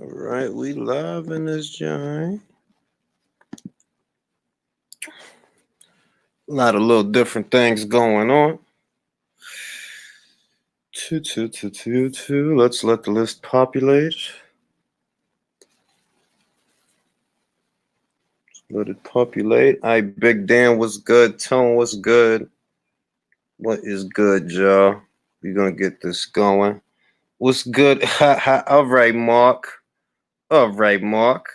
All right, we live in this joint. A lot of little different things going on. Two. Let's let the list populate. Let it populate. Big Dan was good. Tone was good. What is good, y'all? We're gonna get this going. What's good? All right, Mark. All right, Mark.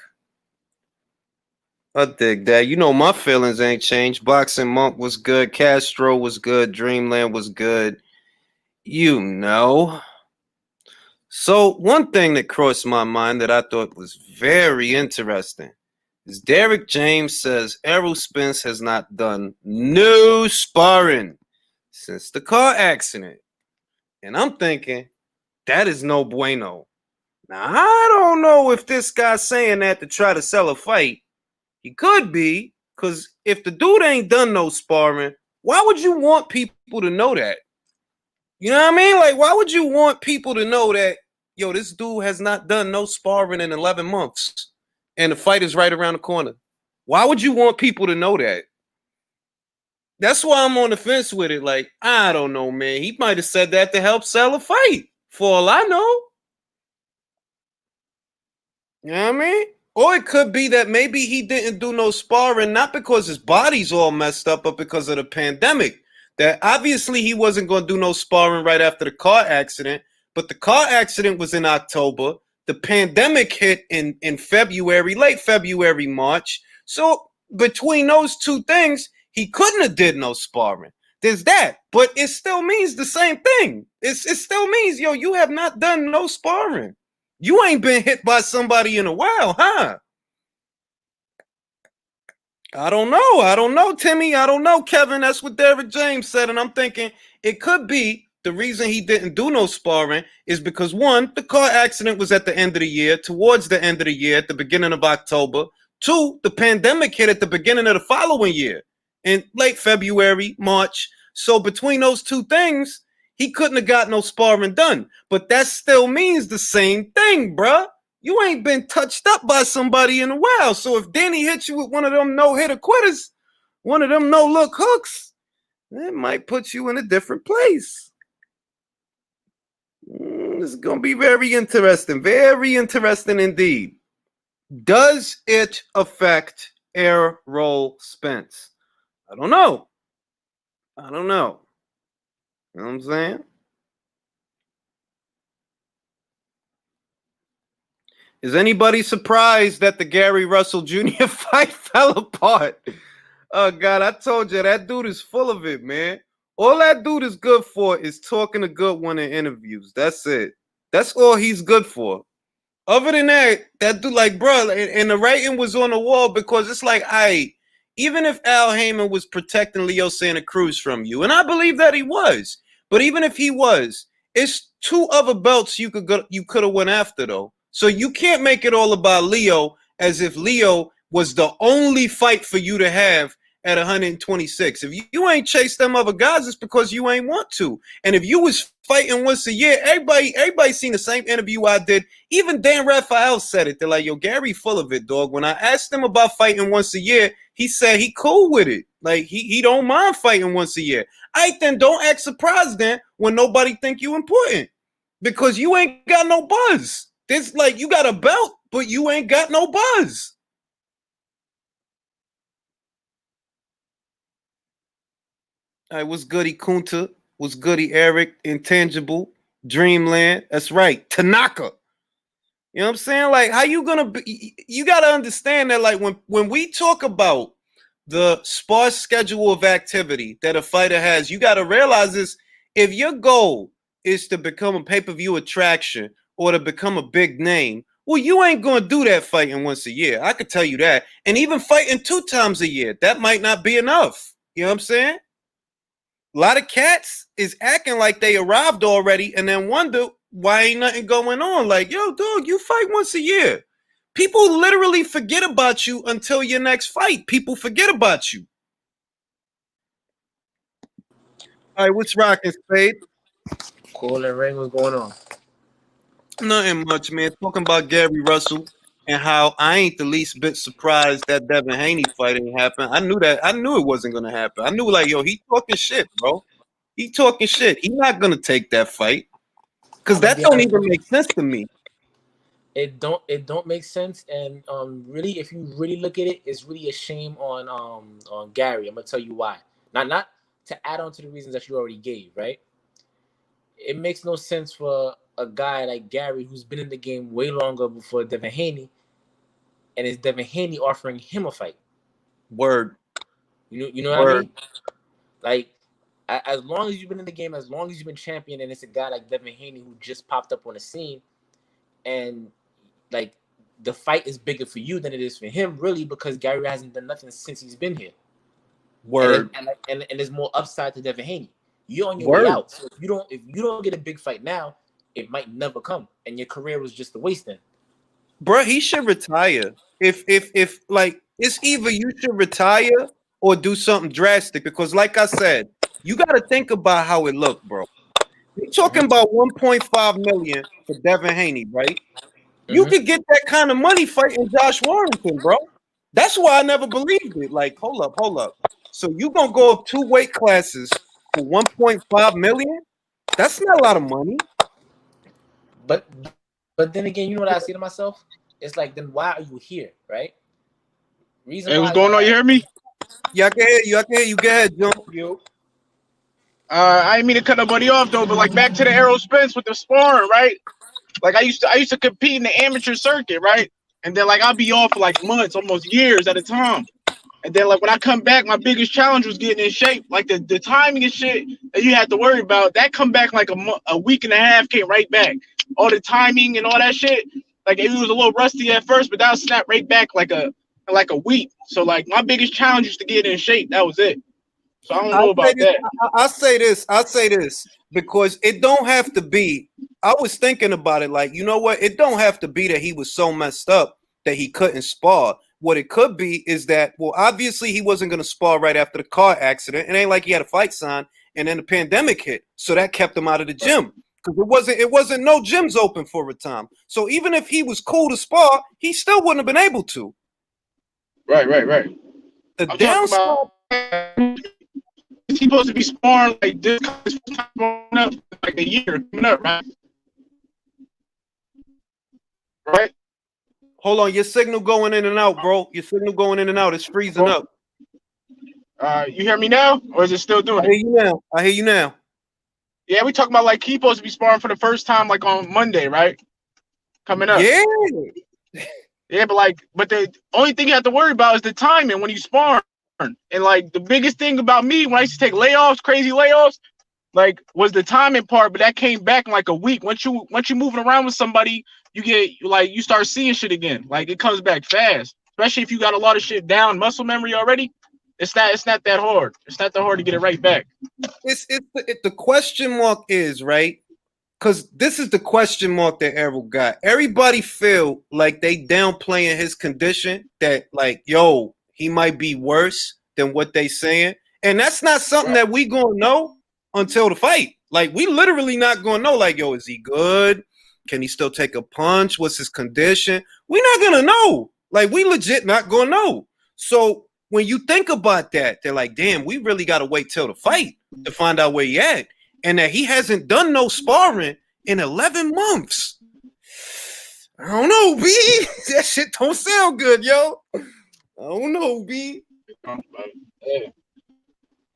I dig that. You know my feelings ain't changed. Boxing Monk was good. Castro was good. Dreamland was good. You know. So one thing that crossed my mind that I thought was very interesting is Derek James says Errol Spence has not done no sparring since the car accident. And I'm thinking, that is no bueno. Now, I don't know if this guy's saying that to try to sell a fight. He could be, because if the dude ain't done no sparring, why would you want people to know that? You know what I mean? Like, why would you want people to know that, yo, this dude has not done no sparring in 11 months and the fight is right around the corner? Why would you want people to know that? That's why I'm on the fence with it. Like, I don't know, man. He might have said that to help sell a fight, for all I know. You know what I mean? Or it could be that maybe he didn't do no sparring, not because his body's all messed up, but because of the pandemic. That obviously he wasn't going to do no sparring right after the car accident, but the car accident was in October. The pandemic hit in February, late February, March. So between those two things, he couldn't have did no sparring. There's that, but it still means the same thing. It still means, yo, you have not done no sparring. You ain't been hit by somebody in a while, huh? I don't know, Timmy. I don't know, Kevin. That's what Derek James said. And I'm thinking it could be the reason he didn't do no sparring is because, one, the car accident was at the end of the year, towards the end of the year, at the beginning of October. Two, the pandemic hit at the beginning of the following year, in late February, March. So between those two things, he couldn't have got no sparring done. But that still means the same thing, bruh. You ain't been touched up by somebody in a while. So if Danny hits you with one of them no-hitter quitters, one of them no-look hooks, it might put you in a different place. This is going to be very interesting. Very interesting indeed. Does it affect Errol Spence? I don't know. You know what I'm saying? Is anybody surprised that the Gary Russell Jr. fight fell apart? Oh, God, I told you, that dude is full of it, man. All that dude is good for is talking a good one in interviews. That's it. That's all he's good for. Other than that, that dude, like, bro, and the writing was on the wall because it's like, even if Al Heyman was protecting Leo Santa Cruz from you, and I believe that he was, but even if he was, it's two other belts you could have went after, though. So you can't make it all about Leo as if Leo was the only fight for you to have at 126. If you ain't chased them other guys, it's because you ain't want to. And if you was fighting once a year, everybody seen the same interview I did. Even Dan Raphael said it. They're like, yo, Gary full of it, dog. When I asked him about fighting once a year, he said he cool with it. Like, he don't mind fighting once a year. Then don't act surprised then when nobody think you important. Because you ain't got no buzz. This, like, you got a belt, but you ain't got no buzz. All right, what's goody, Kunta? What's goody, Eric? Intangible, Dreamland. That's right, Tanaka. You know what I'm saying? Like, how you gonna be? You gotta understand that, like, when we talk about the sparse schedule of activity that a fighter has, you gotta realize this: if your goal is to become a pay-per-view attraction or to become a big name, well, you ain't gonna do that fighting once a year. I could tell you that. And even fighting 2 times a year, that might not be enough. You know what I'm saying? A lot of cats is acting like they arrived already and then wonder why ain't nothing going on. Like, yo, dog, you fight once a year. People literally forget about you until your next fight. People forget about you. All right, what's rocking, Spade? Cool and Ring, what's going on? Nothing much, man. Talking about Gary Russell and how I ain't the least bit surprised that Devin Haney fight didn't happen. I knew that. I knew it wasn't gonna happen. I knew like, yo, he talking shit, bro. He talking shit. He not gonna take that fight because that don't even make sense to me. It don't make sense, and really, if you really look at it, it's really a shame on Gary. I'm gonna tell you why. Not to add on to the reasons that you already gave, right? It makes no sense for a guy like Gary, who's been in the game way longer before Devin Haney, and it's Devin Haney offering him a fight. Word. You know what I mean? Like, as long as you've been in the game, as long as you've been champion, and it's a guy like Devin Haney who just popped up on the scene, and like the fight is bigger for you than it is for him, really, because Gary hasn't done nothing since he's been here. Word. And there's more upside to Devin Haney. You're on your way out. So if you don't get a big fight now, it might never come, and your career was just a waste then. Bro, he should retire. If like it's either you should retire or do something drastic, because like I said, you got to think about how it looked, bro. You're talking about 1.5 million for Devin Haney, right? You could get that kind of money fighting Josh Warrington, bro. That's why I never believed it. Like, hold up. So you gonna go up 2 weight classes for 1.5 million? That's not a lot of money. But then again, you know what I say to myself? It's like, then why are you here, right? Hey, what's going on? You hear me? Yeah, I can hear you. Go ahead, Joe. You. I didn't mean to cut nobody off though, but like back to the Errol Spence with the sparring, right? Like I used to compete in the amateur circuit, right? And then like I'll be off for like months, almost years at a time. And then like when I come back, my biggest challenge was getting in shape. Like the timing and shit that you had to worry about, that come back like a week and a half, came right back. All the timing and all that shit, like it was a little rusty at first, but that'll snap right back like a week. So like my biggest challenge was to get in shape. That was it. So I don't know about that. I'll say this because it don't have to be. I was thinking about it like, you know what? It don't have to be that he was so messed up that he couldn't spar. What it could be is that, well, obviously he wasn't going to spar right after the car accident. It ain't like he had a fight sign and then the pandemic hit. So that kept him out of the gym because it wasn't no gyms open for a time. So even if he was cool to spar, he still wouldn't have been able to. Right. The downside. He's supposed to be sparring like this like a year coming up, right? Right? Hold on, your signal going in and out, bro. Your signal going in and out. It's freezing up. You hear me now, or is it still doing it? I hear you now. Yeah, we talking about like he's supposed to be sparring for the first time like on Monday, right? Coming up. Yeah. Yeah, but the only thing you have to worry about is the timing when you spar. And like the biggest thing about me when I used to take layoffs, crazy layoffs, like was the timing part, but that came back in like a week. Once you moving around with somebody, you start seeing shit again. Like it comes back fast. Especially if you got a lot of shit down, muscle memory already. It's not that hard. It's not that hard to get it right back. The question mark is, right? Because this is the question mark that Errol got. Everybody feel like they downplaying his condition, that like, yo, he might be worse than what they saying. And that's not something that we gonna know until the fight. Like, we literally not gonna know, like, yo, is he good? Can he still take a punch? What's his condition? We're not gonna know. Like, we legit not gonna know. So when you think about that, they're like, damn, we really gotta wait till the fight to find out where he at. And that he hasn't done no sparring in 11 months. I don't know, B. That shit don't sound good, yo. I don't know, B. Yeah.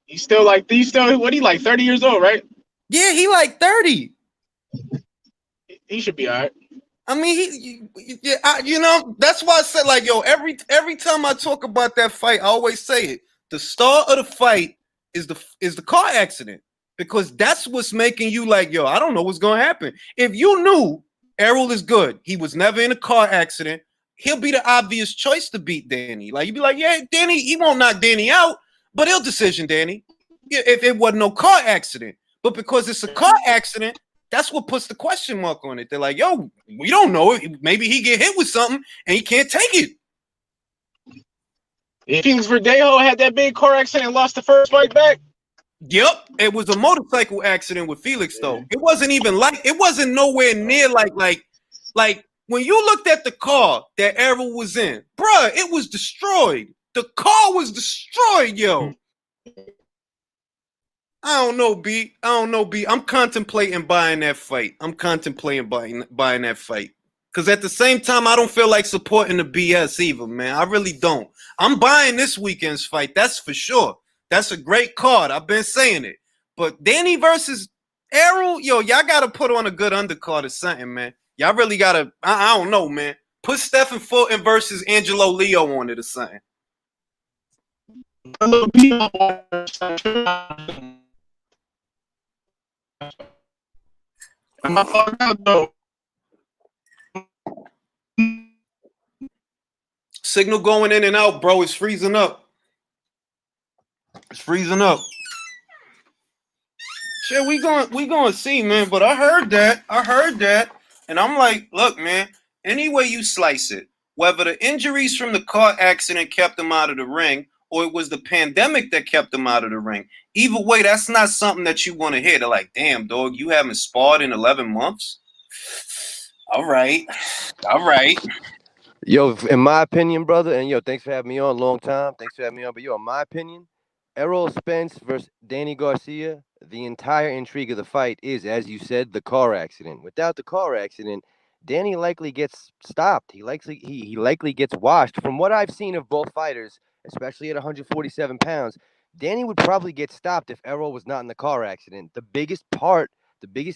He's still what he like 30 years old, right? Yeah, he like 30. He should be all right. I mean, that's why I said, like, yo, every time I talk about that fight, I always say it. The star of the fight is the car accident, because that's what's making you like, yo, I don't know what's gonna happen. If you knew Errol is good, he was never in a car accident, he'll be the obvious choice to beat Danny. Like, you'd be like, yeah, Danny, he won't knock Danny out, but he'll decision Danny if it wasn't no car accident. But because it's a car accident, that's what puts the question mark on it. They're like, yo, we don't know. Maybe he get hit with something and he can't take it. Felix Verdejo had that big car accident and lost the first fight back. Yep, it was a motorcycle accident with Felix, though. It wasn't even it wasn't nowhere near like Like, when you looked at the car that Errol was in, bruh, it was destroyed. The car was destroyed, yo. I don't know, B. I'm contemplating buying that fight. I'm contemplating buying that fight. Because at the same time, I don't feel like supporting the BS either, man. I really don't. I'm buying this weekend's fight. That's for sure. That's a great card. I've been saying it. But Danny versus Errol, yo, y'all got to put on a good undercard or something, man. Y'all really got to, I don't know, man. Put Stephen Fulton versus Angelo Leo on it or something. Signal going in and out, bro. It's freezing up. It's freezing up. Shit, we going to see, man. But I heard that. And I'm like, look, man, any way you slice it, whether the injuries from the car accident kept him out of the ring or it was the pandemic that kept him out of the ring, either way, that's not something that you want to hear. They're like, damn, dog, you haven't sparred in 11 months? All right. Yo, in my opinion, brother, and yo, thanks for having me on. Long time. Thanks for having me on. But yo, in my opinion, Errol Spence versus Danny Garcia, the entire intrigue of the fight is, as you said, the car accident. Without the car accident, Danny likely gets stopped. He likely gets washed. From what I've seen of both fighters, especially at 147 pounds, Danny would probably get stopped if Errol was not in the car accident. The biggest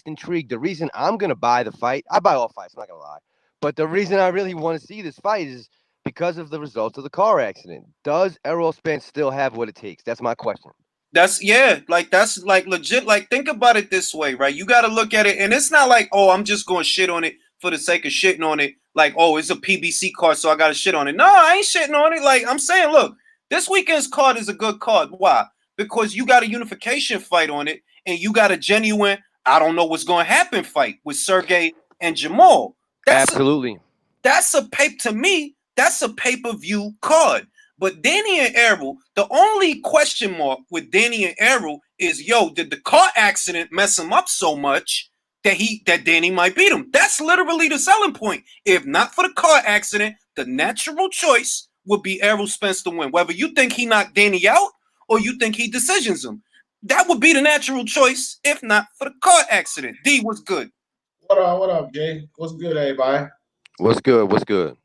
intrigue, the reason I'm going to buy the fight, I buy all fights, I'm not going to lie. But the reason I really want to see this fight is because of the results of the car accident. Does Errol Spence still have what it takes? That's my question. That's legit. Like, think about it this way, right? You got to look at it, and it's not like, oh, I'm just going to shit on it for the sake of shitting on it. Like, oh, it's a PBC card, so I got to shit on it. No, I ain't shitting on it. Like, I'm saying, look, this weekend's card is a good card. Why? Because you got a unification fight on it, and you got a genuine, I don't know what's going to happen fight with Sergey and Jamal. Absolutely. That's a pay-per-view card. But Danny and Errol, the only question mark with Danny and Errol is, yo, did the car accident mess him up so much that Danny might beat him? That's literally the selling point. If not for the car accident, the natural choice would be Errol Spence to win. Whether you think he knocked Danny out or you think he decisions him, that would be the natural choice if not for the car accident. D, what's good? What up, Jay? What's good, everybody? What's good?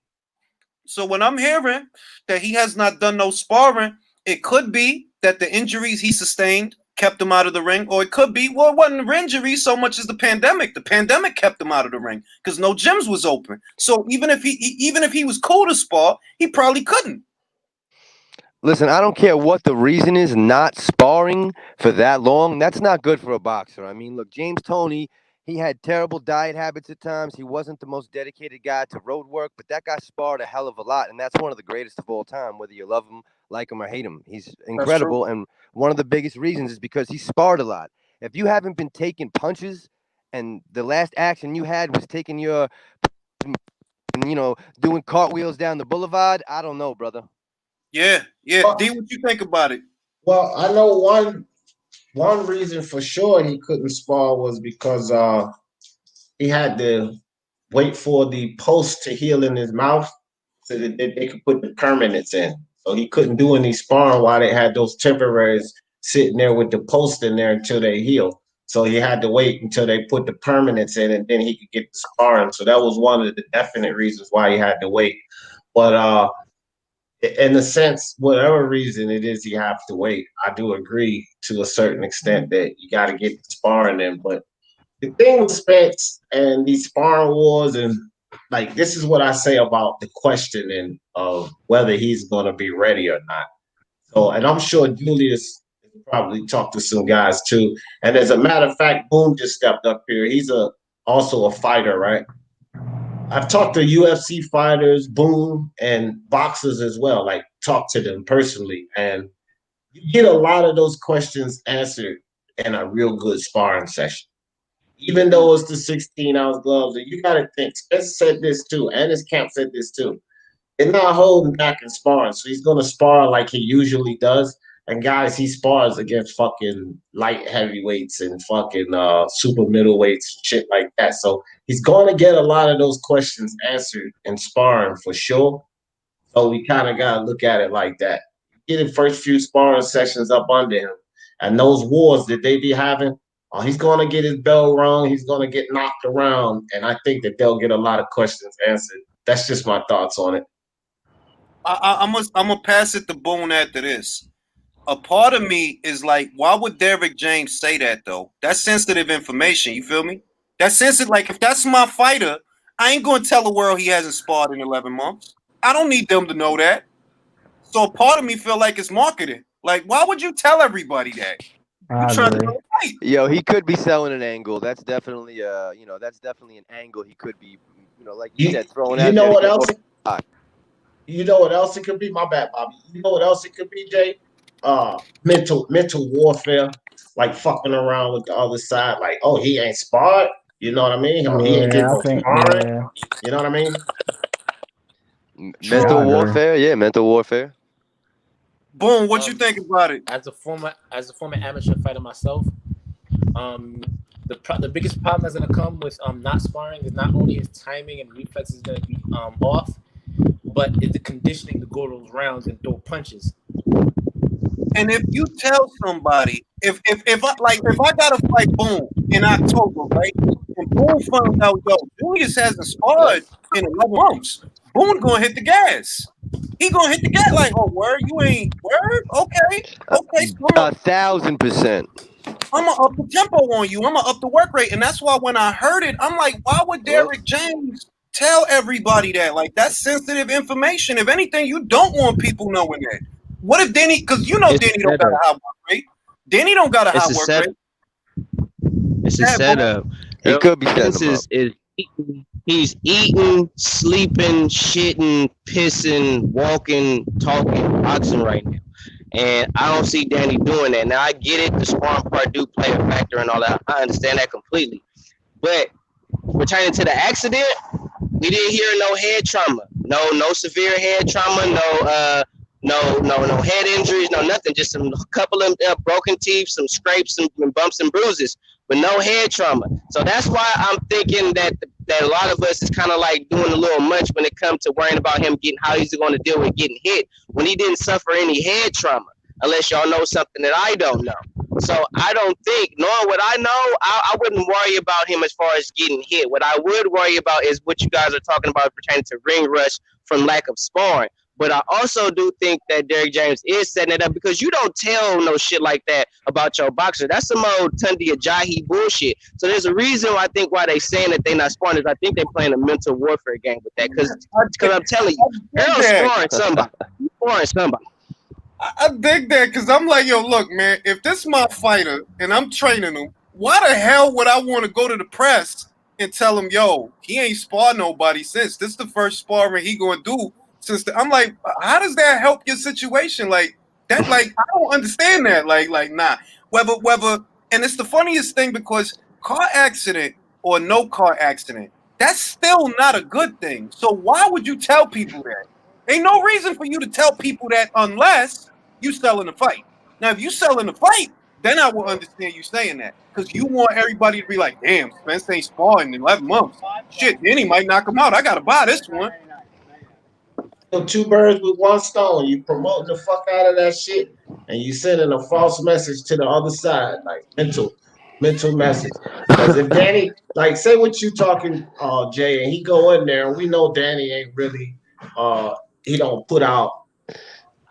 So when I'm hearing that he has not done no sparring, it could be that the injuries he sustained kept him out of the ring, or it could be, well, it wasn't the injuries so much as the pandemic. The pandemic kept him out of the ring because no gyms was open. So even if he was cool to spar, he probably couldn't. Listen, I don't care what the reason is, not sparring for that long. That's not good for a boxer. I mean, look, James Toney, he had terrible diet habits at times. He wasn't the most dedicated guy to road work, but that guy sparred a hell of a lot, and that's one of the greatest of all time, whether you love him, like him, or hate him. He's incredible, and one of the biggest reasons is because he sparred a lot. If you haven't been taking punches, and the last action you had was taking your, doing cartwheels down the boulevard, I don't know, brother. Yeah. D, what you think about it? Well, I know one reason for sure he couldn't spar was because he had to wait for the post to heal in his mouth so that they could put the permanents in. So he couldn't do any sparring while they had those temporaries sitting there with the post in there until they heal. So he had to wait until they put the permanents in, and then he could get the sparring. So that was one of the definite reasons why he had to wait. But in a sense, whatever reason it is, you have to wait. I do agree to a certain extent that you got to get the sparring in. But the thing with Spence and these sparring wars, and like, this is what I say about the questioning of whether he's going to be ready or not. So, and I'm sure Julius probably talked to some guys too. And as a matter of fact, Boom just stepped up here. He's also a fighter, right? I've talked to UFC fighters, Boom, and boxers as well, like talk to them personally. And you get a lot of those questions answered in a real good sparring session. Even though it's the 16-ounce gloves, and you got to think, Spence said this too, and his camp said this too. They're not holding back in sparring, so he's going to spar like he usually does. And guys, he spars against fucking light heavyweights and fucking super middleweights, shit like that. So he's going to get a lot of those questions answered in sparring for sure. So we kind of got to look at it like that. Get the first few sparring sessions up under him. And those wars that they be having, he's going to get his bell rung. He's going to get knocked around. And I think that they'll get a lot of questions answered. That's just my thoughts on it. I'm gonna pass it to Boone after this. A part of me is like, why would Derrick James say that though? That's sensitive information. You feel me? That's sensitive. Like, if that's my fighter, I ain't gonna tell the world he hasn't sparred in 11 months. I don't need them to know that. So a part of me feel like it's marketing. Like, why would you tell everybody that? You trying to fight? Yo, he could be selling an angle. That's definitely that's definitely an angle he could be, like you said, throwing out. You know what else? You know what else it could be? My bad, Bobby. You know what else it could be, Jay? Mental warfare, like fucking around with the other side, like, oh, he ain't sparred. You know what I mean? He ain't getting no sparring. Yeah. You know what I mean? Mental warfare, yeah, mental warfare. Boom, what you think about it? As a former amateur fighter myself, the biggest problem that's gonna come with not sparring is not only his timing and reflexes is gonna be off, but it's the conditioning to go those rounds and throw punches. And if you tell somebody, if I gotta fight Boone in October, right? And Boone found out, yo, Julius hasn't sparred in 11 months. Boone gonna hit the gas. He gonna hit the gas like, oh, word, you ain't word? Okay. So 1,000%. I'm gonna up the tempo on you. I'm gonna up the work rate. And that's why when I heard it, I'm like, why would Derrick James tell everybody that? Like, that's sensitive information. If anything, you don't want people knowing that. What if Danny, because you know Danny don't got a high work rate. Danny don't got a high work rate. It's a setup. He could be setting him up. He's eating, sleeping, shitting, pissing, walking, talking, boxing right now. And I don't see Danny doing that. Now, I get it. The sparring part do play a factor and all that. I understand that completely. But returning to the accident, we didn't hear no head trauma. No severe head trauma. No head injuries. No nothing. Just a couple of broken teeth, some scrapes, some bumps and bruises, but no head trauma. So that's why I'm thinking that a lot of us is kind of like doing a little much when it comes to worrying about him how he's going to deal with getting hit when he didn't suffer any head trauma, unless y'all know something that I don't know. So I don't think, knowing what I know, I wouldn't worry about him as far as getting hit. What I would worry about is what you guys are talking about pertaining to ring rush from lack of sparring. But I also do think that Derrick James is setting it up because you don't tell no shit like that about your boxer. That's some old Tundi Ajayi bullshit. So there's a reason why they saying that they not sparring is I think they're playing a mental warfare game with that. Because I'm telling you, Errol's sparring somebody. He's sparring somebody. I dig that because I'm like, yo, look, man, if this is my fighter and I'm training him, why the hell would I want to go to the press and tell him, yo, he ain't sparred nobody since. This is the first sparring he going to do. I'm like, how does that help your situation? Like that, like I don't understand that. Like nah. Whether, and it's the funniest thing because car accident or no car accident, that's still not a good thing. So why would you tell people that? Ain't no reason for you to tell people that unless you selling the fight. Now, if you selling the fight, then I will understand you saying that because you want everybody to be like, damn, Spence ain't sparring in 11 months. Shit, then he might knock him out. I gotta buy this one. Two birds with one stone. You promoting the fuck out of that shit, and you sending a false message to the other side, like mental message. Because if Danny, like, say what you talking, Jay, and he go in there, and we know Danny ain't really, he don't put out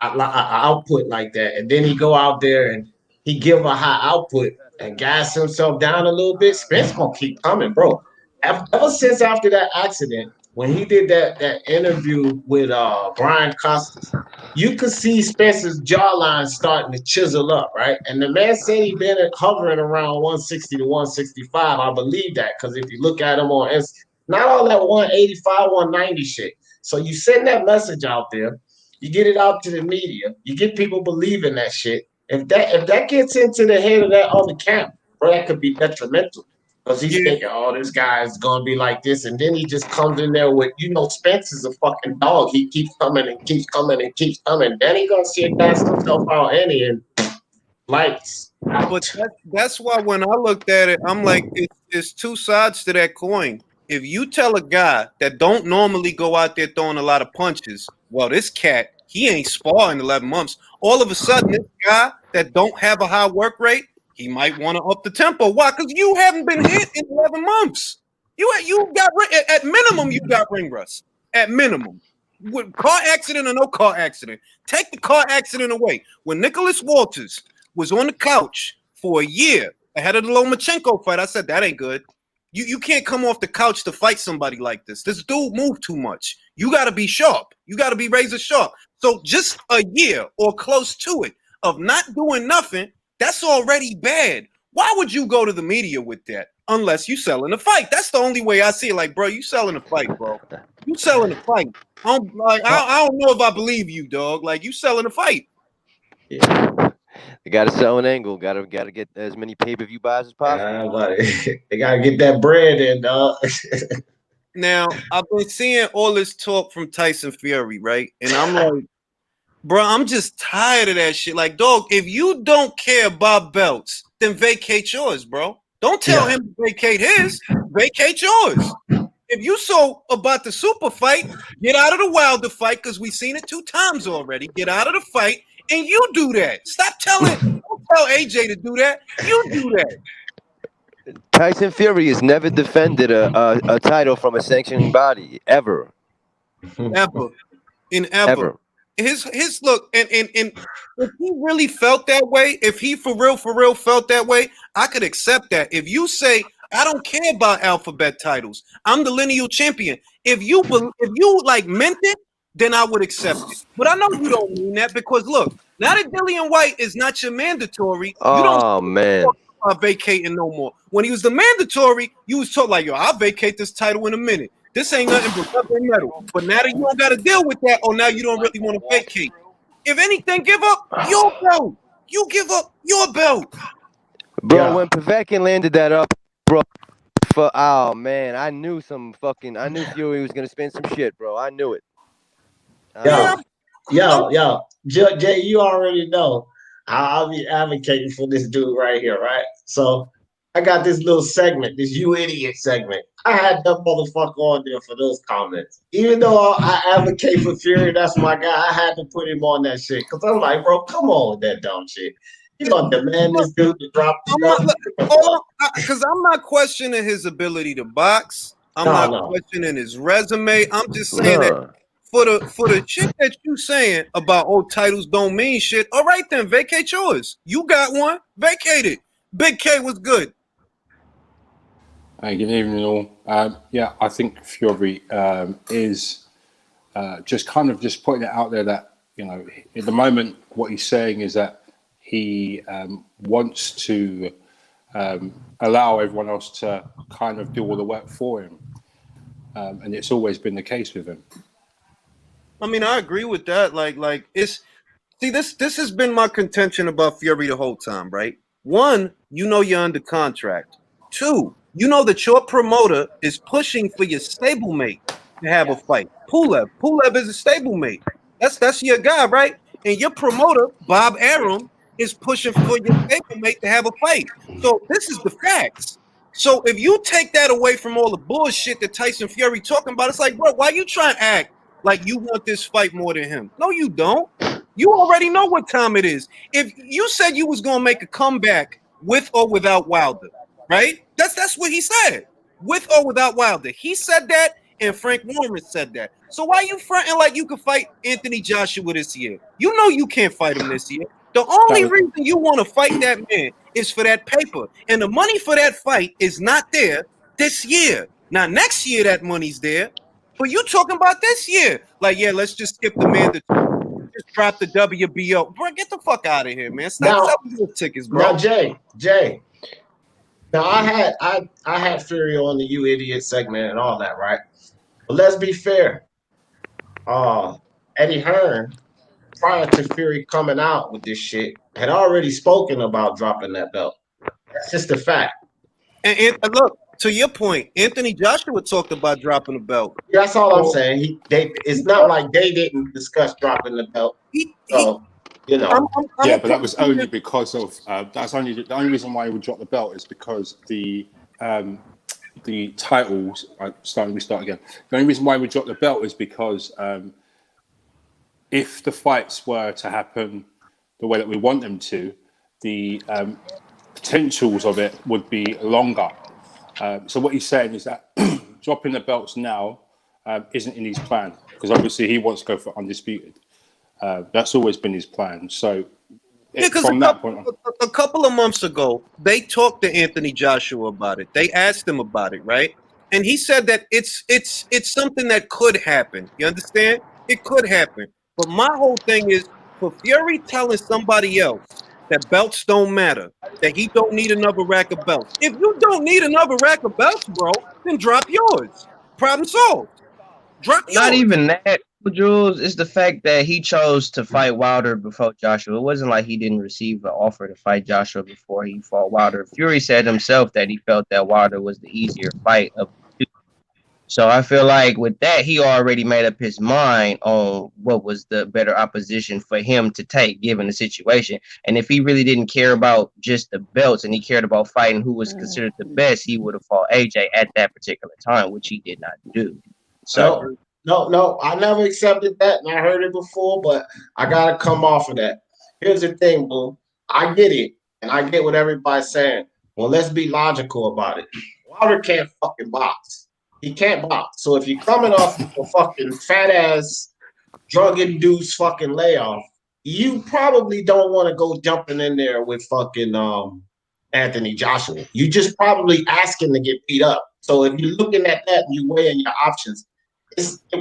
an output like that, and then he go out there and he give a high output and gas himself down a little bit. Spence gonna keep coming, bro. Ever since after that accident. When he did that interview with Brian Costas, you could see Spencer's jawline starting to chisel up, right? And the man said he been hovering around 160 to 165. I believe that because if you look at him on not all that 185, 190 shit. So you send that message out there, you get it out to the media, you get people believing that shit. If that gets into the head of that other camp, bro, that could be detrimental. Because he's thinking, oh, this guy is going to be like this. And then he just comes in there with, Spence is a fucking dog. He keeps coming and keeps coming and keeps coming. Then he going to see it gas himself out and lights out. But that's why when I looked at it, I'm like, it's two sides to that coin. If you tell a guy that don't normally go out there throwing a lot of punches, well, this cat, he ain't sparring in 11 months. All of a sudden, this guy that don't have a high work rate, he might want to up the tempo. Why? Because you haven't been hit in 11 months. You got at minimum, you got ring rust. At minimum. With car accident or no car accident. Take the car accident away. When Nicholas Walters was on the couch for a year ahead of the Lomachenko fight, I said, that ain't good. You can't come off the couch to fight somebody like this. This dude moved too much. You got to be sharp. You got to be razor sharp. So just a year or close to it of not doing nothing, that's already bad. Why would you go to the media with that unless you selling a fight? That's the only way I see it. Like, bro, you selling a fight, bro. You selling a fight. I don't know if I believe you, dog. Like, you selling a fight. Yeah. They got to sell an angle. Got to get as many pay-per-view buys as possible. They got to get that bread in, dog. Now, I've been seeing all this talk from Tyson Fury, right? And I'm like, bro, I'm just tired of that shit. Like, dog, if you don't care about belts, then vacate yours, bro. Don't tell him to vacate his. Vacate yours. If you so about the super fight, get out of the Wilder fight because we've seen it 2 times already. Get out of the fight and you do that. Stop don't tell AJ to do that. You do that. Tyson Fury has never defended a title from a sanctioning body ever. Ever. His look, and if he really felt that way, if he for real felt that way, I could accept that. If you say, I don't care about alphabet titles, I'm the lineal champion. If you like meant it, then I would accept it. But I know you don't mean that because look, now that Dillian Whyte is not your mandatory, you don't vacating no more. When he was the mandatory, you was told like, yo, I'll vacate this title in a minute. This ain't nothing but rubber and metal. But now that you don't got to deal with that, or now you don't really want to vacate. If anything, give up your belt. You give up your belt. Bro, when Povetkin landed that up, bro, oh man, I knew Fury was gonna spin some shit, bro. I knew it. Yo, Jay, you already know I'll be advocating for this dude right here, right? So I got this little segment, this you idiot segment. I had that motherfucker on there for those comments. Even though I advocate for Fury, that's my guy, I had to put him on that shit. Because I'm like, bro, come on with that dumb shit. You don't demand this dude to drop because I'm not questioning his ability to box. I'm not questioning his resume. I'm just saying that for the shit that you saying about titles don't mean shit. All right then, vacate yours. You got one, vacate it. Big K was good. Good evening, all. Yeah, I think Fury is just kind of just putting it out there that, at the moment, what he's saying is that he wants to allow everyone else to kind of do all the work for him. And it's always been the case with him. I mean, I agree with that. Like this has been my contention about Fury the whole time, right? 1, you're under contract. 2, that your promoter is pushing for your stablemate to have a fight. Pulev is a stablemate. That's your guy, right? And your promoter, Bob Arum, is pushing for your stablemate to have a fight. So this is the facts. So if you take that away from all the bullshit that Tyson Fury talking about, it's like, bro, why you trying to act like you want this fight more than him? No, you don't. You already know what time it is. If you said you was gonna make a comeback with or without Wilder, right? That's what he said. With or without Wilder. He said that, and Frank Warren said that. So why you fronting like you can fight Anthony Joshua this year? You know you can't fight him this year. The only reason you want to fight that man is for that paper. And the money for that fight is not there this year. Now, next year that money's there. But you talking about this year. Like, yeah, let's just skip the mandatory. Just drop the WBO. Bro, get the fuck out of here, man. Stop selling those tickets, bro. Now, Jay. Now, I had Fury on the You Idiot segment and all that, right? But let's be fair. Eddie Hearn, prior to Fury coming out with this shit, had already spoken about dropping that belt. That's just a fact. And look, to your point, Anthony Joshua talked about dropping the belt. That's all I'm So saying. It's not like they didn't discuss dropping the belt. he So, you know. Yeah, but that was only because of that's only the only reason why he would drop the belt is because the titles. We start again. The only reason why we drop the belt is because if the fights were to happen the way that we want them to, the potentials of it would be longer. So what he's saying is that dropping the belts now isn't in his plan, because obviously he wants to go for undisputed. That's always been his plan. So from that point on, a couple of months ago, they talked to Anthony Joshua about it. They asked him about it, right? And he said that it's something that could happen. You understand? It could happen. But my whole thing is, for Fury telling somebody else that belts don't matter, that he don't need another rack of belts. If you don't need another rack of belts, bro, then drop yours. Problem solved. Drop yours. Not even that, Jules. It's the fact that he chose to fight Wilder before Joshua. It wasn't like he didn't receive an offer to fight Joshua before he fought Wilder. Fury said himself that he felt that Wilder was the easier fight of the two. So I feel like with that, he already made up his mind on what was the better opposition for him to take, given the situation. And if he really didn't care about just the belts and he cared about fighting who was considered the best, he would have fought AJ at that particular time, which he did not do. So no, I never accepted that, and I heard it before, but I gotta come off of that. Here's the thing, boo. I get it, and I get what everybody's saying. Well, let's be logical about it. Wilder can't fucking box. He can't box. So if you're coming off a fucking fat ass drug-induced fucking layoff, you probably don't want to go jumping in there with fucking Anthony Joshua. You just probably asking to get beat up. So if you're looking at that and you weighing your options,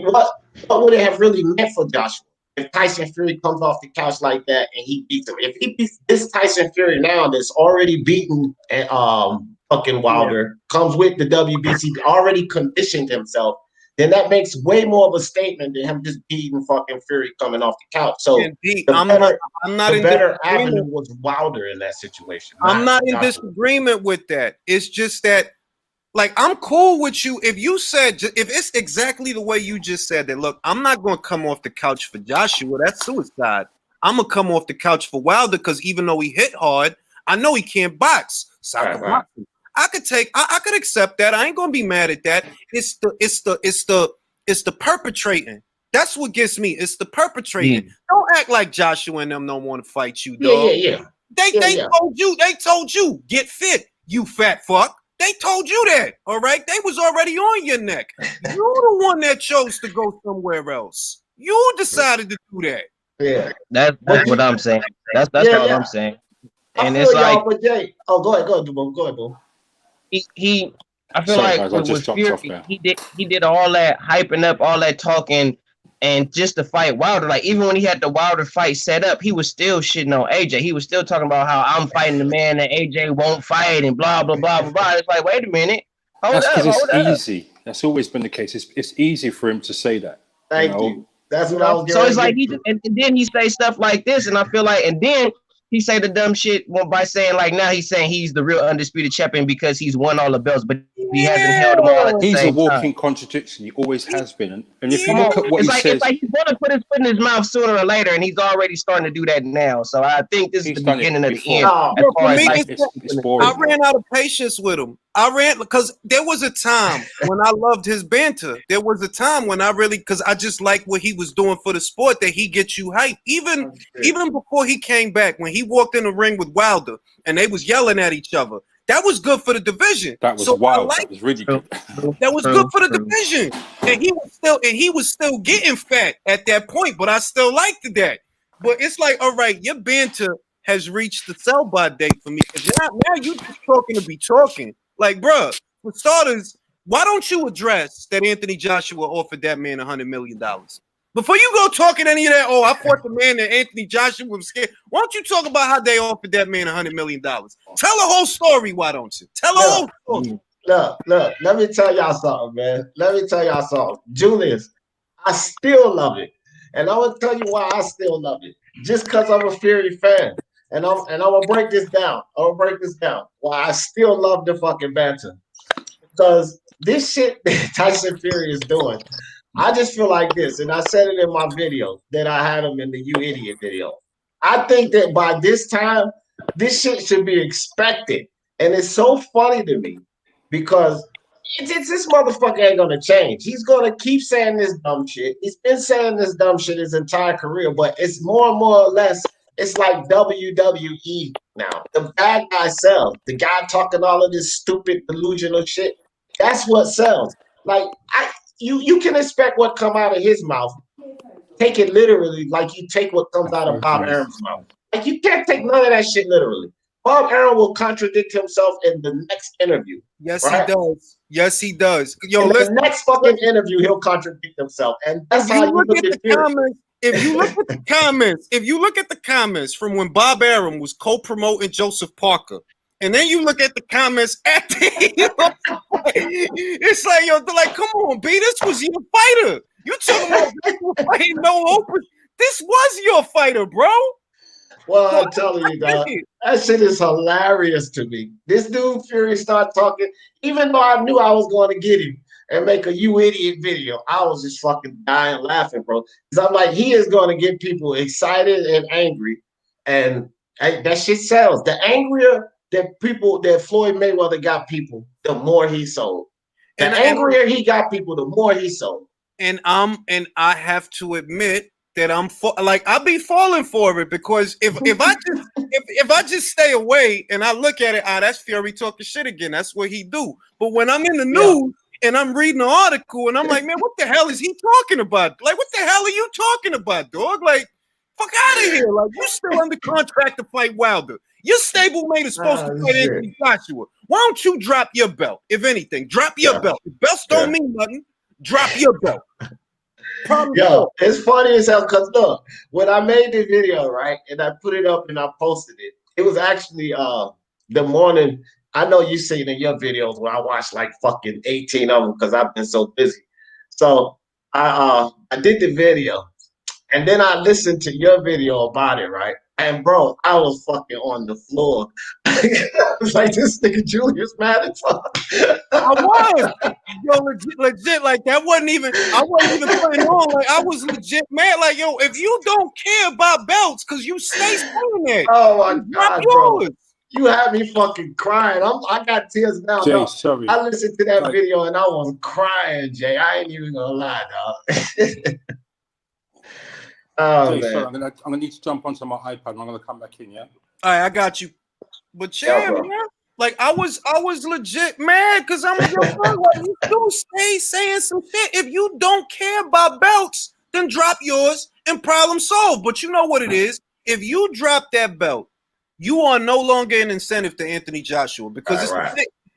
what would it have really meant for Joshua if Tyson Fury comes off the couch like that and he beats him? If he beats this Tyson Fury now that's already beaten fucking Wilder, comes with the WBC, already conditioned himself, then that makes way more of a statement than him just beating fucking Fury coming off the couch. So the better avenue was Wilder in that situation. I'm not in disagreement with that. It's just that, like, I'm cool with you if you said, if it's exactly the way you just said that, look, I'm not going to come off the couch for Joshua. That's suicide. I'm going to come off the couch for Wilder because even though he hit hard, I know he can't box. So right. I could accept that. I ain't going to be mad at that. It's the perpetrating. That's what gets me. It's the perpetrating. Don't act like Joshua and them don't want to fight you, dog. Yeah. They told you, get fit, you fat fuck. They told you that, all right? They was already on your neck. You're the one that chose to go somewhere else. You decided to do that. Yeah. That's what I'm saying. That's all I'm saying. And it's like, go ahead, Dubois. I feel like with Fury, he did all that hyping up, all that talking, and just to fight Wilder. Like, even when he had the Wilder fight set up, he was still shitting on AJ. He was still talking about how I'm fighting the man that AJ won't fight and blah, blah, blah, blah, blah. It's like, wait a minute. Hold up. It's easy. That's always been the case. It's easy for him to say that. Thank you. That's what I was So it's like, and then he say stuff like this, and I feel like, and then he say the dumb shit by saying, like, now he's saying he's the real undisputed champion because he's won all the belts, but he hasn't held them all at the same time. He's a walking contradiction. He always has been. And if you look at what he says... It's like he's going to put his foot in his mouth sooner or later, and he's already starting to do that now. So I think this is the beginning of the end. I ran out of patience with him. Because there was a time when I loved his banter. There was a time when because I just liked what he was doing for the sport, that he gets you hyped. Even before he came back, when he walked in the ring with Wilder and they was yelling at each other, that was good for the division. That was wild. That was really good. That was good for the division. And he was still getting fat at that point, but I still liked that. But it's like, all right, your banter has reached the sell-by date for me. Because now you just talking to be talking. Like, bruh, for starters, why don't you address that Anthony Joshua offered that man $100 million? Before you go talking any of that, I fought the man that Anthony Joshua was scared. Why don't you talk about how they offered that man $100 million? Tell the whole story, why don't you? Tell the whole story. Look, let me tell y'all something, man. Julius, I still love it. And I will tell you why I still love it. Just because I'm a Fury fan. And I'm gonna break this down. Why I still love the fucking banter. Because this shit that Tyson Fury is doing, I just feel like this, and I said it in my video that I had him in the You Idiot video. I think that by this time, this shit should be expected. And it's so funny to me because this motherfucker ain't gonna change. He's gonna keep saying this dumb shit. He's been saying this dumb shit his entire career, but it's more and more or less, it's like WWE now. The bad guy sells. The guy talking all of this stupid delusional shit. That's what sells. Like you can expect what come out of his mouth. Take it literally, like you take what comes out of Bob Arum's mouth. Like you can't take none of that shit literally. Bob Arum will contradict himself in the next interview. Yes, right? he does. Yes, he does. Yo, in listen. the next fucking interview, he'll contradict himself, and that's how you look at the comments. If you look at the comments, from when Bob Arum was co-promoting Joseph Parker, and then you look at the comments after it's like, yo, they're like, come on, B, this was your fighter. You talking about fighting no open? This was your fighter, bro. Well, I'm telling you, dog, that shit is hilarious to me. This dude Fury started talking, even though I knew I was going to get him and make a You Idiot video. I was just fucking dying laughing, bro. Because I'm like, he is going to get people excited and angry, and that shit sells. The angrier that Floyd Mayweather got people, the more he sold. The angrier he got people, the more he sold. And I have to admit that I'll be falling for it, because if I just stay away and I look at it, that's Fury talking shit again. That's what he do. But when I'm in the news and I'm reading an article and I'm like, man, what the hell is he talking about? Like, what the hell are you talking about, dog? Like, fuck out of here. Like, you still under contract to fight Wilder. Your stablemate is supposed to fight Anthony Joshua. Why don't you drop your belt? If anything, drop your belt. If belts don't mean nothing, drop your belt. Yo, it's funny as hell because look, when I made the video, right, and I put it up and I posted it, it was actually the morning. I know you seen in your videos where I watched like fucking 18 of them because I've been so busy. So I did the video, and then I listened to your video about it, right? And bro, I was fucking on the floor. I was like, this nigga Julius mad as fuck. I was. Yo, legit, like that wasn't even, I wasn't even playing on. Like, I was legit mad. Like, yo, if you don't care about belts, because you stay saying that. Oh my God, bro. You had me fucking crying. I got tears now. Jay, no, sorry. I listened to that video and I was crying, Jay. I ain't even gonna lie, dog. Oh, Jay, man. sorry, I'm gonna need to jump onto my iPad and I'm gonna come back in, yeah? All right, I got you. But yeah, man, like I was legit mad because I'm like, you do stay saying some shit. If you don't care about belts, then drop yours and problem solved. But you know what it is? If you drop that belt, you are no longer an incentive to Anthony Joshua, because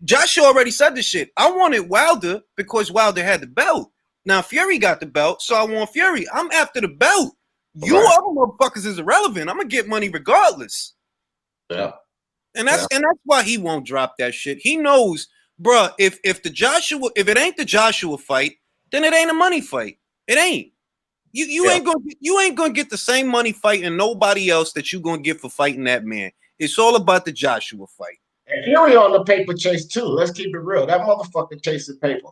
Joshua already said this shit. I wanted Wilder because Wilder had the belt. Now Fury got the belt, so I want Fury. I'm after the belt. You other motherfuckers is irrelevant. I'm gonna get money regardless. Yeah. And that's why he won't drop that shit. He knows, bruh, if it ain't the Joshua fight, then it ain't a money fight. It ain't. You ain't gonna get the same money fighting nobody else that you gonna get for fighting that man. It's all about the Joshua fight. And Fury on the paper chase too. Let's keep it real. That motherfucker chasing paper.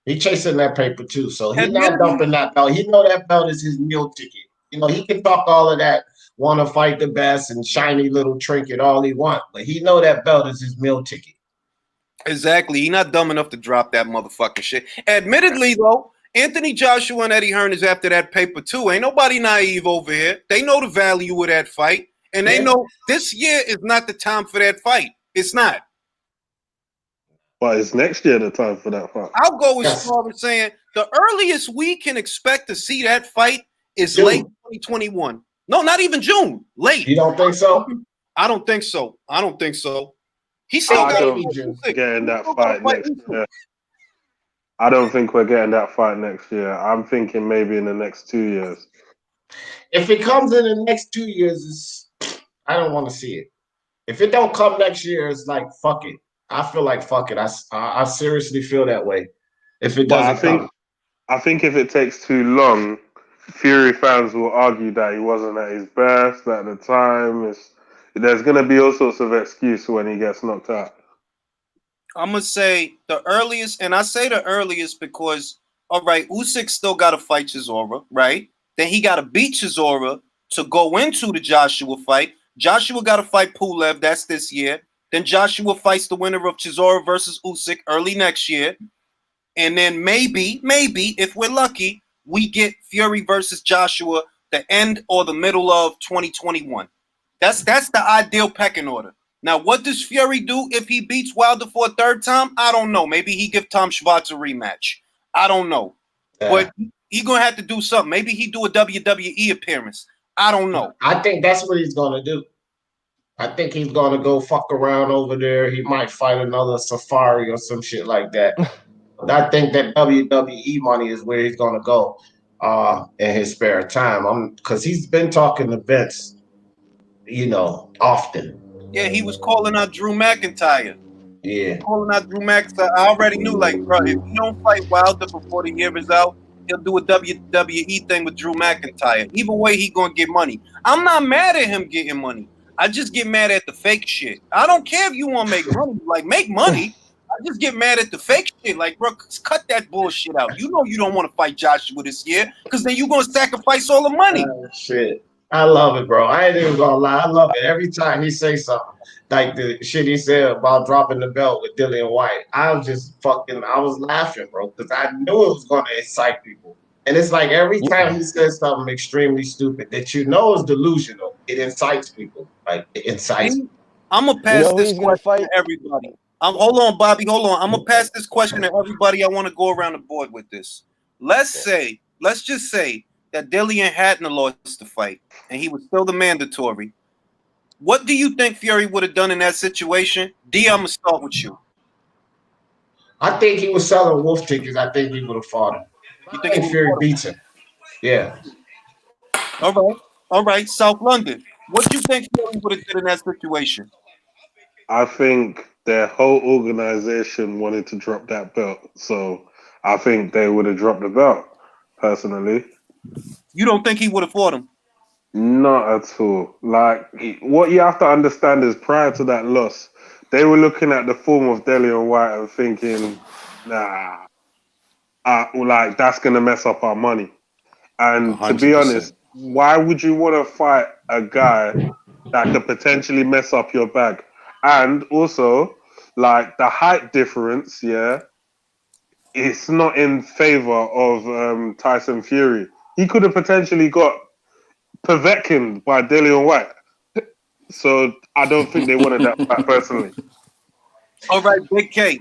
He chasing that paper too. So he's not dumping that belt. He know that belt is his meal ticket. You know, he can talk all of that, want to fight the best and shiny little trinket all he want, but he know that belt is his meal ticket. Exactly. He not dumb enough to drop that motherfucking shit. Admittedly, though, Anthony Joshua and Eddie Hearn is after that paper too. Ain't nobody naive over here. They know the value of that fight, and they know this year is not the time for that fight. It's not. But it's next year the time for that fight. I'll go as far as saying the earliest we can expect to see that fight is late 2021. No, not even June. Late. You don't think so? I don't think so. I don't think so. He said getting that fight next year. I don't think we're getting that fight next year. I'm thinking maybe in the next 2 years. If it comes in the next 2 years, I don't want to see it. If it don't come next year, it's like fuck it. I feel like fuck it. I seriously feel that way. If it doesn't I think if it takes too long, Fury fans will argue that he wasn't at his best at the time. there's going to be all sorts of excuse when he gets knocked out. I'm gonna say the earliest, and I say the earliest because, all right, Usyk still got to fight Chisora, right? Then he got to beat Chisora to go into the Joshua fight. Joshua got to fight Pulev. That's this year. Then Joshua fights the winner of Chisora versus Usyk early next year, and then maybe if we're lucky, we get Fury versus Joshua the end or the middle of 2021. That's the ideal pecking order. Now, what does Fury do if he beats Wilder for a third time? I don't know. Maybe he give Tom Schwartz a rematch. I don't know. Yeah. But he going to have to do something. Maybe he do a WWE appearance. I don't know. I think that's what he's going to do. I think he's going to go fuck around over there. He might fight another Safari or some shit like that. But I think that WWE money is where he's going to go in his spare time. Because he's been talking to Vince, often. Yeah, he was calling out Drew McIntyre. Yeah. Calling out Drew McIntyre. I already knew, like, bro, if you don't fight Wilder before the year is out, he'll do a WWE thing with Drew McIntyre. Either way, he gonna get money. I'm not mad at him getting money. I just get mad at the fake shit. I don't care if you want to make money. Like, make money. I just get mad at the fake shit. Like, bro, cut that bullshit out. You know you don't want to fight Joshua this year because then you're gonna sacrifice all the money. Shit. I love it, bro. I ain't even gonna lie. I love it. Every time he says something, like the shit he said about dropping the belt with Dillian Whyte, I was laughing, bro, because I knew it was gonna excite people. And it's like every time he says something extremely stupid that is delusional, it incites people. Like, it incites. I'm gonna pass this question to everybody. Hold on, Bobby. Hold on. I'm gonna pass this question to everybody. I want to go around the board with this. Let's just say that Dillian hadn't lost the fight and he was still the mandatory. What do you think Fury would have done in that situation? D, I'm gonna start with you. I think he was selling wolf tickets. I think he would have fought him. You think Fury beats him? Yeah. All right. South London. What do you think Fury would have did in that situation? I think their whole organization wanted to drop that belt, so I think they would have dropped the belt. Personally, you don't think he would have fought him? Not at all. Like, what you have to understand is prior to that loss, they were looking at the form of Dillian Whyte and thinking, nah, like, that's going to mess up our money. And 100%. To be honest, why would you want to fight a guy that could potentially mess up your bag? And also, like, the height difference, it's not in favor of Tyson Fury. He could have potentially got Povetkin by Dillian Whyte. So I don't think they wanted that fight personally. All right, Big K.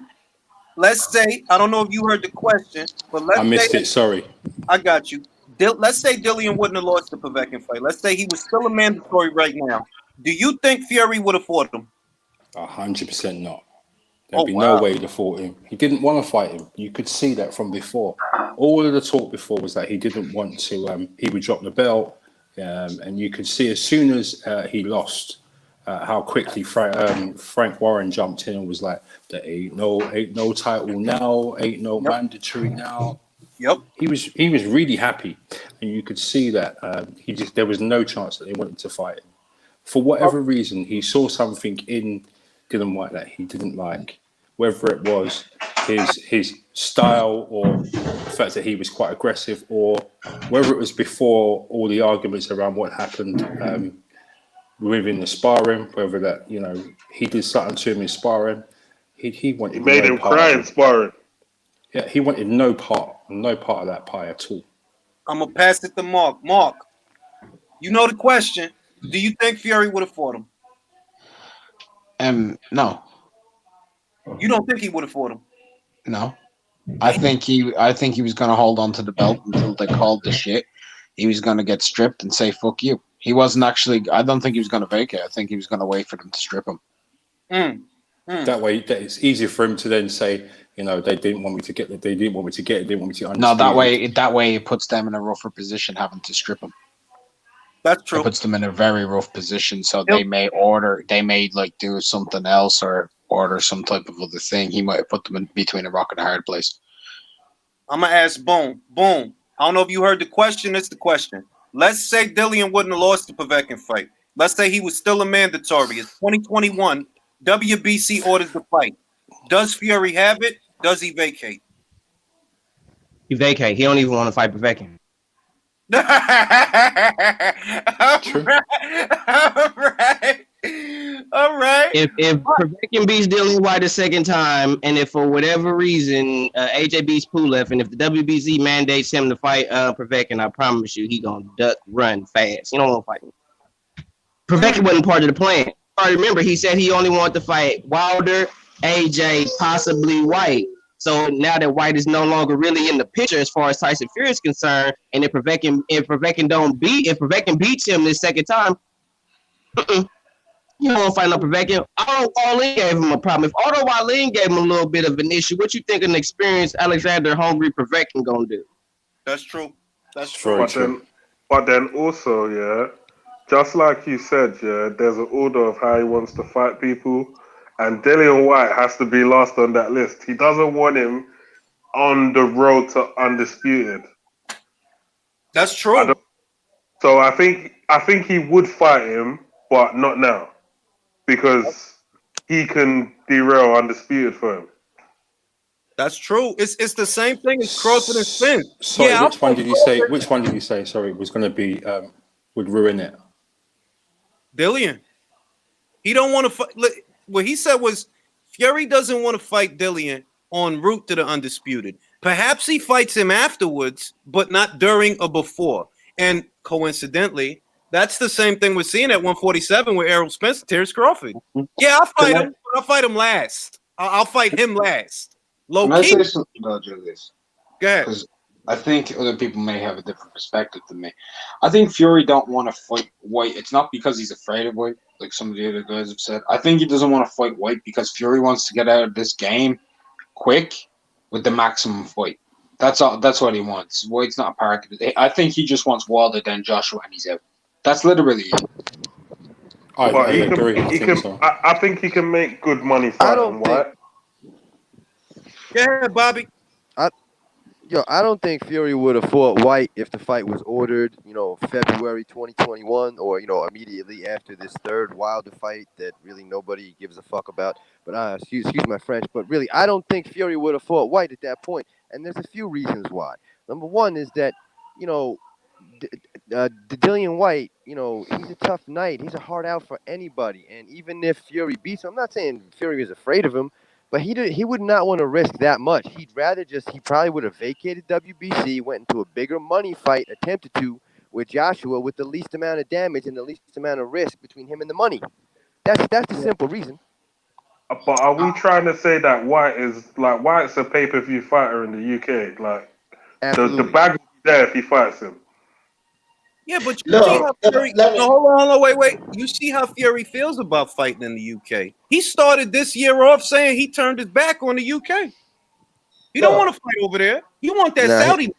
Let's say, I don't know if you heard the question, but let's say... I missed it, sorry. I got you. Let's say Dillian wouldn't have lost the Povetkin fight. Let's say he was still a mandatory right now. Do you think Fury would have fought him? 100% not. There'd be no way he'd have fought him. He didn't want to fight him. You could see that from before. All of the talk before was that he didn't want to, he would drop the belt. And you could see as soon as he lost, how quickly Frank Warren jumped in and was like, "There ain't no title now, ain't no mandatory now." Yep. He was really happy, and you could see that there was no chance that they wanted to fight him. For whatever reason, he saw something in Dillian Whyte that he didn't like, whether it was his style or the fact that he was quite aggressive, or whether it was before all the arguments around what happened within the sparring, whether that, he did something to him in sparring. He wanted. He made him cry in sparring. Yeah, he wanted no part of that pie at all. I'm gonna pass it to Mark. Mark, you know the question. Do you think Fury would have fought him? No. You don't think he would have fought him? No. I think he was going to hold on to the belt until they called the shit. He was going to get stripped and say "fuck you." He wasn't actually. I don't think he was going to vacate. I think he was going to wait for them to strip him. That way, it's easier for him to then say, they didn't want me to get it. They didn't want me to get it. They didn't want me to understand. No, that way it puts them in a rougher position, having to strip him. That's true. It puts them in a very rough position. So they may do something else or order some type of other thing. He might have put them in between a rock and a hard place. I'm gonna ask Boom. I don't know if you heard the question. It's the question. Let's say Dillian wouldn't have lost the Povetkin fight. Let's say he was still a mandatory. It's 2021. WBC orders the fight. Does Fury have it? Does he vacate? He vacate. He don't even want to fight Povetkin. All True. right. If Povetkin beats Dillian Whyte the second time, and if for whatever reason AJ beats Pulev, and if the WBC mandates him to fight Povetkin, I promise you he gonna duck, run fast. He don't want to fight him. Povetkin wasn't part of the plan. I remember he said he only wanted to fight Wilder, AJ, possibly Whyte. So now that Whyte is no longer really in the picture as far as Tyson Fury is concerned, and if Povetkin beats him this second time, you don't want to fight no Povetkin. All-In gave him a problem. If Otto Wallin gave him a little bit of an issue, what you think an experienced Alexander Hungry Povetkin gonna do? That's true. That's true. But then also, yeah, just like you said, yeah, there's an order of how he wants to fight people. And Dillian Whyte has to be last on that list. He doesn't want him on the road to undisputed. That's true. So I think he would fight him, but not now, because he can derail undisputed for him. That's true. It's the same thing as Crawford and Spence. Sorry, Yeah, which one did you say? Which one did you say? Sorry, was going to be would ruin it. Dillian. He don't want to fight. What he said was Fury doesn't want to fight Dillian en route to the undisputed. Perhaps he fights him afterwards, but not during or before. And coincidentally, that's the same thing we're seeing at 147 with Errol Spence, Terrence Crawford. Yeah, I'll fight him. But I'll fight him last. I'll fight him last. Low Can I key. say something about Julius? Go ahead. Because I think other people may have a different perspective than me. I think Fury don't want to fight Whyte. It's not because he's afraid of Whyte, like some of the other guys have said. I think he doesn't want to fight Whyte because Fury wants to get out of this game quick with the maximum fight. That's all. That's what he wants. Whyte's not a part of it. I think he just wants Wilder, then Joshua, and he's out. That's literally it. I agree. I think he can make good money fighting Whyte. Yeah, Bobby. I don't think Fury would have fought Whyte if the fight was ordered, February 2021 or, immediately after this third Wilder fight that really nobody gives a fuck about. But excuse my French, but really, I don't think Fury would have fought Whyte at that point. And there's a few reasons why. Number one is that, Dillian Whyte, he's a tough knight. He's a hard out for anybody. And even if Fury beats him, I'm not saying Fury is afraid of him, but he would not want to risk that much. He probably would have vacated WBC, went into a bigger money fight, attempted to, with Joshua with the least amount of damage and the least amount of risk between him and the money. That's the simple reason. But are we trying to say that Whyte's a pay-per-view fighter in the UK? Like, the bag will be there if he fights him. Yeah, but you see how Fury. Hold on, wait. You see how Fury feels about fighting in the UK. He started this year off saying he turned his back on the UK. He don't want to fight over there. He want that Saudi.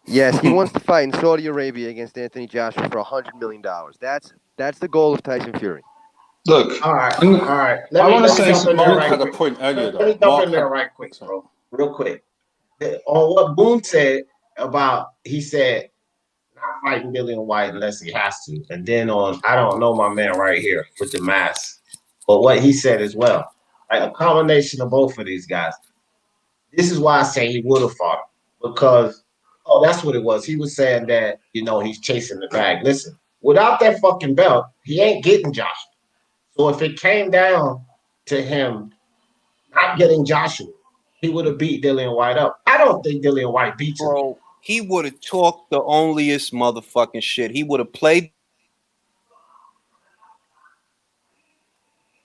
Yes, he wants to fight in Saudi Arabia against Anthony Joshua for $100 million. That's the goal of Tyson Fury. Look, all right. I want to say something. Mark had a point earlier. Let me jump in there right quick, bro. Real quick. On what Boone said about, he said, not fighting Dillian Whyte unless he has to. And then on, I don't know my man right here with the mask, but what he said as well, right? A combination of both of these guys. This is why I say he would have fought him, because, that's what it was. He was saying that, he's chasing the bag. Listen, without that fucking belt, he ain't getting Joshua. So if it came down to him not getting Joshua, he would have beat Dillian Whyte up. I don't think Dillian Whyte beats him. Bro, he would have talked the onlyest motherfucking shit. He would have played.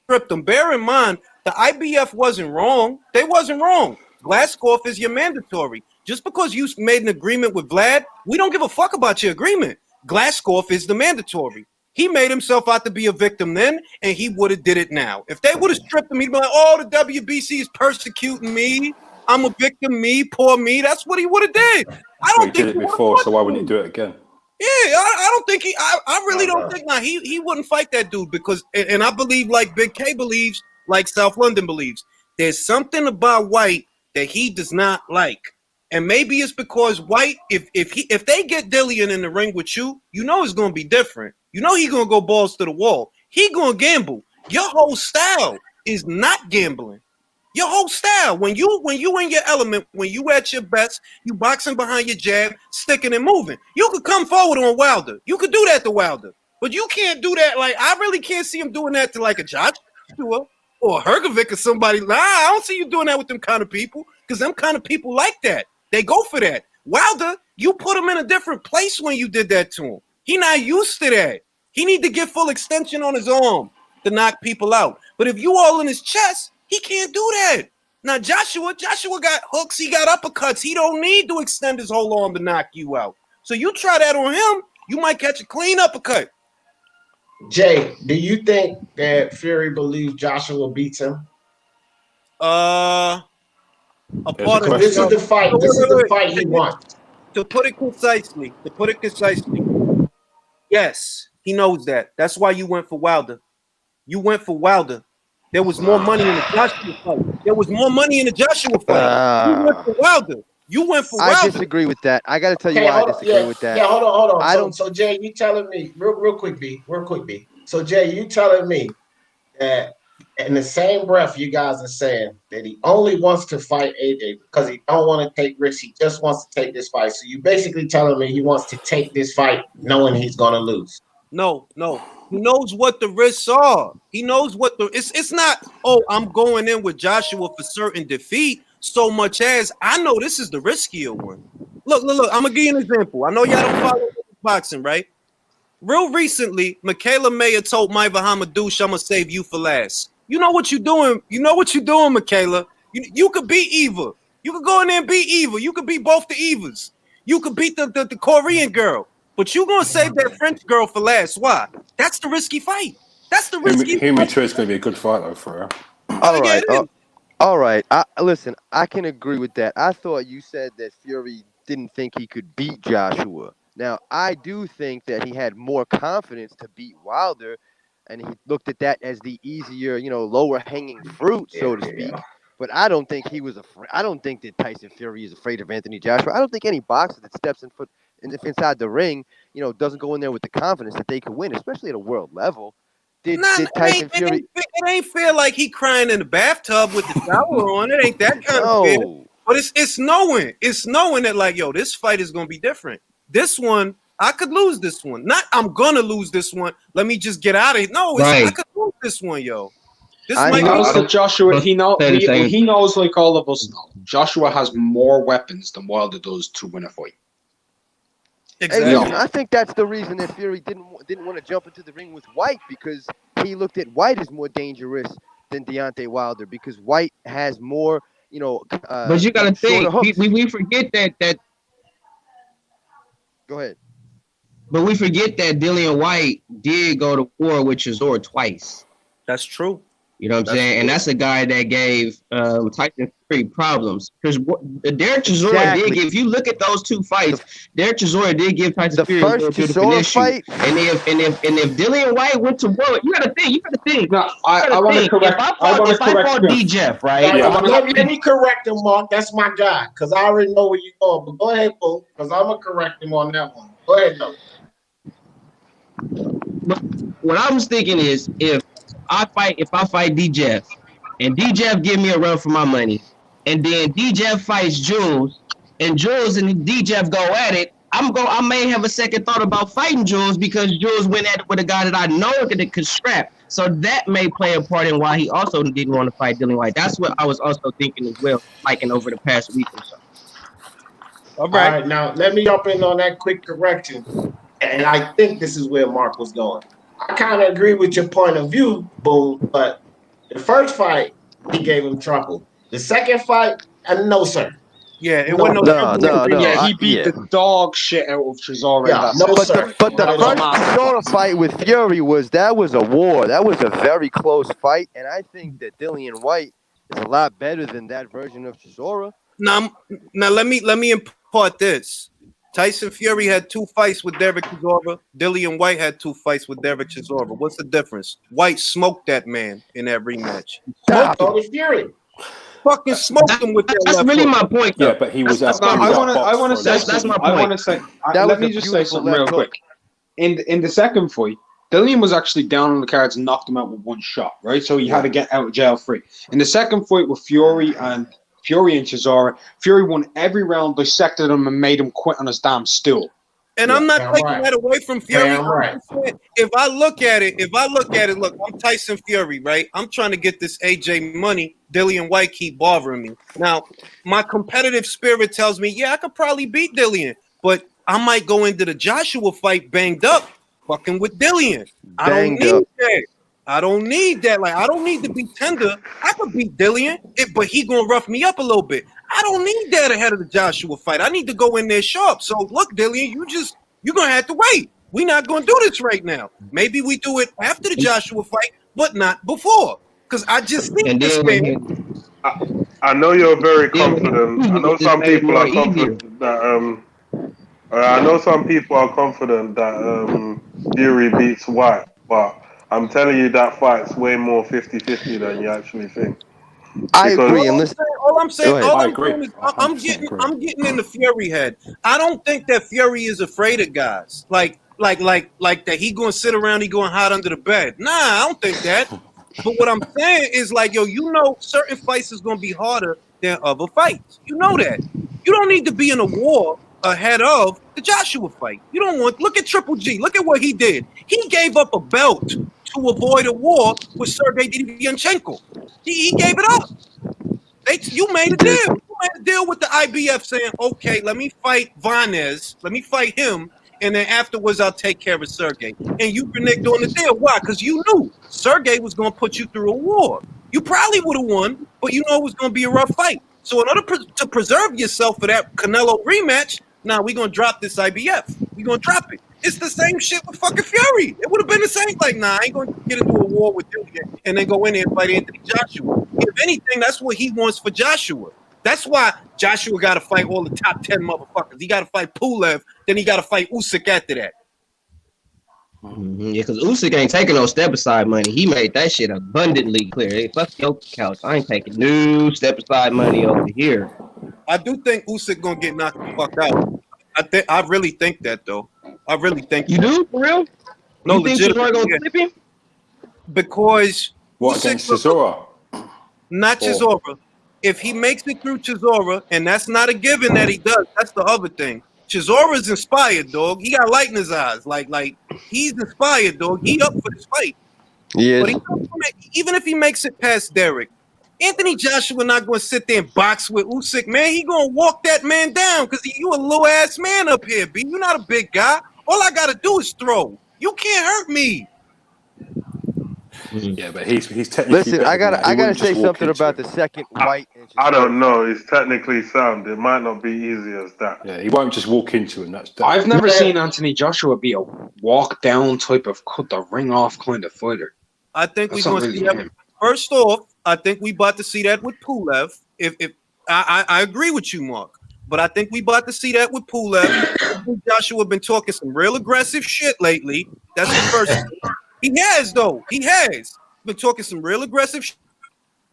Stripped him. Bear in mind, the IBF wasn't wrong. They wasn't wrong. Glaskov is your mandatory. Just because you made an agreement with Vlad, we don't give a fuck about your agreement. Glaskov is the mandatory. He made himself out to be a victim then, and he would have did it now. If they would have stripped him, he'd be like, the WBC is persecuting me. I'm a victim, me, poor me. That's what he would have did. I don't think he did it before, so why wouldn't he do it again? Yeah, I don't think I really don't think he wouldn't fight that dude because, and I believe like Big K believes, like South London believes, there's something about Whyte that he does not like. And maybe it's because Whyte, if they get Dillian in the ring with you, it's going to be different. You know he gonna go balls to the wall. He gonna gamble. Your whole style is not gambling. Your whole style, when you in your element, when you at your best, you boxing behind your jab, sticking and moving. You could come forward on Wilder. You could do that to Wilder, but you can't do that. Like I really can't see him doing that to like a Joshua or Hrgovic or somebody. Nah, I don't see you doing that with them kind of people because them kind of people like that. They go for that. Wilder, you put him in a different place when you did that to him. He not used to that. He need to get full extension on his arm to knock people out. But if you all in his chest, he can't do that. Now, Joshua got hooks. He got uppercuts. He don't need to extend his whole arm to knock you out. So you try that on him, you might catch a clean uppercut. Jay, do you think that Fury believes Joshua beats him? This is the fight. This is the fight he wants. To put it concisely, yes, he knows that. That's why you went for Wilder. You went for Wilder. There was more money in the Joshua fight. You went for Wilder. I disagree with that. I got to tell you why I disagree with that. Yeah, hold on. So Jay, you telling me real quick, B. So Jay, you telling me that in the same breath you guys are saying that he only wants to fight AJ because he don't want to take risks. He just wants to take this fight. So you basically telling me he wants to take this fight knowing he's going to lose. No. He knows what the risks are. He knows what it's not, oh, I'm going in with Joshua for certain defeat so much as I know this is the riskier one. Look. I'm going to give you an example. I know y'all don't follow boxing, right? Real recently, Michaela Mayer told Maiva Hamadouche, I'm going to save you for last. You know what you're doing. You know what you're doing, Michaela. You could beat Eva. You could go in there and beat Eva. You could beat both the Evas. You could beat the Korean girl. But you're going to save that French girl for last. Why? That's the risky fight. That's the risky fight. Humi is going to be a good fight, though, for her. All right. Listen, I can agree with that. I thought you said that Fury didn't think he could beat Joshua. Now, I do think that he had more confidence to beat Wilder, and he looked at that as the easier, lower-hanging fruit, so to speak. But I don't think he was afraid. I don't think that Tyson Fury is afraid of Anthony Joshua. I don't think any boxer that steps inside the ring, doesn't go in there with the confidence that they could win, especially at a world level. Did Tyson Fury? It ain't fair like he crying in the bathtub with the shower on. It ain't that kind of fair. But it's knowing that like, yo, this fight is gonna be different. This one, I could lose this one. Not I'm gonna lose this one. Let me just get out of it. No, I could lose this one, yo. He knows that Joshua. He knows, like all of us know, Joshua has more weapons than Wilder does to win a fight. Exactly. Hey, I think that's the reason that Fury didn't want to jump into the ring with Whyte, because he looked at Whyte as more dangerous than Deontay Wilder, because Whyte has more, but you got to think, we forget that. Go ahead. But we forget that Dillian Whyte did go to war with Chisora twice. That's true. You know what I'm saying? And that's a guy that gave Tyson Fury problems. Because Derek Chisora did give, if you look at those two fights, Derek Chisora did give Tyson Fury a little bit of an issue. And if Dillian Whyte went to war, you got to think. No, I want to correct. If I fought DJ, right? Let me correct him, Mark. That's my guy. Because I already know where you're going. But go ahead, Boo. Because I'm going to correct him on that one. Go ahead, though. What I was thinking is, if I fight DJF and DJF give me a run for my money, and then DJF fights Jules, and Jules and DJF go at it, I may have a second thought about fighting Jules, because Jules went at it with a guy that I know that could scrap. So that may play a part in why he also didn't want to fight Dillian Whyte. That's what I was also thinking as well, like over the past week or so. All right, now let me jump in on that quick correction. And I think this is where Mark was going. I kind of agree with your point of view, Boom, but the first fight, he gave him trouble. The second fight, no, sir. Yeah, it wasn't no. Yeah, he beat the dog shit out of Chisora. Yeah, but the first Chisora fight with Fury was a war. That was a very close fight, and I think that Dillian Whyte is a lot better than that version of Chisora. Now let me impart this. Tyson Fury had 2 fights with Derek Chisora. Dillian Whyte had 2 fights with Derek Chisora. What's the difference? Whyte smoked that man in that rematch. Fury. Fucking smoked him with that. That's really my point, though. Yeah, but he was. I want to say. That's my point. Let me just say something real quick. in the second fight, Dillian was actually down on the cards and knocked him out with one shot, right? So he had to get out of jail free. In the second fight with Fury and Chisora, Fury won every round, dissected him, and made him quit on his damn stool. And I'm not taking that away from Fury. If I look at it, look, I'm Tyson Fury, right? I'm trying to get this AJ money. Dillian Whyte keep bothering me. Now, my competitive spirit tells me, yeah, I could probably beat Dillian, but I might go into the Joshua fight banged up, fucking with Dillian. I don't need that. I don't need that. Like, I don't need to be tender. I could beat Dillian, but he gonna rough me up a little bit. I don't need that ahead of the Joshua fight. I need to go in there sharp. So look, Dillian, you're gonna have to wait. We're not gonna do this right now. Maybe we do it after the Joshua fight, but not before. Because I just think this man. I know you're very confident. I know some people are confident that I know some people are confident that Fury beats White, but I'm telling you that fight's way more 50-50 than you actually think. I agree. All I'm saying is I'm getting in the Fury head. I don't think that Fury is afraid of guys. Like that he gonna sit around, he going hide under the bed. Nah, I don't think that. But what I'm saying is like, yo, you know, certain fights is gonna be harder than other fights. You know that. You don't need to be in a war ahead of the Joshua fight. You don't want. Look at Triple G. Look at what he did. He gave up a belt to avoid a war with Sergey Divianchenko. He gave it up. You made a deal. You made a deal with the IBF saying, okay, let me fight Vanez. Let me fight him. And then afterwards, I'll take care of Sergey. And you reneged on the deal. Why? Because you knew Sergey was going to put you through a war. You probably would have won, but you know it was going to be a rough fight. So in order to preserve yourself for that Canelo rematch, now we're going to drop this IBF. We're going to drop it. It's the same shit with fucking Fury. It would have been the same. Like, nah, I ain't going to get into a war with Dillian and then go in there and fight Anthony Joshua. If anything, that's what he wants for Joshua. That's why Joshua got to fight all the top 10 motherfuckers. He got to fight Pulev, then he got to fight Usyk after that. Yeah, because Usyk ain't taking no step aside money. He made that shit abundantly clear. Hey, fuck your couch. I ain't taking no step aside money over here. I do think Usyk gonna get knocked the fuck out. I really think that though. I really think you do for real. No, you think Chisora gonna flip him? Because what against Chisora? Not Chisora. If he makes it through Chisora, and that's not a given that he does, that's the other thing. Chisora's inspired, dog. He got light in his eyes. Like he's inspired, dog. He up for this fight. Yeah. But even if he makes it past Derek, Anthony Joshua not going to sit there and box with Usyk, man. He going to walk that man down because you a little ass man up here, B. You're not a big guy. All I got to do is throw. You can't hurt me. Yeah, but he's technically. Listen, I gotta say something about the second White. I don't know. It's technically sound. It might not be easy as that. Yeah, he won't just walk into him. I've never seen Anthony Joshua be a walk down type of cut the ring off kind of fighter. I think we're going to see that. First off, I think we about to see that with Pulev. If I agree with you, Mark, but I think we about to see that with Pulev. Joshua been talking some real aggressive shit lately. That's the first thing. He has, though. He has been talking some real aggressive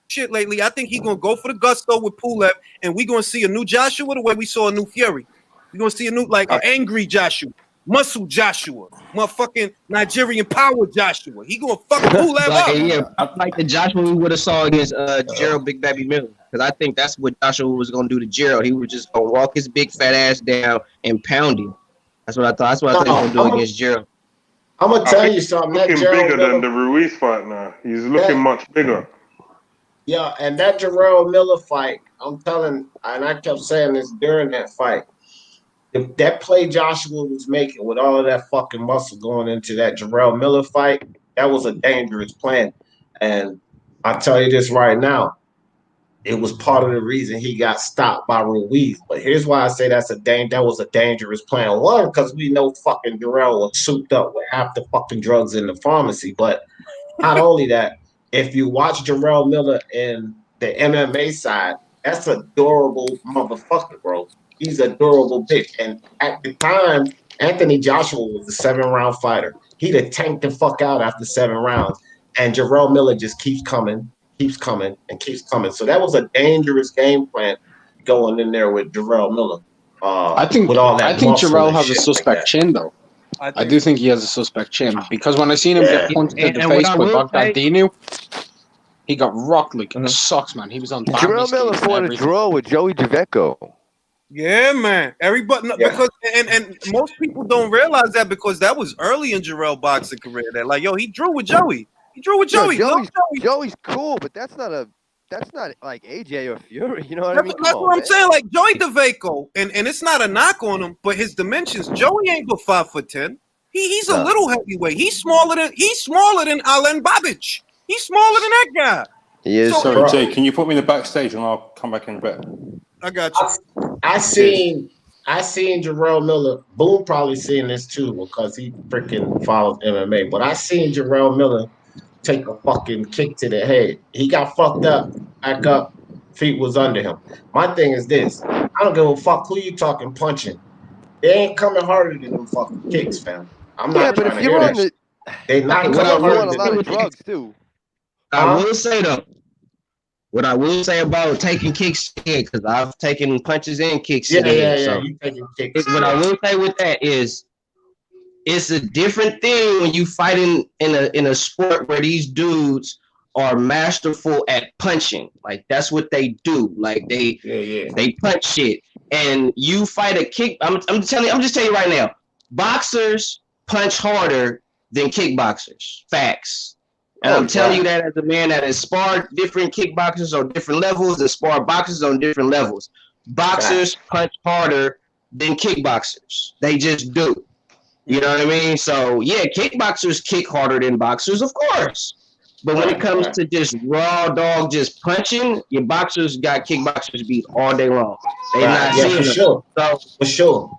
shit lately. I think he's going to go for the gusto with Pulev, and we're going to see a new Joshua the way we saw a new Fury. We're going to see a new, like, an angry Joshua, muscle Joshua, motherfucking Nigerian power Joshua. He going to fuck Pulev up. Yeah, like the Joshua we would have saw against Gerald Big Baby Miller, because I think that's what Joshua was going to do to Gerald. He was just going to walk his big fat ass down and pound him. That's what I thought. That's what I thought he was going to do against Gerald. I'm gonna tell you something. He's looking bigger than the Ruiz fight now. He's looking much bigger. Yeah, and that Jarrell Miller fight, I'm telling, and I kept saying this during that fight. If that play Joshua was making with all of that fucking muscle going into that Jarrell Miller fight, that was a dangerous plan. And I'll tell you this right now. It was part of the reason he got stopped by Ruiz. But here's why I say that was a dangerous plan. One, because we know fucking Jarrell was souped up with half the fucking drugs in the pharmacy. But not only that, if you watch Jarrell Miller in the MMA side, that's a durable motherfucker, bro. He's a durable bitch. And at the time, Anthony Joshua was a 7-round fighter. He'd have tanked the fuck out after 7 rounds. And Jarrell Miller just keeps coming. And keeps coming. So that was a dangerous game plan going in there with Jarrell Miller. I think Jarrell has a suspect chin though. I do think he has a suspect chin because when I seen him get punched in the face by Bogdan, he got rocked like socks, man. He was on Jarrell Miller fought a draw with Joey Javeco. Yeah, man. Everybody because and most people don't realize that because that was early in Jarrell boxing career. That like, yo, he drew with Joey. He drew with Joey. Joey's cool, but that's not like AJ or Fury. You know what I mean? That's what I'm saying. Like Joey Javeco, and it's not a knock on him, but his dimensions. Joey ain't but 5'10". He's a little heavyweight. He's smaller than Alen Babic. He's smaller than that guy. He is. Sorry, Jay. Can you put me in the backstage and I'll come back in a bit? I got you. I seen Jarrell Miller. Boone probably seen this too because he freaking follows MMA. But I seen Jarrell Miller take a fucking kick to the head. He got fucked up, back up, feet was under him. My thing is this: I don't give a fuck who you talking punching. They ain't coming harder than them fucking kicks, fam. I'm not. Yeah, but if you're on the, they not coming harder than a lot of drugs too. I will say though. What I will say about taking kicks in, because I've taken punches and kicks. Yeah. You taking kicks. What I will say with that is, it's a different thing when you fighting in a sport where these dudes are masterful at punching. Like that's what they do. Like they punch shit, and you fight a kick. I'm just telling you right now, boxers punch harder than kickboxers. Facts. And I'm telling you that as a man that has sparred different kickboxers on different levels, and sparred boxers on different levels. Boxers punch harder than kickboxers. They just do. You know what I mean? So, yeah, kickboxers kick harder than boxers, of course. But when it comes to just raw dog just punching, your boxers got kickboxers beat all day long. They not seeing them. Sure. So, for sure.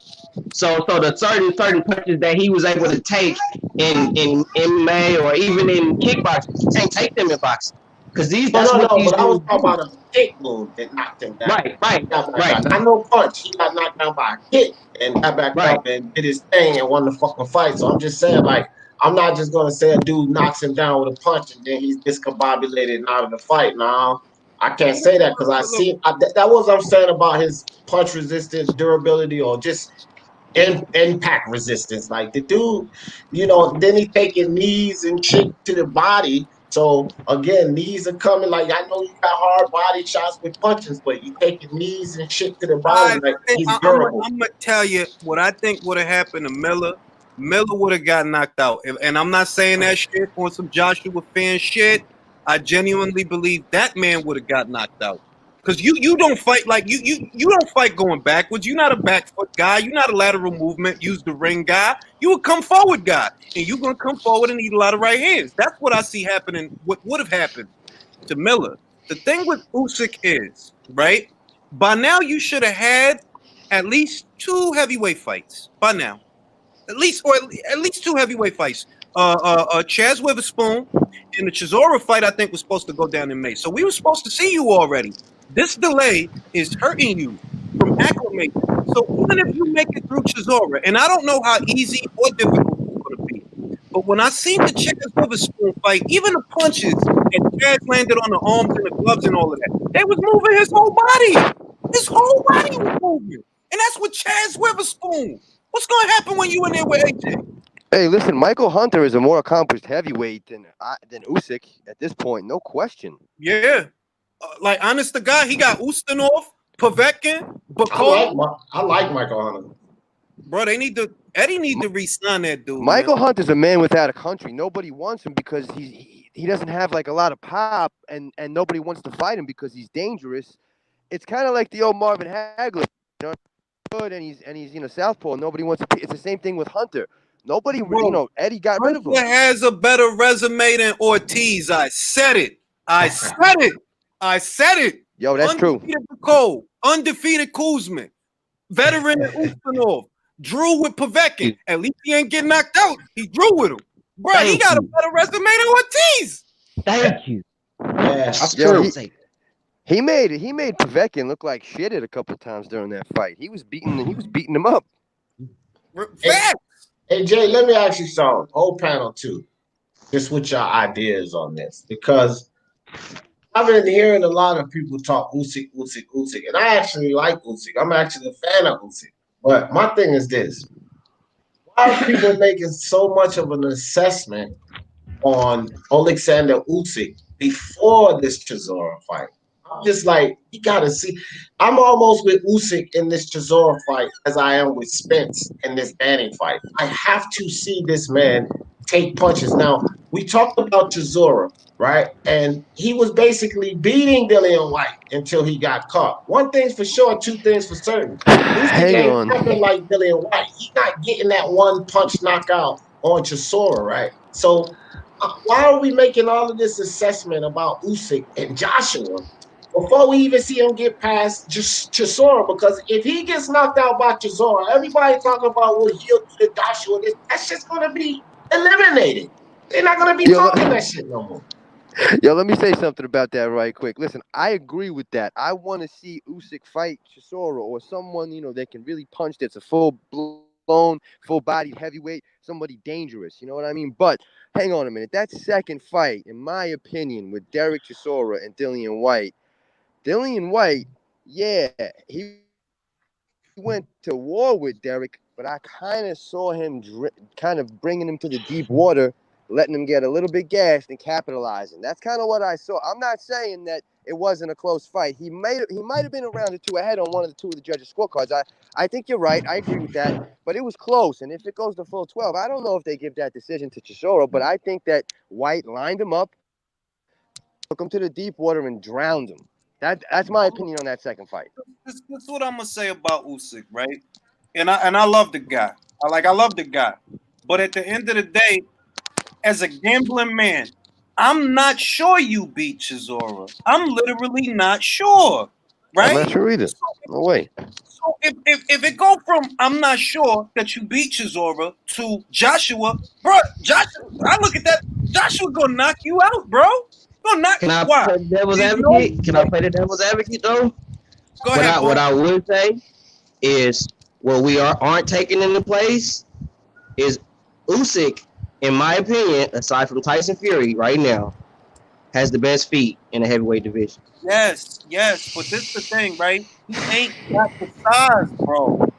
So the certain punches that he was able to take in MMA or even in kickboxing, you can't take them in boxing. Because that's what these but I was talking about a kick move that knocked him down. Right. Not no punch. He got knocked down by a kick and got back up and did his thing and won the fucking fight. So I'm just saying, like, I'm not just gonna say a dude knocks him down with a punch and then he's discombobulated and out of the fight. No, I can't say that because that was what I'm saying about his punch resistance, durability, or just impact resistance. Like the dude, then he taking knees and shit to the body. So again, knees are coming. Like I know you got hard body shots with punches, but you taking knees and shit to the body. He's durable. I'm gonna tell you what I think would have happened to Miller. Miller would have got knocked out, and I'm not saying that shit on some Joshua fan shit. I genuinely believe that man would have got knocked out. Because you don't fight like you don't fight going backwards. You're not a back foot guy. You're not a lateral movement, use the ring guy. You a come forward guy. And you're gonna come forward and eat a lot of right hands. That's what I see happening, what would have happened to Miller. The thing with Usyk is, right? By now you should have had at least 2 heavyweight fights. By now. At least 2 heavyweight fights. Chaz Witherspoon and the Chisora fight I think was supposed to go down in May. So we were supposed to see you already. This delay is hurting you from acclimating. So even if you make it through Chisora, and I don't know how easy or difficult it's going to be, but when I seen the Chaz Witherspoon fight, even the punches and Chaz landed on the arms and the gloves and all of that, they was moving his whole body. His whole body was moving. And that's with Chaz Witherspoon. What's going to happen when you in there with AJ? Hey, listen, Michael Hunter is a more accomplished heavyweight than Usyk at this point, no question. Yeah. Like, honest to God, he got Ustinov, Povetkin, Bacall. I like Michael Hunter. Bro, Eddie need to re-sign that dude. Michael Hunter's a man without a country. Nobody wants him because he doesn't have like a lot of pop, and nobody wants to fight him because he's dangerous. It's kind of like the old Marvin Hagler, good, and he's southpaw. Nobody wants to. It's the same thing with Hunter. Nobody, Eddie got rid of him. Hunter has a better resume than Ortiz. I said it. Yo, that's true. Undefeated Bacall, undefeated Kuzman, veteran Ustinov, drew with Povetkin. At least he ain't getting knocked out. He drew with him. Bro, he got a better resume than Ortiz. Thank you. Yeah, that's true. He made Povetkin look like shit at a couple times during that fight. He was beating him up. Hey Jay, let me ask you something. Whole panel too. Just with your ideas on this, because I've been hearing a lot of people talk Usyk, and I actually like Usyk. I'm actually a fan of Usyk. But my thing is this: lot of people are making so much of an assessment on Oleksandr Usyk before this Chisora fight. I'm just like, you gotta see. I'm almost with Usyk in this Chisora fight as I am with Spence in this Banning fight. I have to see this man take punches. Now, we talked about Chisora, right? And he was basically beating Dillian Whyte until he got caught. One thing's for sure, two things for certain. Usyk Hang ain't on. nothing like Dillian Whyte. He's not getting that one punch knockout on Chisora, right? So why are we making all of this assessment about Usyk and Joshua before we even see him get past just Chisora? Because if he gets knocked out by Chisora, everybody talking about what he'll do to Joshua. That's just going to be eliminated. They're not going to be talking that shit no more. Yo, let me say something about that right quick. Listen, I agree with that. I want to see Usyk fight Chisora or someone, that can really punch, that's a full-blown, full-bodied heavyweight, somebody dangerous, you know what I mean? But hang on a minute. That second fight, in my opinion, with Derek Chisora and Dillian Whyte, yeah, he went to war with Derek, but I kind of saw him kind of bringing him to the deep water, letting him get a little bit gassed and capitalizing. That's kind of what I saw. I'm not saying that it wasn't a close fight. He might have been a round or two ahead on one of the judges' scorecards. I think you're right. I agree with that. But it was close. And if it goes to full 12, I don't know if they give that decision to Chisora, but I think that Whyte lined him up, took him to the deep water, and drowned him. That's my opinion on that second fight. This is what I'm gonna say about Usyk, right? And I love the guy. I love the guy. But at the end of the day, as a gambling man, I'm not sure you beat Chisora. I'm literally not sure, right? I'm not sure either. No way. So if it go from I'm not sure that you beat Chisora to Joshua, bro, I look at that. Joshua gonna knock you out, bro. Gonna knock. Can I Why? play the devil's advocate? Can I play the devil's advocate though? Go ahead. What I would say is what we aren't taking into place is Usyk, in my opinion, aside from Tyson Fury right now, has the best feet in the heavyweight division. Yes, but this is the thing, right? He ain't got the size, bro.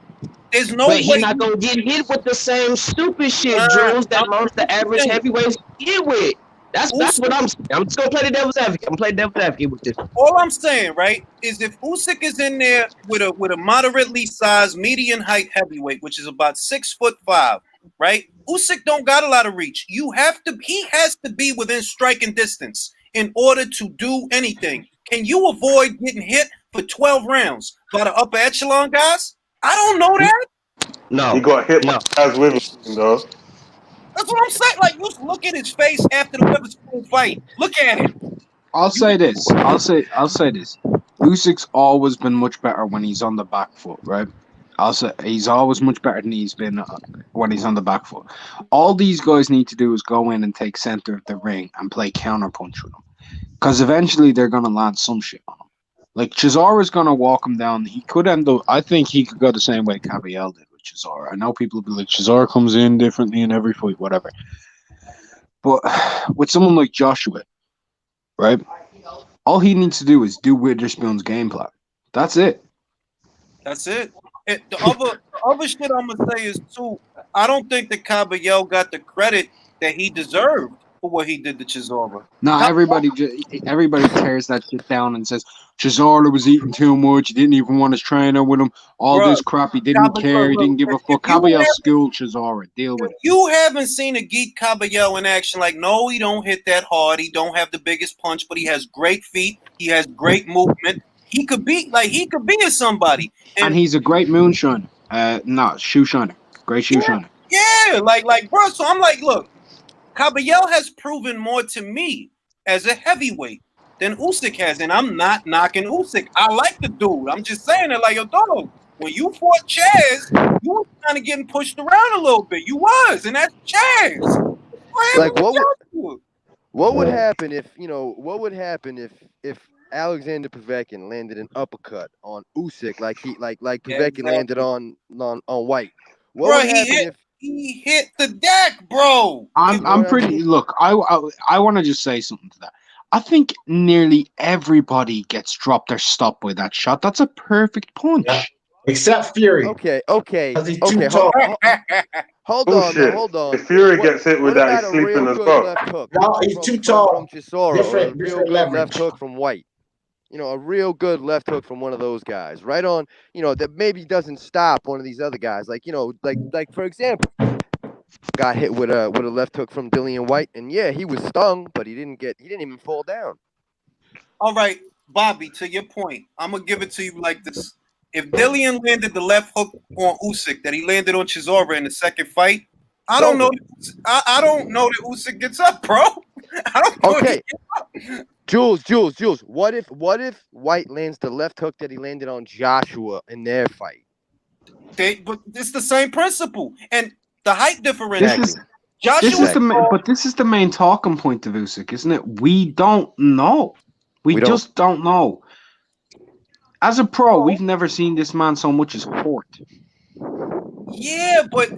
There's no way. But he's not gonna get hit with the same stupid shit, Jules, that most of the average heavyweights get with. That's what I'm just gonna play the devil's advocate. I'm playing devil's advocate with this. All I'm saying, right, is if Usyk is in there with a moderately sized median height heavyweight, which is about 6'5", right? Usyk don't got a lot of reach. He has to be within striking distance in order to do anything. Can you avoid getting hit for 12 rounds by the upper echelon guys? I don't know that. No. He got hit by guys with him, though. That's what I'm saying. Like, just look at his face after the Witherspoon fight. Look at him. I'll say this. Usyk's always been much better when he's on the back foot, right? I'll say he's always much better than he's been when he's on the back foot. All these guys need to do is go in and take center of the ring and play counterpunch with him, because eventually they're gonna land some shit on him. Like Chisora's gonna walk him down. He could end up. I think he could go the same way Caballel did with Chisora. I know people will be like, Chisora comes in differently in every fight, whatever. But with someone like Joshua, right? All he needs to do is do Witherspoon's game plan. That's it. That's it. The other shit I'm gonna say is too. I don't think that Caballel got the credit that he deserved for what he did to Chisora. No, everybody tears that shit down and says Chisora was eating too much. He didn't even want his trainer with him. This crap. He didn't care. He didn't give a fuck. Caballel schooled Chisora. Deal with it. You haven't seen a Geet Caballel in action. Like, no, he don't hit that hard. He don't have the biggest punch, but he has great feet. He has great movement. He could be a somebody. And he's a great moonshiner. Shoe shiner. Great shoe shiner. Yeah, like, bro. So I'm like, look, Caballel has proven more to me as a heavyweight than Usyk has, and I'm not knocking Usyk. I like the dude. I'm just saying that, like, yo, dog, when you fought Chaz, you were kind of getting pushed around a little bit. You was, and that's Chaz. Like, what would happen if if Alexander Povetkin landed an uppercut on Usyk like Povetkin landed on Whyte? What would happen if he hit the deck, bro? I'm pretty. Look, I want to just say something to that. I think nearly everybody gets dropped or stopped by that shot. That's a perfect punch. Yeah. Except Fury. Okay. He's too tall. Hold on, Bullshit. though. Hold on. If Fury What, gets hit what with that, about he's a sleeping real as good well. left hook No, he's from too from tall. Chisora, or a Different real good left leverage. hook from White? You know, a real good left hook from one of those guys, right on. You know, that maybe doesn't stop one of these other guys. Like, you know, like for example, got hit with a left hook from Dillian Whyte, and yeah, he was stung, but he didn't even fall down. All right, Bobby, to your point, I'm gonna give it to you like this. If Dillian landed the left hook on Usyk that he landed on Chisora in the second fight, I don't know. I don't know that Usyk gets up, bro. I don't know. Okay, Jules. What if White lands the left hook that he landed on Joshua in their fight? But it's the same principle, and the height differential. This is the main talking point of Usyk, isn't it? We don't know. We just don't know. As a pro, we've never seen this man so much as hurt. Yeah, but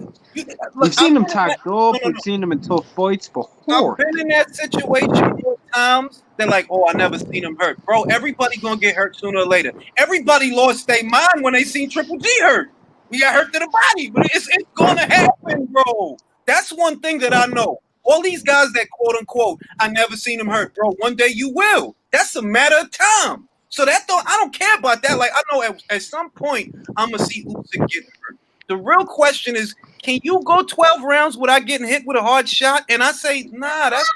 we've seen him tagged up. We've seen him in tough fights, but hurt. I've been in that situation more times. They're like, "Oh, I never seen him hurt, bro." Everybody gonna get hurt sooner or later. Everybody lost their mind when they seen Triple G hurt. We got hurt to the body, but it's gonna happen, bro. That's one thing that I know. All these guys that quote unquote, I never seen him hurt, bro. One day you will. That's a matter of time. So I don't care about that. Like I know at some point I'm gonna see Usyk get hurt. The real question is, can you go 12 rounds without getting hit with a hard shot? And I say, nah, that's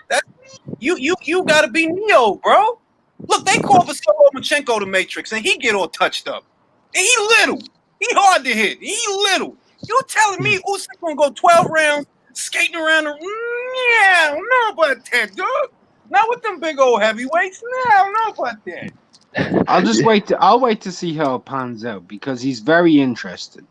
you gotta be Neo, bro. Look, they call Lomachenko the Matrix, and he get all touched up. And he little. He hard to hit. He little. You telling me Usyk gonna go 12 rounds skating around the yeah, I don't know about that, dude. Not with them big old heavyweights. No, I don't know about that. I'll wait to see how it pans out because he's very interested.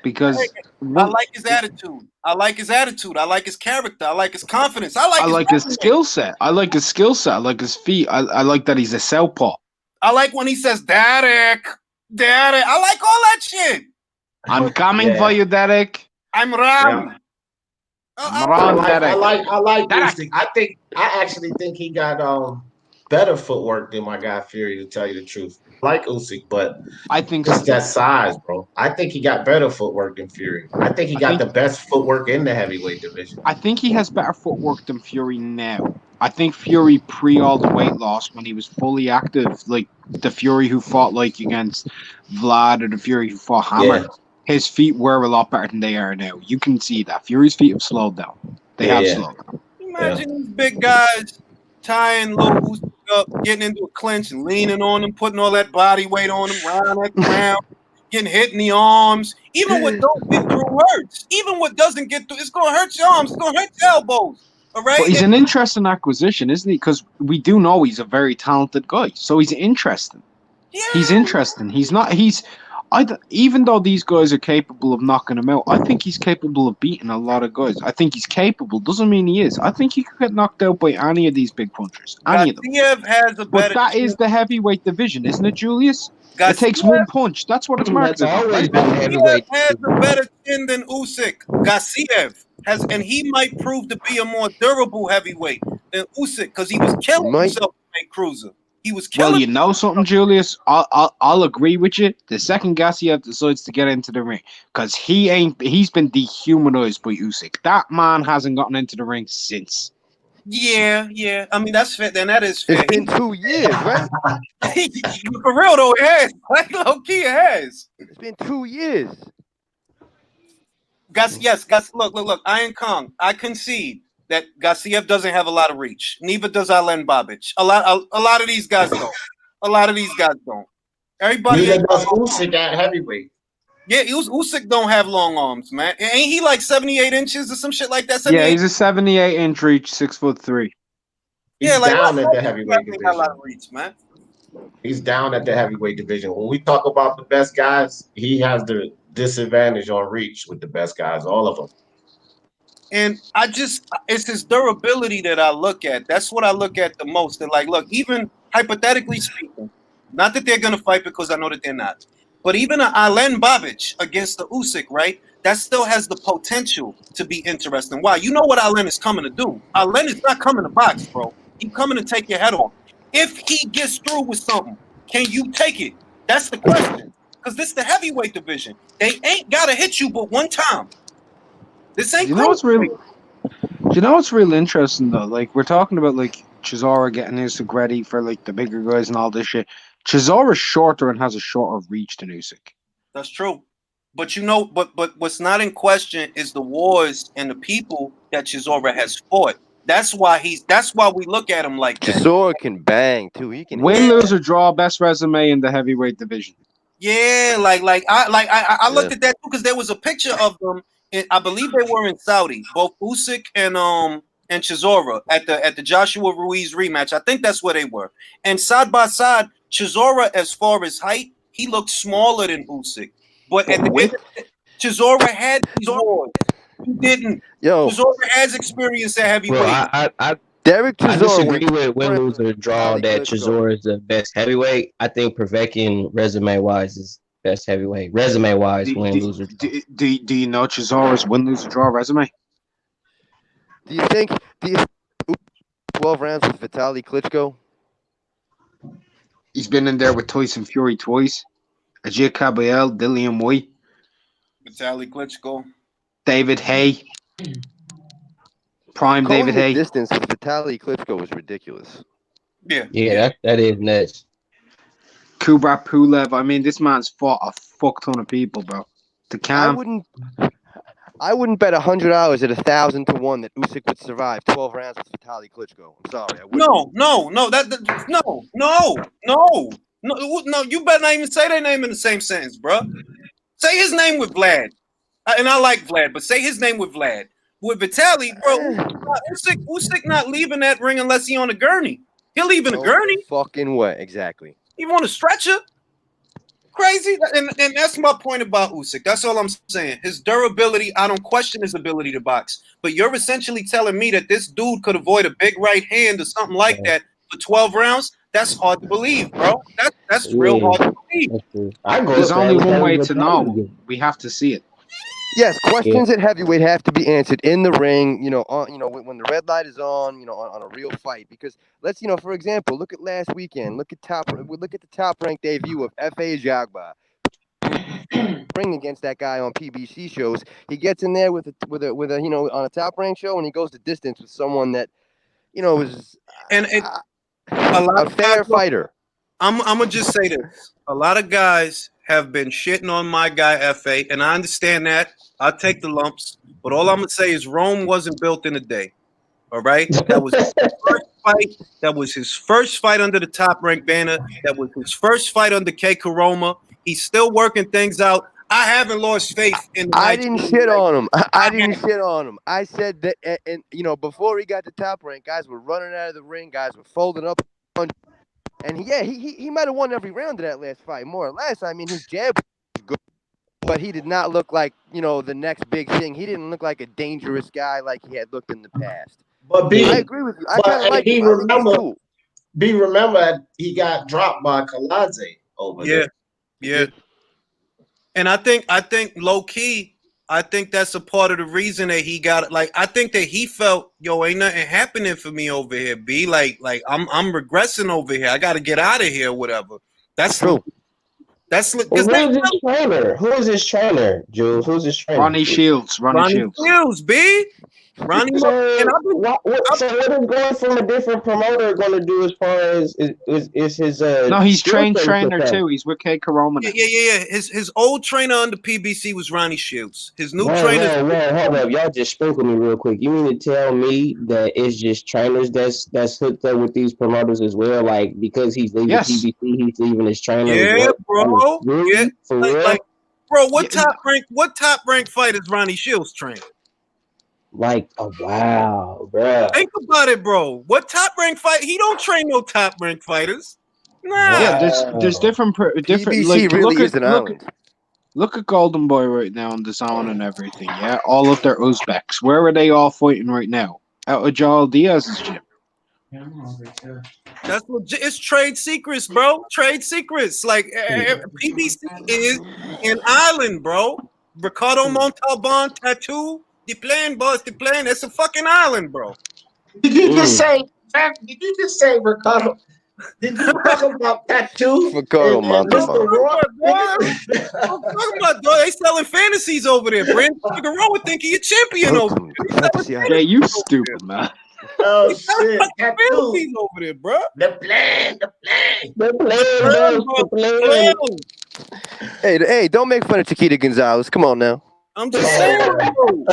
Because I like his attitude. I like his attitude. I like his character. I like his confidence. I like his skill set. I like his skill set. I like his feet. I like that he's a southpaw. I like when he says, Derek. I like all that shit. I'm coming for you, Derek. I'm Ram. Yeah. I like Usyk. I actually think he got better footwork than my guy Fury, to tell you the truth. I like Usyk, but I think just that size, bro. I think he got better footwork than Fury. I think he got the best footwork in the heavyweight division. I think he has better footwork than Fury now. I think Fury pre all the weight loss, when he was fully active, like the Fury who fought like against Vlad or the Fury who fought Hammer, his feet were a lot better than they are now. You can see that. Fury's feet have slowed down. They have slowed down. Imagine these big guys tying low Usyk up, getting into a clinch and leaning on him, putting all that body weight on him, round that ground, getting hit in the arms. Even what don't get through hurts. Even what doesn't get through, it's going to hurt your arms. It's going to hurt your elbows. All right? But he's an interesting acquisition, isn't he? Because we do know he's a very talented guy. So he's interesting. Yeah. He's interesting. Even though these guys are capable of knocking him out, I think he's capable of beating a lot of guys. I think he's capable. Doesn't mean he is. I think he could get knocked out by any of these big punchers. Any of them. But that is the heavyweight division, isn't it, Julius? It takes one punch. That's what it's marked. That's always been heavyweight. Has a better chin than Usyk. Garcia has, and he might prove to be a more durable heavyweight than Usyk because he was killing himself to make cruiser. He was killing. Well, you know something, Julius? I'll agree with you. The second Garcia decides to get into the ring, because he's been dehumanized by Usyk. That man hasn't gotten into the ring since. Yeah. I mean, that's fair. Then that is fair. It's been 2 years, right? For real though, it has. Like low key, it has. It's been 2 years. Look. Iron Kong. I concede that Garcia doesn't have a lot of reach. Neither does Alen Babic. A lot of these guys don't. Everybody. Neither does Usyk at heavyweight. Yeah, Usyk don't have long arms, man. Ain't he like 78 inches or some shit like that? Yeah, he's a 78-inch reach, 6'3". He's down at the heavyweight division. A lot of reach, man. He's down at the heavyweight division. When we talk about the best guys, he has the disadvantage on reach with the best guys, all of them. And it's his durability that I look at. That's what I look at the most. And like, look, even hypothetically speaking, not that they're going to fight because I know that they're not, but even an Alen Babic against the Usyk, right? That still has the potential to be interesting. Why? You know what Alen is coming to do. Alen is not coming to box, bro. He's coming to take your head off. If he gets through with something, can you take it? That's the question. Because this is the heavyweight division. They ain't got to hit you but one time. This ain't You know what's cruiserweight. really interesting though? Like we're talking about like Chisora getting Usyk ready for like the bigger guys and all this shit. Chisora's shorter and has a shorter reach than Usyk. That's true. But you know, but what's not in question is the wars and the people that Chisora has fought. That's why we look at him like that. Chisora can bang too. He can Win, lose, or draw, best resume in the heavyweight division. Yeah, I looked at that too because there was a picture of them. I believe they were in Saudi, both Usyk and Chisora at the Joshua Ruiz rematch. I think that's where they were. And side by side, Chisora, as far as height, he looked smaller than Usyk. But at the end, Chisora had these wars. He didn't. Yo, Chisora has experience at heavyweight. Well, Derek I Chisora disagree with win, lose, or draw Vitaly that Klitschko. Chisora is the best heavyweight. I think Povetkin, resume-wise, is best heavyweight. Resume-wise, win, lose, or draw. Do you know Chisora's win, lose, or draw resume? Do you think 12 rounds with Vitaly Klitschko? He's been in there with Tyson Fury twice. Ajit Caballel, Dillian Whyte, Vitaly Klitschko, David Hay, prime Going David the Hay. distance with Vitaly Klitschko was ridiculous. Yeah, that is nuts. Kubrat Pulev. I mean, this man's fought a fuck ton of people, bro. I wouldn't bet $100 at 1,000 to 1 that Usyk would survive 12 rounds with Vitaly Klitschko. I'm sorry, I wouldn't. No. You better not even say their name in the same sentence, bro. Say his name with Vlad, and I like Vlad, but say his name with Vlad. With Vitaly, bro, Usyk not leaving that ring unless he on a gurney. He'll leave in a gurney. Fucking way, exactly. Even on a stretcher. Crazy, and that's my point about Usyk. That's all I'm saying. His durability, I don't question his ability to box. But you're essentially telling me that this dude could avoid a big right hand or something like that for 12 rounds? That's hard to believe, bro. That's real hard to believe. There's only one way to know. We have to see it. Yes, questions at heavyweight have to be answered in the ring. When the red light is on. On a real fight. Because let's, for example, look at last weekend. Look at the top ranked debut of F.A. Jagba. Ring against that guy on PBC shows. He gets in there with a on a top ranked show, and he goes the distance with someone that was a fair fighter. I'm gonna just say this: a lot of guys have been shitting on my guy F.A., and I understand that. I'll take the lumps, but all I'm gonna say is Rome wasn't built in a day. All right, that was his first fight. That was his first fight under the top rank banner. That was his first fight under K. Karoma. He's still working things out. I haven't lost faith in. I didn't shit on him. I didn't shit on him. I said that, and before he got to top rank, guys were running out of the ring. Guys were folding up. And he might have won every round of that last fight, more or less. I mean, his jab was good, but he did not look like, the next big thing. He didn't look like a dangerous guy like he had looked in the past. But I agree with you. I kind of like him. Remember, he got dropped by Kaladze over there. Yeah. And I think low key, I think that's a part of the reason that he got I think that he felt, ain't nothing happening for me over here, B. Like I'm regressing over here. I gotta get out of here, whatever. That's true. That's who's his trainer? Who is his trainer, Jules? Who's his trainer? Ronnie Shields. Ronnie Shields, B. Ronnie. So what is going from a different promoter going to do as far as is his No, he's trainer too. He's with K. Karoma. Yeah. His old trainer under PBC was Ronnie Shields. His new trainer. Hold up, y'all just sprinkled me real quick. You mean to tell me that it's just trainers that's hooked up with these promoters as well? Like because he's leaving PBC, he's leaving his trainer. Yeah, bro. Really? Yeah, for real? Bro, what top ranked fight is Ronnie Shields trained? Oh wow, bro. Think about it, bro. What top ranked fight? He don't train no top ranked fighters. Nah. Yeah, there's different. PBC really is an island. Look at Golden Boy right now on the zone and everything. Yeah, all of their Uzbeks. Where are they all fighting right now? Out of Joel Diaz's gym. That's legit. It's trade secrets, bro. Trade secrets. PBC is an island, bro. Ricardo Montalban tattoo. The plane, boss. The plane. It's a fucking island, bro. Did you just say Ricardo Did you talk about tattoo? For Carl And Mr. Roy? I'm talking about, dog. They selling fantasies over there. Brandon Figueroa think he a champion over Welcome there. to They selling Pepsi Yeah, fantasies you over stupid, there. man. Oh They selling shit, fucking tattoo. fantasies over there, bro. The plan. The plan, bro. The plan. Hey, don't make fun of Chiquita Gonzalez. Come on now. I'm just saying, bro.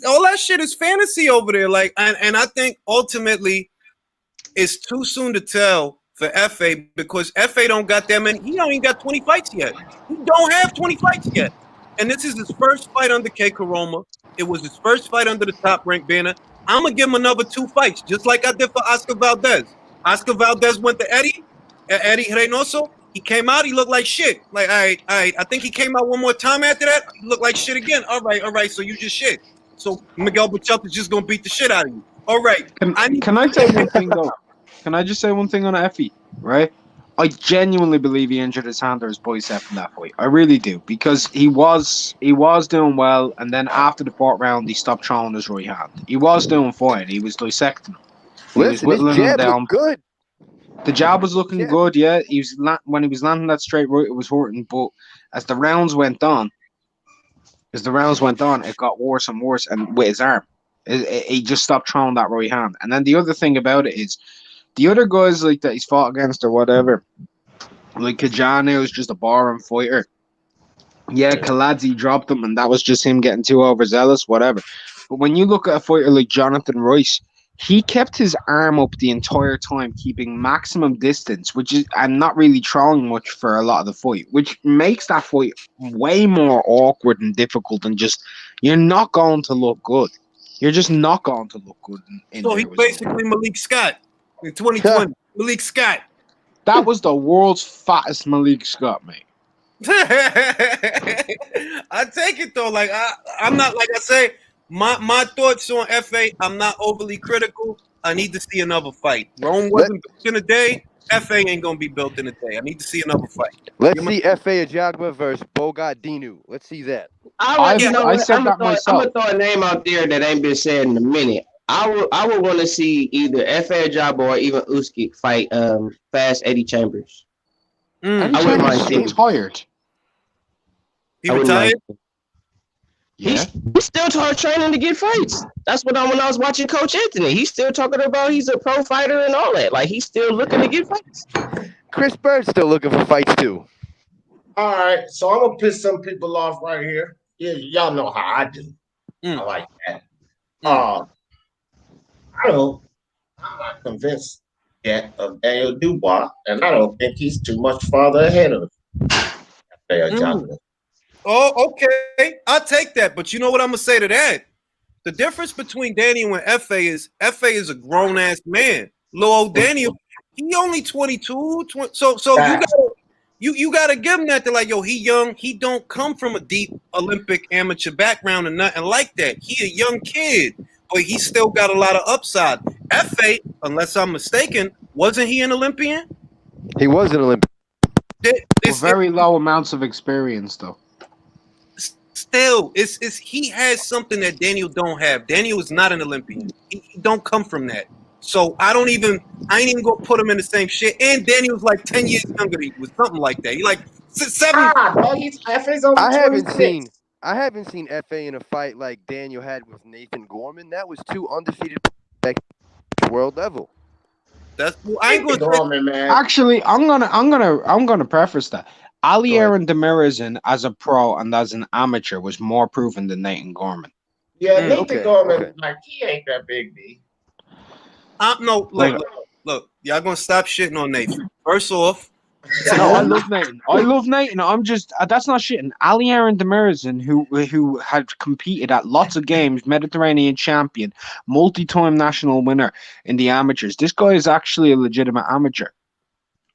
All that shit is fantasy over there. Like, and I think ultimately it's too soon to tell for FA because FA don't got that many. He don't even got 20 fights yet. He don't have 20 fights yet. And this is his first fight under K. Karoma. It was his first fight under the top rank banner. I'm going to give him another 2 fights, just like I did for Oscar Valdez. Oscar Valdez went to Eddie Reynoso. He came out, he looked like shit. Like, all right. I think he came out one more time after that. He looked like shit again. All right. So you just shit. So Miguel Bacelta's just going to beat the shit out of you. All right. Can I say one thing, though? Can I just say one thing on Effie, right? I genuinely believe he injured his hand or his bicep in that fight. I really do. Because he was doing well, and then after the 4th round, he stopped throwing his right hand. He was doing fine. He was dissecting him. Listen, his jab looked good. The jab was looking good, yeah. When he was landing that straight right, it was hurting. But as the rounds went on, it got worse and worse. And with his arm, he just stopped throwing that right hand. And then the other thing about it is, the other guys like that he's fought against or whatever, like Kajana was just a boring fighter. Yeah, Kaladze dropped him, and that was just him getting too overzealous, whatever. But when you look at a fighter like Jonathan Rice, he kept his arm up the entire time, keeping maximum distance, and not really throwing much for a lot of the fight, which makes that fight way more awkward and difficult than just, you're not going to look good. You're just not going to look good. So he's basically Malik Scott in 2020. Malik Scott. That was the world's fattest Malik Scott, mate. I take it though. Like I'm not, like I say, my thoughts on FA. I'm not overly critical. I need to see another fight. Rome wasn't built in a day. FA ain't gonna be built in a day. I need to see another fight. Let's see FA Ajagba versus Bogat Dinu. Let's see that. I'm gonna throw a name out there that ain't been said in a minute. I would want to see either F.A. Ajagba or even Usyk fight Fast Eddie Chambers. I wouldn't mind seeing. He's tired. He retired? Yeah. He's still training to get fights. That's what when I was watching Coach Anthony. He's still talking about he's a pro fighter and all that. Like, he's still looking to get fights. Chris Bird's still looking for fights too. All right, so I'm gonna piss some people off right here. Yeah, y'all know how I do. I like that. I'm not convinced yet of Daniel Dubois, and I don't think he's too much farther ahead of Ajagba. Oh, okay. I'll take that. But you know what I'm gonna say to that? The difference between Daniel and FA is a grown ass man. Little old Daniel, he only 22. So you gotta give him that. They're like, yo, he young. He don't come from a deep Olympic amateur background and nothing like that. He a young kid, but he still got a lot of upside. FA, unless I'm mistaken, wasn't he an Olympian? He was an Olympian. Very low amounts of experience, though. Still, it's he has something that Daniel don't have. Daniel is not an Olympian. He don't come from that. So I ain't even gonna put him in the same shit. And Daniel's like 10 years younger than he was, something like that. He like 7. I haven't seen FA in a fight like Daniel had with Nathan Gorman. That was 2 undefeated world level. That's I ain't gonna Gorman, man. Actually, I'm gonna preface that. Ali Aaron Demirizin as a pro and as an amateur was more proven than Nathan Gorman. Yeah, Nathan Gorman, like, he ain't that big, B. No, look, y'all gonna stop shitting on Nathan. First off, no, I love Nathan. I'm just that's not shitting. Ali Aaron Demirizin, who had competed at lots of games, Mediterranean champion, multi-time national winner in the amateurs. This guy is actually a legitimate amateur.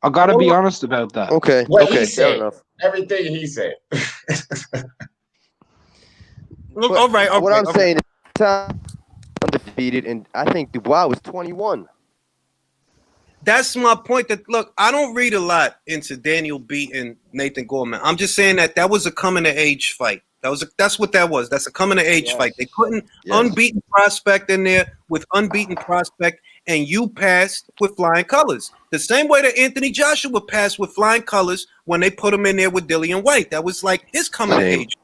I gotta be honest about that. Okay. He said, enough. Everything he said. Look, all right. What I'm saying is undefeated, and I think Dubois was 21. That's my point. That look, I don't read a lot into Daniel beating Nathan Gorman. I'm just saying that was a coming of age fight. That's what that was. That's a coming of age fight. They couldn't unbeaten prospect in there with unbeaten prospect, and you passed with flying colors. The same way that Anthony Joshua passed with flying colors when they put him in there with Dillian Whyte. That was like his coming of age.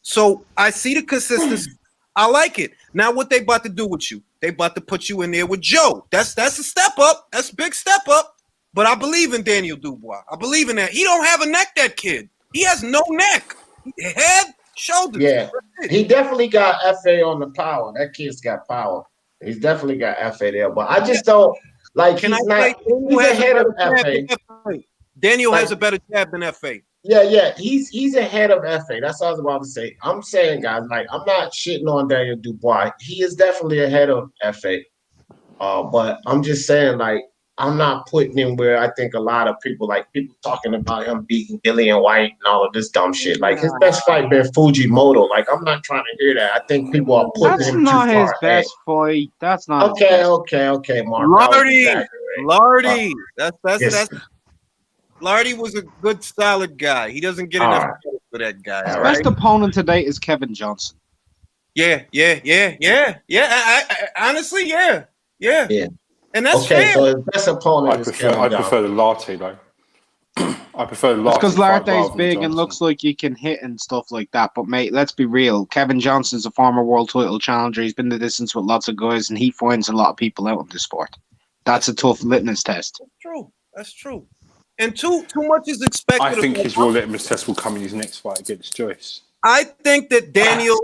So I see the consistency. I like it. Now what they about to do with you? They about to put you in there with Joe. That's a step up. That's a big step up. But I believe in Daniel Dubois. I believe in that. He don't have a neck, that kid. He has no neck. Head, shoulders. Yeah. He definitely got FA on the power. That kid's got power. He's definitely got FA there. But I just don't like he's ahead of FA. Daniel has a better jab than FA. Yeah. He's ahead of FA. That's what I was about to say. I'm saying, guys, like I'm not shitting on Daniel Dubois. He is definitely ahead of FA. But I'm just saying, like, I'm not putting him where I think a lot of people talking about him beating Dillian Whyte and all of this dumb shit. Like his best fight been Fujimoto. Like I'm not trying to hear that. I think people are putting him too far. That's not his best fight. That's not okay, Mark. Lardy. That's Lardy was a good, solid guy. He doesn't get enough credit for that guy. His best opponent today is Kevin Johnson. Yeah. Honestly, yeah. And that's okay. fair. So his best opponent is Kevin Johnson. I prefer the Larty though. I prefer the Larty. Because Larty's big and looks like he can hit and stuff like that. But mate, let's be real. Kevin Johnson's a former world title challenger. He's been the distance with lots of guys, and he finds a lot of people out in the sport. That's a tough litmus test. That's true. And too much is expected. I think his real litmus test will come in his next fight against Joyce. I think that Daniel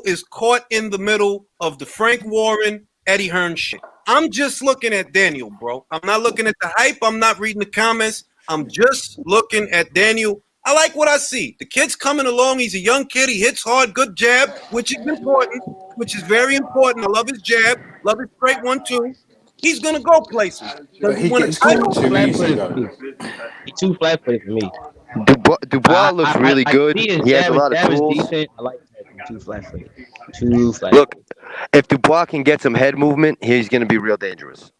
is caught in the middle of the Frank Warren, Eddie Hearn shit. I'm just looking at Daniel, bro. I'm not looking at the hype. I'm not reading the comments. I'm just looking at Daniel. I like what I see. The kid's coming along. He's a young kid. He hits hard, good jab, which is important, which is very important. I love his jab. Love his straight 1-2. He's gonna go places. He gets caught too easy though. He's too flat-footed for me. Dubois looks really good. He has a lot of tools. Decent. I like that. Too flat-footed. Too flat. Look, if Dubois can get some head movement, he's going to be real dangerous.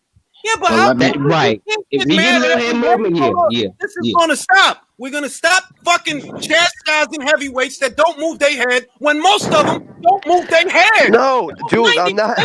Yeah, but right. If we get a little head movement, this is gonna stop. We're gonna stop fucking chastising heavyweights that don't move their head when most of them don't move their head. No, Jules, I'm not.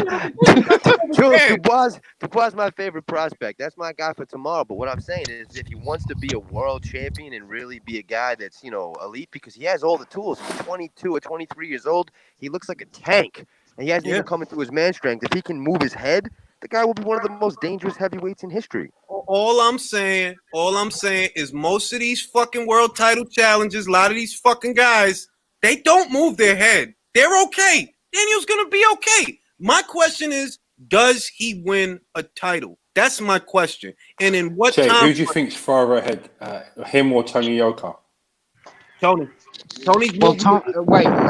Jules, Dubois is my favorite prospect. That's my guy for tomorrow. But what I'm saying is, if he wants to be a world champion and really be a guy that's elite, because he has all the tools. He's 22 or 23 years old. He looks like a tank, and he hasn't even come into his man strength. If he can move his head, the guy will be one of the most dangerous heavyweights in history. All I'm saying is most of these fucking world title challenges, a lot of these fucking guys, they don't move their head. They're okay. Daniel's gonna be okay. My question is, does he win a title? That's my question. And in what time? Who do you think's far ahead, him or Tony Yoka? Tony.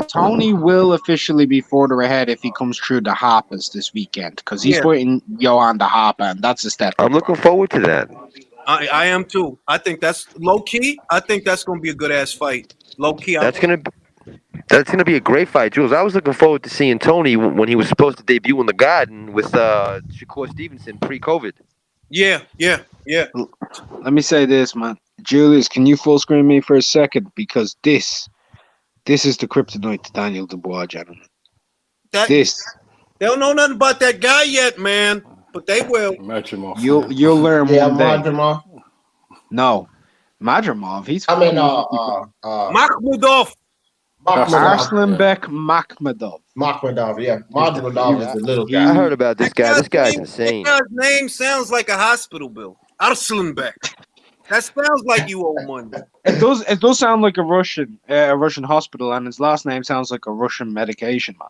Tony will officially be further ahead if he comes through the Harpers this weekend, because he's fighting Johan the Harper, and that's a step. I'm looking forward to that. I am too. I think that's low key. I think that's gonna be a good ass fight. Low key. That's gonna be a great fight, Jules. I was looking forward to seeing Tony when he was supposed to debut in the Garden with Shakur Stevenson pre-COVID. Yeah. Let me say this, man. Julius, can you full screen me for a second? Because this is the kryptonite to Daniel Dubois, gentlemen. They don't know nothing about that guy yet, man. But they will. You'll learn one day. Madrimov. No, Madrimov. He's. Makhmudov. Arslanbek Makhmudov. Yeah. Madrimov is the little guy. I heard about this guy. This guy's insane. That guy's name sounds like a hospital bill. Arslanbek. That sounds like you owe money. It does sound like a Russian hospital, and his last name sounds like a Russian medication, man.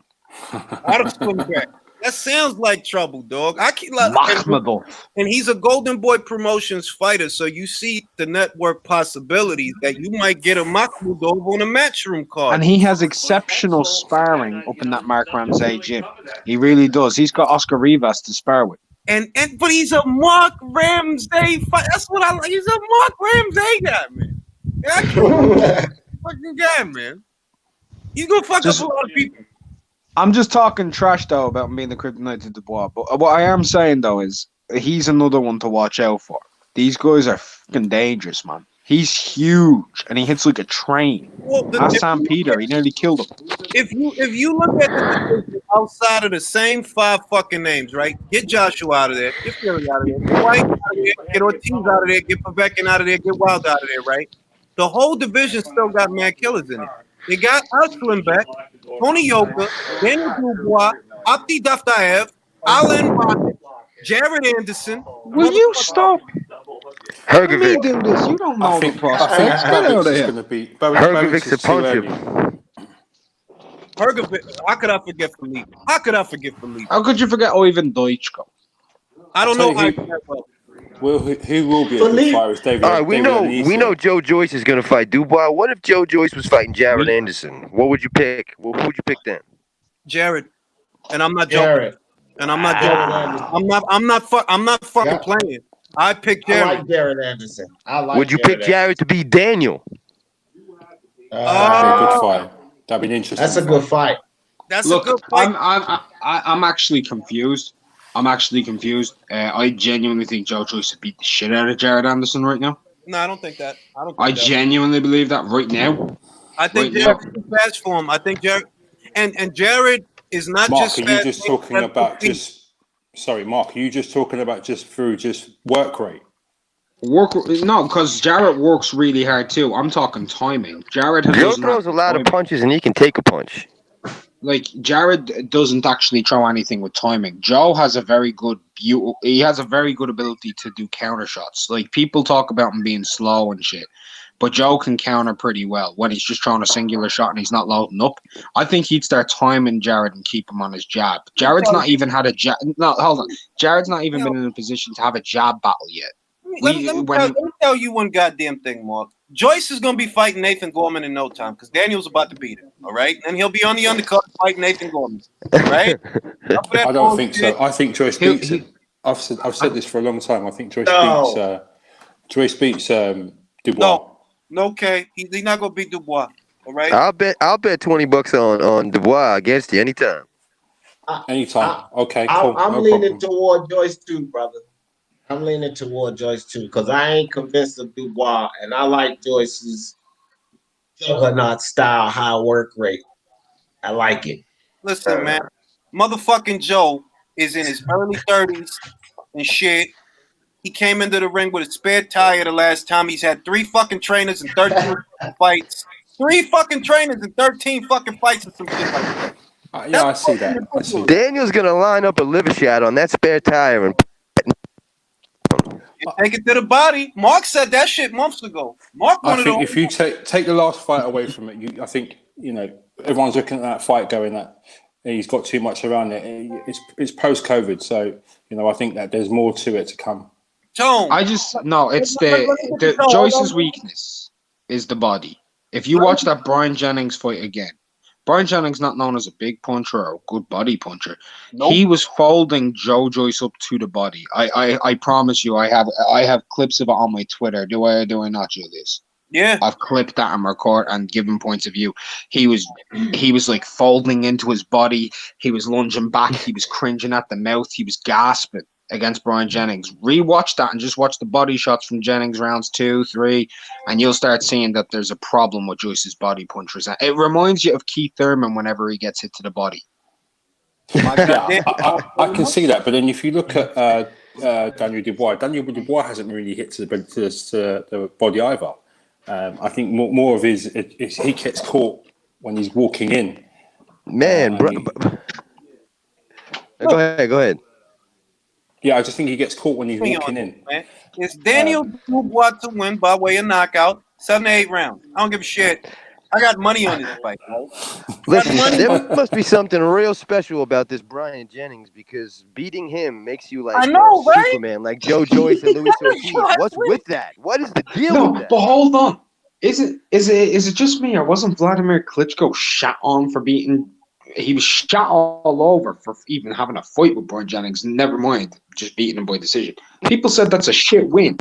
That sounds like trouble, dog. Makhmudov. And he's a Golden Boy Promotions fighter, so you see the network possibilities that you might get a Makhmudov on a matchroom card. And he has exceptional sparring up in that Mark Ramsey gym. He really does. He's got Oscar Rivas to spar with. But he's a Mark Ramsey fight. That's what I like. He's a Mark Ramsey guy, man. Fucking guy, man. He's gonna fuck up a lot of people. I'm just talking trash though about being the kryptonite to Dubois. But what I am saying though is he's another one to watch out for. These guys are fucking dangerous, man. He's huge, and he hits like a train. Well, Ask Sam Peter. He nearly killed him. if you look at the division outside of the same 5 fucking names, right? Get Joshua out of there, get Fury out of there, get White out of there, get Ortiz out of there, get Povetkin out of there, get Wilder out of there, right? The whole division still got mad killers in it. They got Arslan back, Tony Yoka, Daniel Dubois, Abdi Daftaev, Alan Rocket, Jared Anderson. Will you stop? Let me Hrgovic. do this. You don't know I the think prospects. Get out of Hrgovic's here. going to be. Hrgovic's a is too early. puncher. Hrgovic, how could I forget Filip? How could I forget Filip? How could you forget Ivan Doichko? I don't I'll know tell you how well. Who will be a good fighter is David. All right, we David know Joe Joyce is going to fight Dubois. What if Joe Joyce was fighting Jared Anderson? What would you pick? Who would you pick then? Jared, and I'm not joking. Jared. And I'm not joking. I'm not fucking playing. I picked Jared. I like Jared Anderson. I like. Would you pick Jared to beat Daniel? That'd be a good fight. That'd be an interesting. That's a good fight. That's Look, a good fight. I'm actually confused. I genuinely think Joe Joyce would beat the shit out of Jared Anderson right now. No, I don't think that. I genuinely believe that right now. I think right Jared's too fast for him. I think Jared and Jared is not Mark, just. are you just talking about just? Sorry, Mark. Are you just talking about just through just work rate? No, because Jared works really hard too. I'm talking timing. Jared Joe throws a lot of punches and he can take a punch. Like Jared doesn't actually throw anything with timing. Joe has a very good ability to do counter shots. Like people talk about him being slow and shit, but Joe can counter pretty well when he's just throwing a singular shot and he's not loading up. I think he'd start timing Jared and keep him on his jab. Jared's not even had a jab. No, hold on. Jared's not even been in a position to have a jab battle yet. Let me tell you one goddamn thing, Mark. Joyce is going to be fighting Nathan Gorman in no time because Daniel's about to beat him, all right? And he'll be on the undercard fighting Nathan Gorman, all right? I don't think so. I think Joyce beats him. I've said this for a long time. I think Joyce beats Dubois. No, okay. He's not going to beat Dubois, all right? I'll bet $20 on Dubois against you anytime. Anytime. Okay, cool. I'm leaning toward Joyce too, brother. I'm leaning toward Joyce too because I ain't convinced of Dubois, and I like Joyce's juggernaut style, high work rate. I like it. Listen, man, motherfucking Joe is in his early 30s and shit. He came into the ring with a spare tire the last time. He's had 3 fucking trainers and 13 fights. 3 fucking trainers and 13 fucking fights and some shit like that. Yeah, I see that. Daniel's going to line up a liver shot on that spare tire and take it to the body. Mark said that shit months ago. I think if you take the last fight away from it, I think everyone's looking at that fight going that he's got too much around it. It's post-COVID, so I think that there's more to it to come. Tone. It's the Joyce's weakness is the body. If you watch that Brian Jennings fight again, Brian Jennings not known as a big puncher or a good body puncher. Nope. He was folding Joe Joyce up to the body. I promise you, I have clips of it on my Twitter. Do I not, Julius? Yeah. I've clipped that and record and given points of view. He was like folding into his body. He was lunging back. He was cringing at the mouth. He was gasping against Brian Jennings. Rewatch that and just watch the body shots from Jennings rounds 2, 3, and you'll start seeing that there's a problem with Joyce's body punchers. It reminds you of Keith Thurman whenever he gets hit to the body. I can see that, but then if you look at Daniel Dubois hasn't really hit to the body either. I think more of his he gets caught when he's walking in. Man, go ahead. Yeah, I just think he gets caught when he's walking in. Man. It's Daniel Dubois to win by way of knockout, 7 to 8 rounds. I don't give a shit. I got money on this fight. Listen, there must be something real special about this Brian Jennings because beating him makes you like Superman, like Joe Joyce and Luis Ortiz. What's with that? What is the deal with that? But hold on. Is it just me or wasn't Vladimir Klitschko shot on for beating? He was shot all over for even having a fight with Brian Jennings. Never mind, just beating him by decision. People said that's a shit win,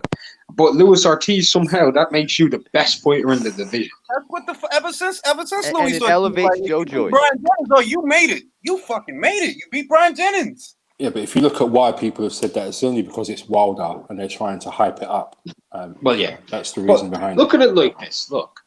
but Luis Ortiz somehow that makes you the best fighter in the division. That's what ever since Luis Ortiz elevates Joe Joyce. Brian Jennings, you made it. You fucking made it. You beat Brian Jennings. Yeah, but if you look at why people have said that, it's only because it's Wilder and they're trying to hype it up. Well, yeah. That's the reason behind Look it. at it like this. Look.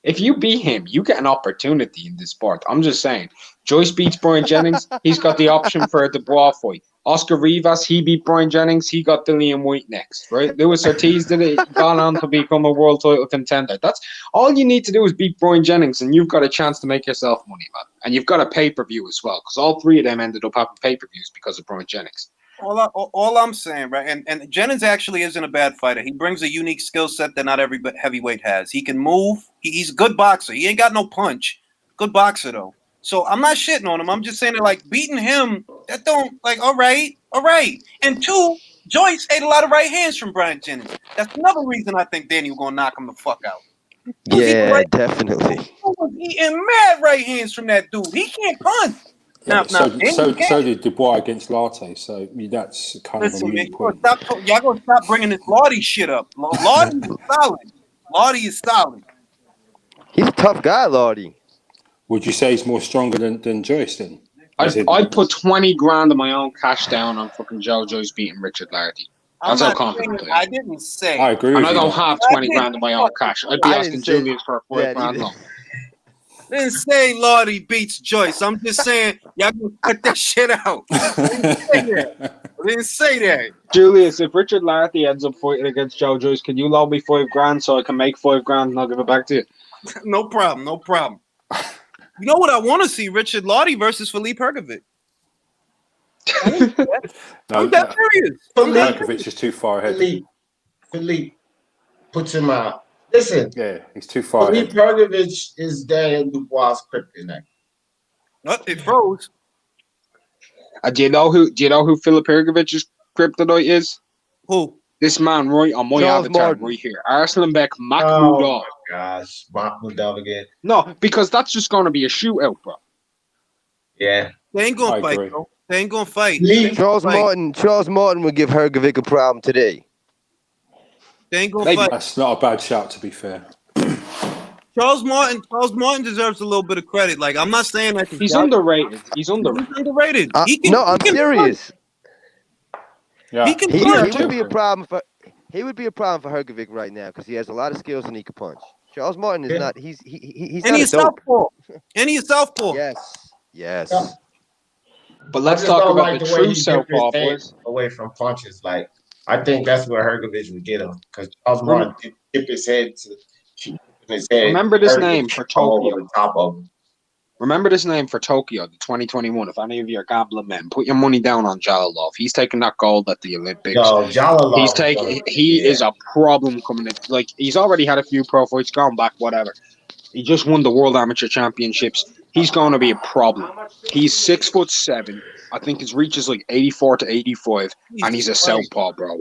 If you beat him, you get an opportunity in this sport. I'm just saying. Joyce beats Brian Jennings. He's got the option for a Dubois fight. Oscar Rivas, he beat Brian Jennings. He got Dillian Whyte next, right? Luis Ortiz did it, gone on to become a world title contender. That's all you need to do is beat Brian Jennings, and you've got a chance to make yourself money, man. And you've got a pay-per-view as well, because all three of them ended up having pay-per-views because of Brian Jennings. All I'm saying, right, and Jennings actually isn't a bad fighter. He brings a unique skill set that not every heavyweight has. He can move. He's a good boxer. He ain't got no punch. Good boxer, though. So I'm not shitting on him. I'm just saying that, like, beating him, that don't, like, all right. And two, Joyce ate a lot of right hands from Brian Jennings. That's another reason I think Daniel gonna knock him the fuck out. Yeah, definitely. He was eating mad right hands from that dude. He can't punch. So did Dubois against Latte. So that's kind of a moot point. Y'all gonna stop bringing this Lottie shit up. Lottie is solid. Lottie is solid. He's a tough guy, Lottie. Would you say he's more stronger than Joyce then? I'd put 20 grand of my own cash down on fucking Joyce beating Richard Larty. That's how confident I am. I didn't say. I agree. And I don't have 20 grand of my own cash. I'd be asking Julius for a 5 grand loan. I didn't say Lottie beats Joyce. I'm just saying y'all gonna cut that shit out. I didn't say that. Julius, if Richard Larty ends up fighting against Joyce, can you loan me 5 grand so I can make 5 grand and I'll give it back to you? No problem. You know what I want to see? Richard Lottie versus Filip Hrgovic. I'm that serious. Hrgovic is too far ahead. Filip puts him out. Listen. Yeah, he's too far Filip ahead. Hrgovic is Daniel Dubois' kryptonite. It froze. Do you know who Filip Hrgovic's kryptonite is? Who? This man right on my avatar right here. Arslanbek Makhmudov. Oh my gosh, Makhmudov again. No, because that's just going to be a shootout, bro. Yeah. They ain't going to fight, bro. They ain't going to fight. Charles Martin would give Hrgovic a problem today. They ain't going to fight. That's not a bad shout, to be fair. Charles Martin deserves a little bit of credit. Like, I'm not saying that he's underrated. He's underrated. I'm serious. Yeah. He would be a problem for Hrgovic right now because he has a lot of skills and he can punch. Charles Martin is not. He's and he's southpaw. And he's southpaw. Yes. But let's talk about the true southpaw boys. Away from punches, like I think that's where Hrgovic would get him because Charles Martin tip his head to his head. Remember this name for Tokyo. Over the top of him. Remember this name for Tokyo, the 2021. If any of you are gambling men, put your money down on Jalolov. He's taking that gold at the Olympics. No, Jalolov. He is a problem coming in. Like he's already had a few pro fights, gone back, whatever. He just won the World Amateur Championships. He's going to be a problem. He's 6'7". I think his reach is like 84 to 85, and he's a southpaw, bro.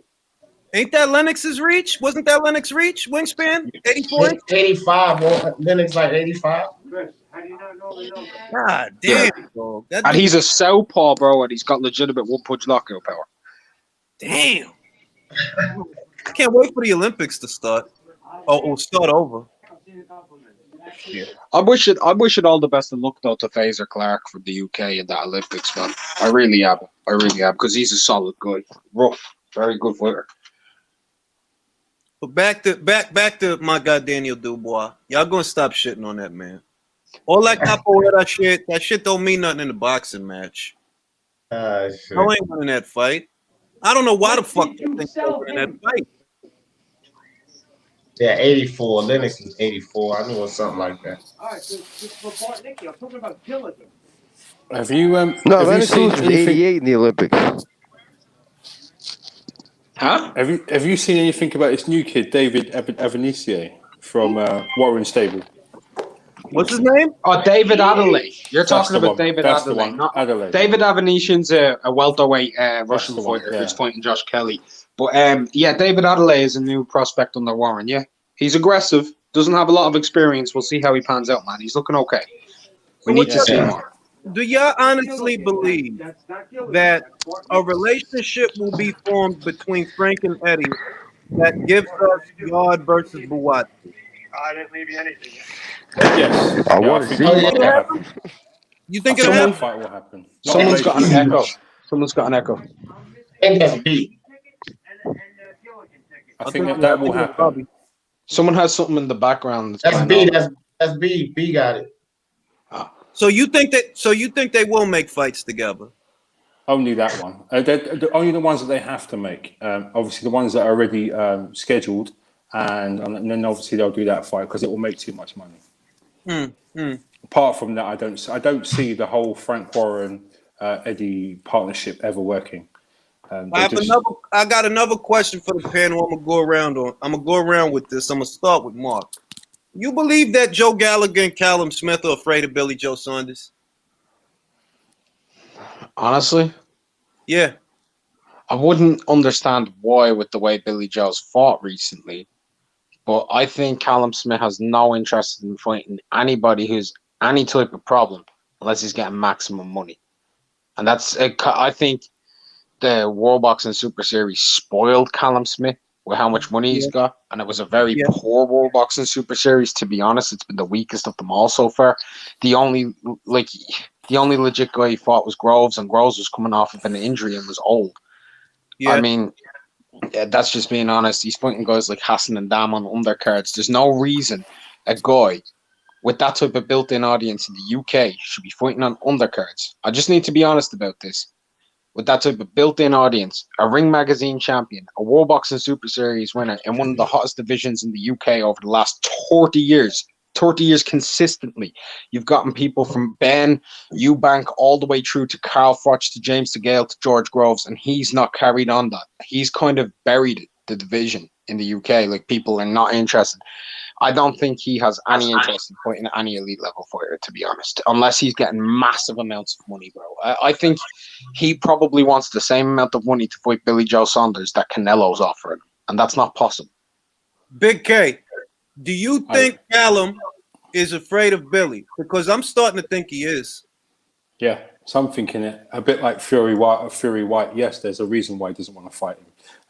Ain't that Lennox's reach? Wasn't that Lennox reach wingspan? 84? 85. Lennox like 85. God damn, bro. And he's a southpaw, bro, and he's got legitimate one-punch knockout power. Damn. I can't wait for the Olympics to start. Or start over. Yeah. I wish it all the best of luck though to Fraser Clark from the UK in that Olympics, man. I really am, because he's a solid guy. Rough, very good fighter. But back to my guy Daniel Dubois. Y'all gonna stop shitting on that man. All that capoeira that shit don't mean nothing in the boxing match. Sure. No ain't winning that fight. I don't know why the fuck you think they're winning that fight. Yeah, 84. Lennox is 84. I knew it was something like that. All right, so for Nicky, I'm talking about Dillian. Have you? Lennox was 88 in the Olympics. Huh? Have you seen anything about this new kid, David Avanesier from Warren Stable? What's his name? Oh, David Adelaide. You're talking about David That's Adelaide. the one. Adelaide. David Avanesian's a welterweight Russian fighter who's fighting Josh Kelly. But David Adelaide is a new prospect under Warren. Yeah, he's aggressive. Doesn't have a lot of experience. We'll see how he pans out, man. He's looking okay. We need to see more. Do y'all honestly believe that a relationship will be formed between Frank and Eddie that gives us Yard versus Buatsi? I didn't leave you anything. Yes. I want to see that. You think I it'll think that happen? fight will happen. Someone's got an echo. Someone's got an echo. I think that's B. I think that will happen. Someone has something in the background. That's going B. on. That's B. B got it. So you think they will make fights together? Only that one. Only the ones that they have to make. Obviously, the ones that are already scheduled, and then obviously they'll do that fight because it will make too much money. Apart from that, I don't see the whole Frank Warren Eddie partnership ever working. I got another question for the panel. I'm gonna go around with this. I'm gonna start with Mark. You believe that Joe Gallagher and Callum Smith are afraid of Billy Joe Saunders? Honestly, yeah. I wouldn't understand why with the way Billy Joe's fought recently, but I think Callum Smith has no interest in fighting anybody who's any type of problem unless he's getting maximum money. And I think the World Boxing Super Series spoiled Callum Smith with how much money he's got, and it was a very poor World Boxing Super Series. To be honest, it's been the weakest of them all so far. The only legit guy he fought was Groves, and Groves was coming off of an injury and was old. Yeah. I mean, that's just being honest. He's fighting guys like Hassan and Dam on undercards. There's no reason a guy with that type of built-in audience in the UK should be fighting on undercards. I just need to be honest about this. With that type of built-in audience, a Ring Magazine champion, a World Boxing Super Series winner in one of the hottest divisions in the UK over the last 30 years consistently. You've gotten people from Ben Eubank all the way through to Carl Froch to James DeGale to George Groves, and he's not carried on that. He's kind of buried the division in the UK. Like, people are not interested. I don't think he has any interest in fighting any elite level fighter, to be honest, unless he's getting massive amounts of money, bro. I think he probably wants the same amount of money to fight Billy Joe Saunders that Canelo's offering, and that's not possible. Big K, do you think Callum is afraid of Billy? Because I'm starting to think he is. Yeah, so I'm thinking it a bit like Fury White. Yes, there's a reason why he doesn't want to fight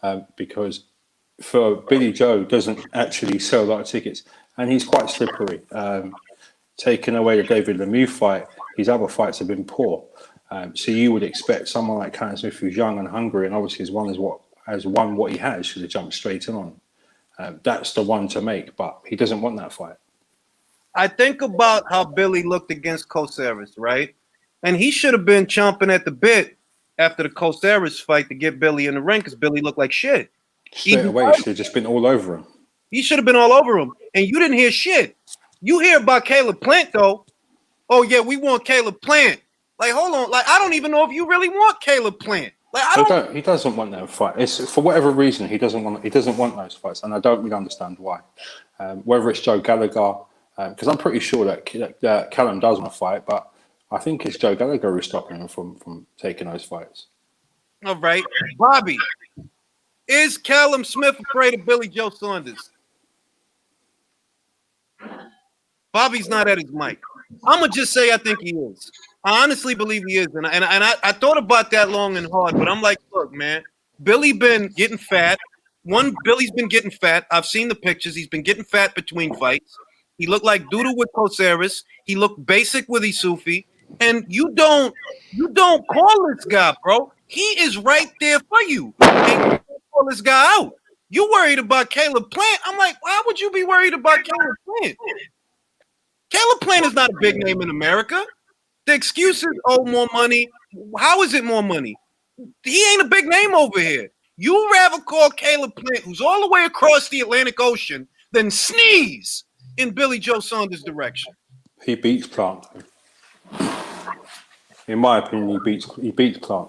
him, because for Billy Joe doesn't actually sell a lot of tickets, and he's quite slippery. Taking away the David Lemieux fight, his other fights have been poor. So you would expect someone like Callum Smith, who's young and hungry, and obviously has won what he has, should have jumped straight in on. That's the one to make, but he doesn't want that fight. I think about how Billy looked against Kosaris, right? And he should have been chomping at the bit after the Kosaris fight to get Billy in the ring because Billy looked like shit. Straight away, he should have just been all over him. He should have been all over him. And you didn't hear shit. You hear about Caleb Plant, though. Oh, yeah, we want Caleb Plant. Like, hold on. Like, I don't even know if you really want Caleb Plant. Like, He doesn't want that fight. It's for whatever reason he doesn't want those fights, and I don't really understand why. Whether it's Joe Gallagher, because I'm pretty sure that Callum does want to fight, but I think it's Joe Gallagher who's stopping him from taking those fights. All right, Bobby, is Callum Smith afraid of Billy Joe Saunders? Bobby's not at his mic. I'm gonna just say I think he is. I honestly believe he is, and I thought about that long and hard, but I'm like, look, man, Billy been getting fat. Billy's been getting fat. I've seen the pictures. He's been getting fat between fights. He looked like doodle with Kosaris. He looked basic with Isufi. And you don't call this guy, bro. He is right there for you. And you call this guy out. You worried about Caleb Plant? I'm like, why would you be worried about Caleb Plant? Caleb Plant is not a big name in America. The excuse is, oh, more money. How is it more money? He ain't a big name over here. You rather call Caleb Plant, who's all the way across the Atlantic Ocean, than sneeze in Billy Joe Saunders' direction. He beats Plant. In my opinion, he beats Plant.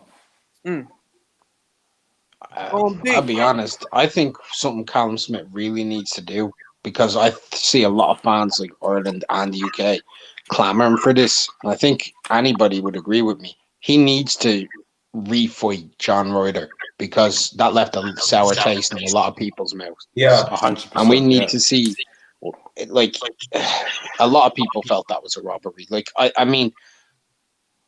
I'll be honest. I think something Callum Smith really needs to do, because I see a lot of fans like Ireland and the UK clamoring for this. And I think anybody would agree with me. He needs to refight John Ryder, because that left a sour taste in a lot of people's mouths. Yeah, 100%. And we need to see, like, a lot of people felt that was a robbery. Like, I mean,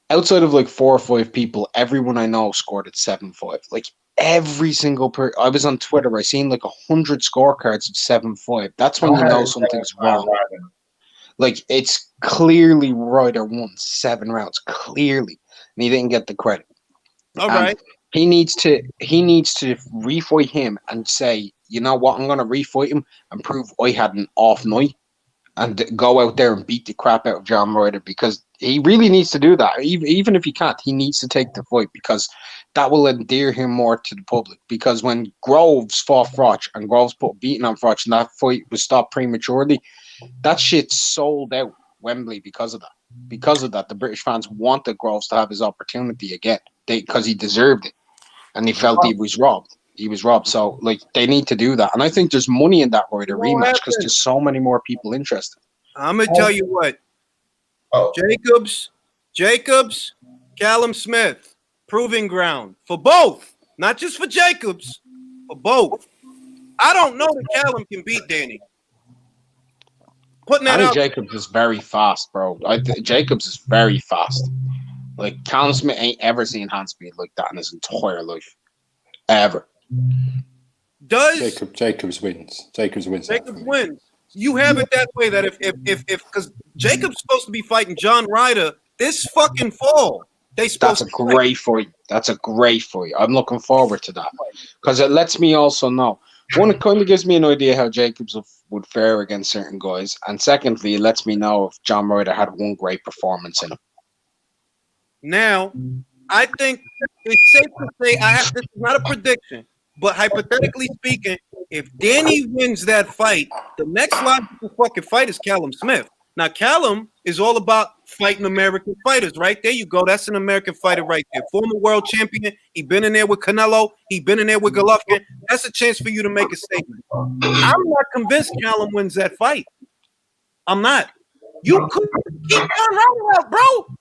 outside of like 4 or 5 people, everyone I know scored at 7-5. Like, every single I was on Twitter, I seen like 100 scorecards of 7-5. That's when you know something's wrong. Like, it's clearly Ryder won 7 rounds, clearly, and he didn't get the credit. All And right. he needs to refight him and say, you know what, I'm gonna refight him and prove I had an off night and go out there and beat the crap out of John Ryder, because he really needs to do that. Even if he can't, he needs to take the fight, because that will endear him more to the public. Because when Groves fought Froch and Groves put a beating on Froch and that fight was stopped prematurely, that shit sold out Wembley because of that. Because of that, the British fans wanted Groves to have his opportunity again, because he deserved it, and he felt he was robbed. He was robbed. So, like, they need to do that. And I think there's money in that Ryder rematch because there's so many more people interested. I'm going to tell you what. Oh, Jacobs, Callum Smith, proving ground for both. Not just for Jacobs, for both. I don't know that Callum can beat Danny. Putting that out. Jacobs is very fast, bro. Jacobs is very fast. Like, Callum Smith ain't ever seen hand speed like that in his entire life. Ever. Jacobs wins. Jacobs wins. You have it that way, that if because Jacob's supposed to be fighting John Ryder this fucking fall. That's a great fight. That's a great fight. I'm looking forward to that, because it lets me also know. One, it kind of gives me an idea how Jacobs would fare against certain guys, and secondly, it lets me know if John Ryder had one great performance in him. Now, I think it's safe to say this is not a prediction, but hypothetically speaking, if Danny wins that fight, the next logical fucking fight is Callum Smith. Now, Callum is all about fighting American fighters, right? There you go. That's an American fighter right there. Former world champion. He been in there with Canelo. He been in there with Golovkin. That's a chance for you to make a statement. I'm not convinced Callum wins that fight. I'm not. You couldn't keep John Ryder out, bro.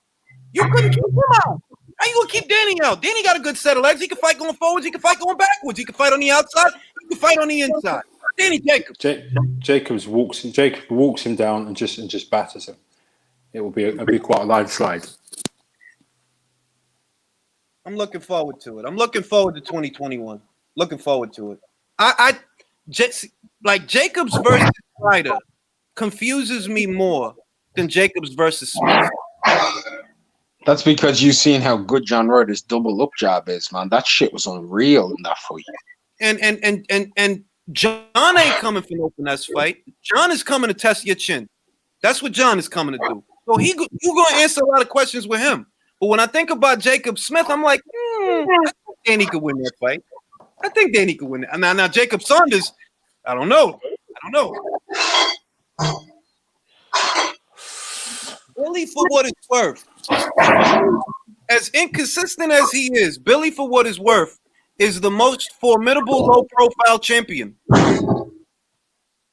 You couldn't keep him out. How you gonna keep Danny out? Danny got a good set of legs. He can fight going forwards. He can fight going backwards. He can fight on the outside. He can fight on the inside. Danny Jacobs. Jacobs walks him down and just batters him. It'll be quite a landslide. I'm looking forward to it. I'm looking forward to 2021. Looking forward to it. Like Jacobs versus Ryder confuses me more than Jacobs versus Smith. That's because you've seen how good John Ryder's double up jab is, man. That shit was unreal in that fight. And John ain't coming for no finesse fight. John is coming to test your chin. That's what John is coming to do. So you gonna answer a lot of questions with him. But when I think about Jacob Smith, I'm like, I think Danny could win that fight. I think Danny could win it. Now Jacob Saunders, I don't know. Billy, for what it's worth, as inconsistent as he is, Billy, for what it's worth, is the most formidable low-profile champion.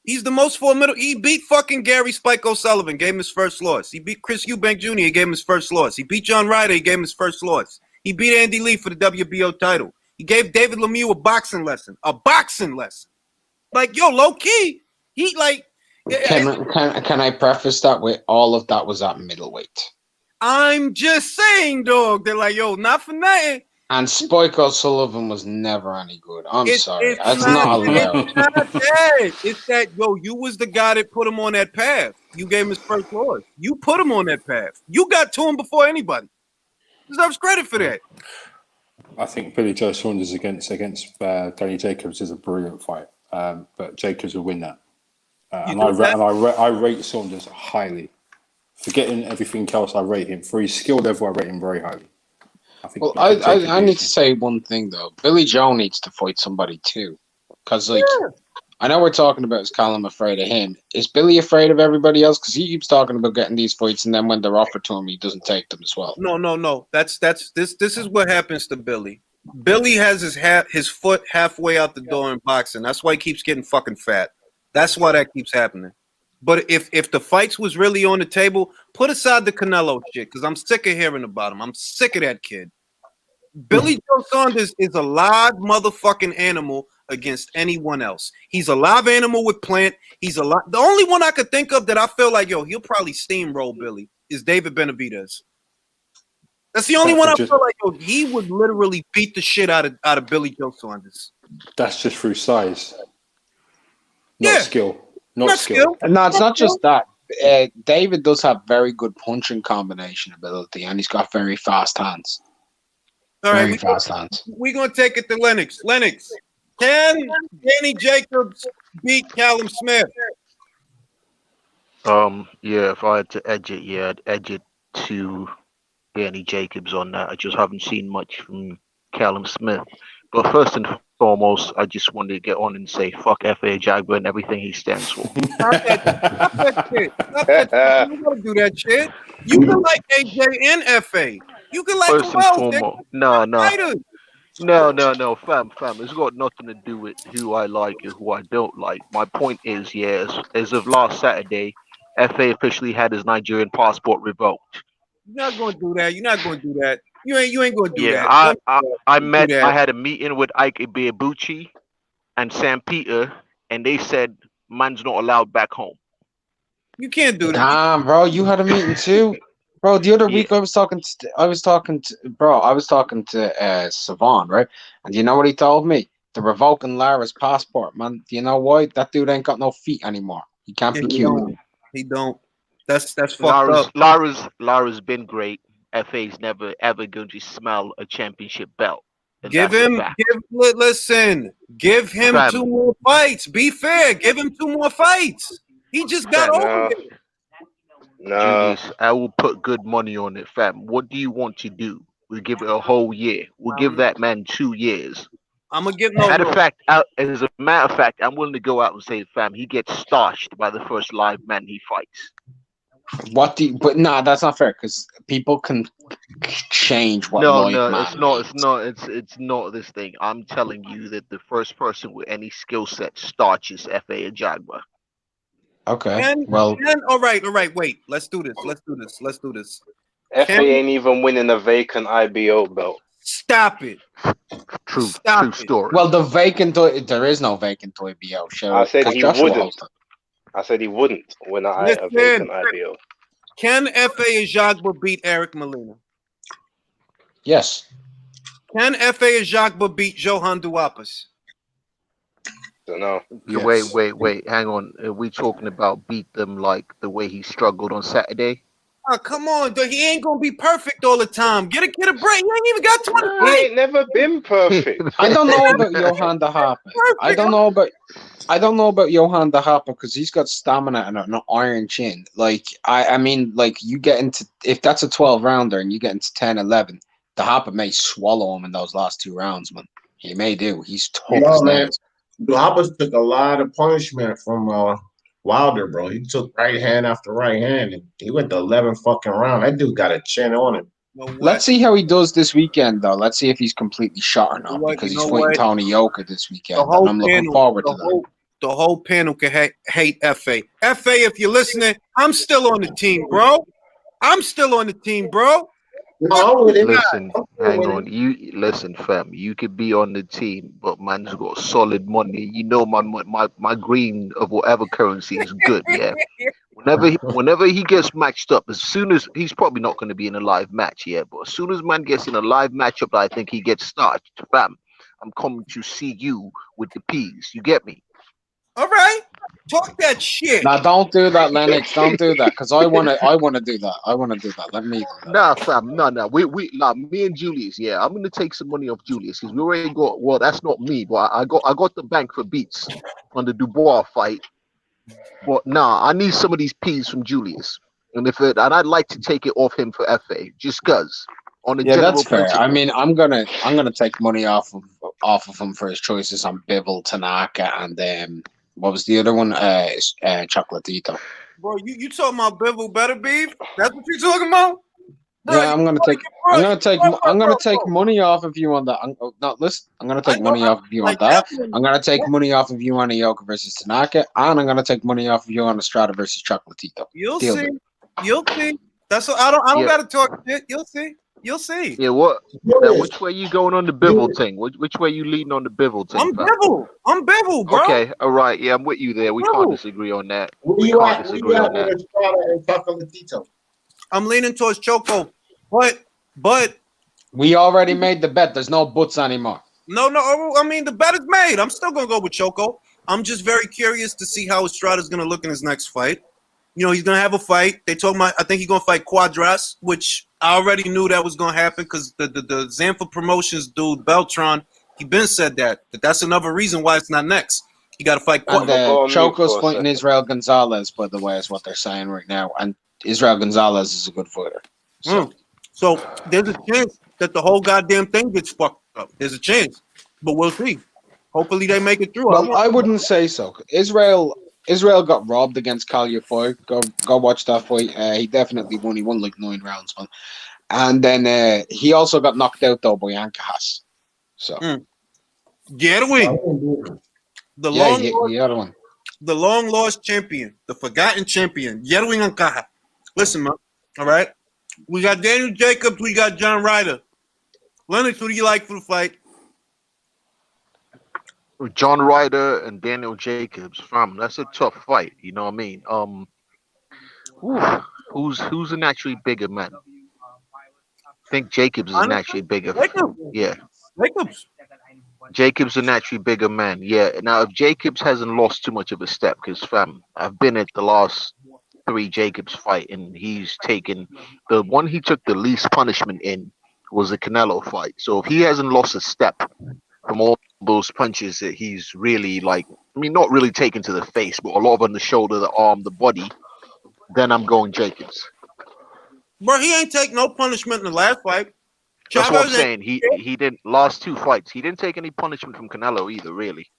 He's the most formidable. He beat fucking Gary Spike O'Sullivan, gave him his first loss. He beat Chris Eubank Jr., he gave him his first loss. He beat John Ryder, he gave him his first loss. He beat Andy Lee for the WBO title. He gave David Lemieux a boxing lesson. Like, yo, low-key, he like... Can I preface that with all of that was at middleweight? I'm just saying, dog. They're like, yo, not for nothing. And Spike O'Sullivan was never any good. I'm sorry. That's not allowed. It's not that. It's that, yo, you was the guy that put him on that path. You gave him his first loss. You put him on that path. You got to him before anybody. Deserves credit for that. I think Billy Joe Saunders against Danny Jacobs is a brilliant fight. But Jacobs will win that. I rate Saunders highly. Forgetting everything else, I rate him. For his skill level, I rate him very highly. I need to say one thing, though. Billy Joe needs to fight somebody, too. Because, I know we're talking about is Callum afraid of him. Is Billy afraid of everybody else? Because he keeps talking about getting these fights, and then when they're offered to him, he doesn't take them as well. No. This is what happens to Billy. Billy has his foot halfway out the door in boxing. That's why he keeps getting fucking fat. That's why that keeps happening. But if the fights was really on the table, put aside the Canelo shit, because I'm sick of hearing about him. I'm sick of that kid. Billy Joe Saunders is a live motherfucking animal against anyone else. He's a live animal with Plant. The only one I could think of that I feel like, yo, he'll probably steamroll Billy is David Benavidez. That's the only one I feel like, yo, he would literally beat the shit out of Billy Joe Saunders. That's just through size. Not skill. Not skill. No, it's not just that. David does have very good punching combination ability, and he's got very fast hands. All right, Very fast hands. we're going to take it to Lennox. Lennox, can Danny Jacobs beat Callum Smith? Yeah, if I had to edge it, yeah, I'd edge it to Danny Jacobs on that. I just haven't seen much from Callum Smith. But first and foremost, I just wanted to get on and say fuck F.A. Jagba and everything he stands for. Stop that shit. Stop that shit. You don't do that shit. You can like AJ and F.A. You can like First them and both. foremost, no, Fighters. fam. It's got nothing to do with who I like and who I don't like. My point is, yeah, as of last Saturday, FA officially had his Nigerian passport revoked. You're not gonna do that. You're not gonna do that. You ain't gonna do Yeah, that. I had a meeting with Ike Ibeabuchi and Sam Peter, and they said man's not allowed back home. You can't do that. Damn, bro, you had a meeting too, bro. The other week I was talking to Savon, right? And you know what he told me? They're revoking Lara's passport, man. Do you know why? That dude ain't got no feet anymore. He can't be cute. He don't. That's fucked up. Lara's been great. FA's never ever going to smell a championship belt. Listen. Give him Fam. 2 more fights. Be fair. Give him 2 more fights. He just got over it. Julius, I will put good money on it, fam. What do you want to do? We'll give it a whole year. We'll give that man 2 years. I'm gonna give as a matter of fact, I'm willing to go out and say, fam, he gets starched by the first live man he fights. But nah, that's not fair because people can change what. It's not this thing. I'm telling you that the first person with any skill set starches F.A. Ajagba. Okay. All right. Wait. Let's do this. FA ain't even winning a vacant IBO belt. Stop it. True story. Well, there is no vacant IBO. Sure. I said he wouldn't. I said he wouldn't win a vacant IBO. Can F.A. Ajagba beat Eric Molina? Yes. Can F.A. Ajagba beat Johan Duapas? Don't know. Yes. Wait. Hang on. Are we talking about beat them like the way he struggled on Saturday? Oh, come on, dude. He ain't gonna be perfect all the time. Get a break. He ain't even got 20 He ain't never been perfect. I don't know about Johan Duhape. I don't know about Johan Duhape because he's got stamina and an iron chin. Like I mean, like you get into if that's a 12 rounder and you get into 10, 11, Duhape may swallow him in those last 2 rounds, man. He may do. He's tough as nails. Duhape took a lot of punishment from Wilder, bro. He took right hand after right hand, and he went the 11 fucking round. That dude got a chin on him. Let's see how he does this weekend, though. Let's see if he's completely shot or not, because he's fighting Tony Yoka this weekend, and I'm looking forward to that. The whole panel can hate F.A. F.A., if you're listening, I'm still on the team, bro. Listen, hang on. You listen, fam. You could be on the team, but man's got solid money. You know, my green of whatever currency is good. Yeah. Whenever he gets matched up, as soon as he's probably not going to be in a live match, yeah. But as soon as man gets in a live matchup, I think he gets starched. Fam, I'm coming to see you with the peas. You get me? All right. Talk that shit. Now, don't do that, Lennox. Don't do that, because I wanna do that. Let me do that. Nah, fam. No. Me and Julius. Yeah, I'm gonna take some money off Julius because we already got. Well, that's not me, but I got the bank for beats on the Dubois fight. But nah, I need some of these peas from Julius, and I'd like to take it off him for FA, just cause. That's fair. Principle. I mean, I'm gonna take money off of him for his choices on Bivol, Tanaka, and what was the other one? Chocolatito. Bro, you talking about Bivol better beef? That's what you talking about? Bro, yeah, I'm gonna take money off of you on that. I'm gonna take money off of you on that. I'm gonna take money off of you on the Yoka versus Tanaka, and I'm gonna take money off of you on the Strata versus Chocolatito. You'll see. That's what I don't gotta talk shit. You'll see. Yeah, what? Now, which way you going on the Bivol thing? Which way you leading on the Bivol thing? I'm Bivol, bro. Okay, all right. Yeah, I'm with you there. We can't disagree on that. I'm leaning towards Choco, but we already made the bet. There's no buts anymore. No. I mean, the bet is made. I'm still gonna go with Choco. I'm just very curious to see how Estrada's gonna look in his next fight. You know, he's gonna have a fight. They told him I think he's gonna fight Quadras, which I already knew that was gonna happen because the Zanfa Promotions dude Beltron, he been said that. But that's another reason why it's not next. He got to fight And Quadras. Choco's fighting Israel Gonzalez, by the way, is what they're saying right now. And Israel Gonzalez is a good fighter. So there's a chance that the whole goddamn thing gets fucked up. There's a chance, but we'll see. Hopefully they make it through. Well, I wouldn't say so. Israel got robbed against Kalya fight. Go watch that fight. He definitely won. He won like 9 rounds, man. And then he also got knocked out though by Ancajas. So Yerwin, the long lost champion, the forgotten champion, Yerwin Ancaja. Listen, man. All right, we got Daniel Jacobs. We got John Ryder. Lennox, who do you like for the fight? John Ryder and Daniel Jacobs, fam, that's a tough fight. You know what I mean? Who's a naturally bigger man? I think Jacobs is naturally bigger. Yeah. Jacobs a naturally bigger man. Yeah. Now, if Jacobs hasn't lost too much of a step, because fam, I've been at the last 3 Jacobs fight, and he's taken the one he took the least punishment in was the Canelo fight. So if he hasn't lost a step from all those punches that he's really not really taken to the face, but a lot of on the shoulder, the arm, the body, then I'm going Jacobs. Bro, he ain't take no punishment in the last fight. That's what I'm saying. He didn't last 2 fights. He didn't take any punishment from Canelo either, really.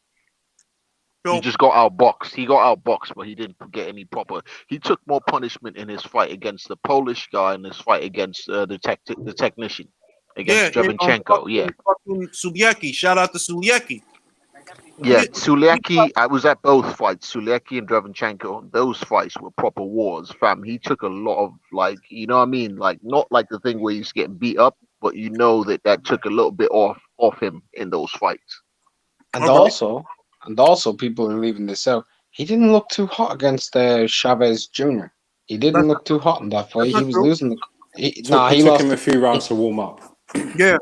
He just got outboxed. He got outboxed, but he didn't get any proper. He took more punishment in his fight against the Polish guy and his fight against the technician. Against Drevenchenko, Suliecki. Shout out to Suliecki. Yeah, Suliecki, I was at both fights. Suliecki and Drevenchenko, those fights were proper wars, fam. He took a lot of, you know what I mean? Not like the thing where he's getting beat up, but you know that took a little bit off him in those fights. And also, people are leaving this out. He didn't look too hot against Chavez Jr. He didn't look too hot in that fight. He was losing. He took him a few rounds to warm up. Yeah.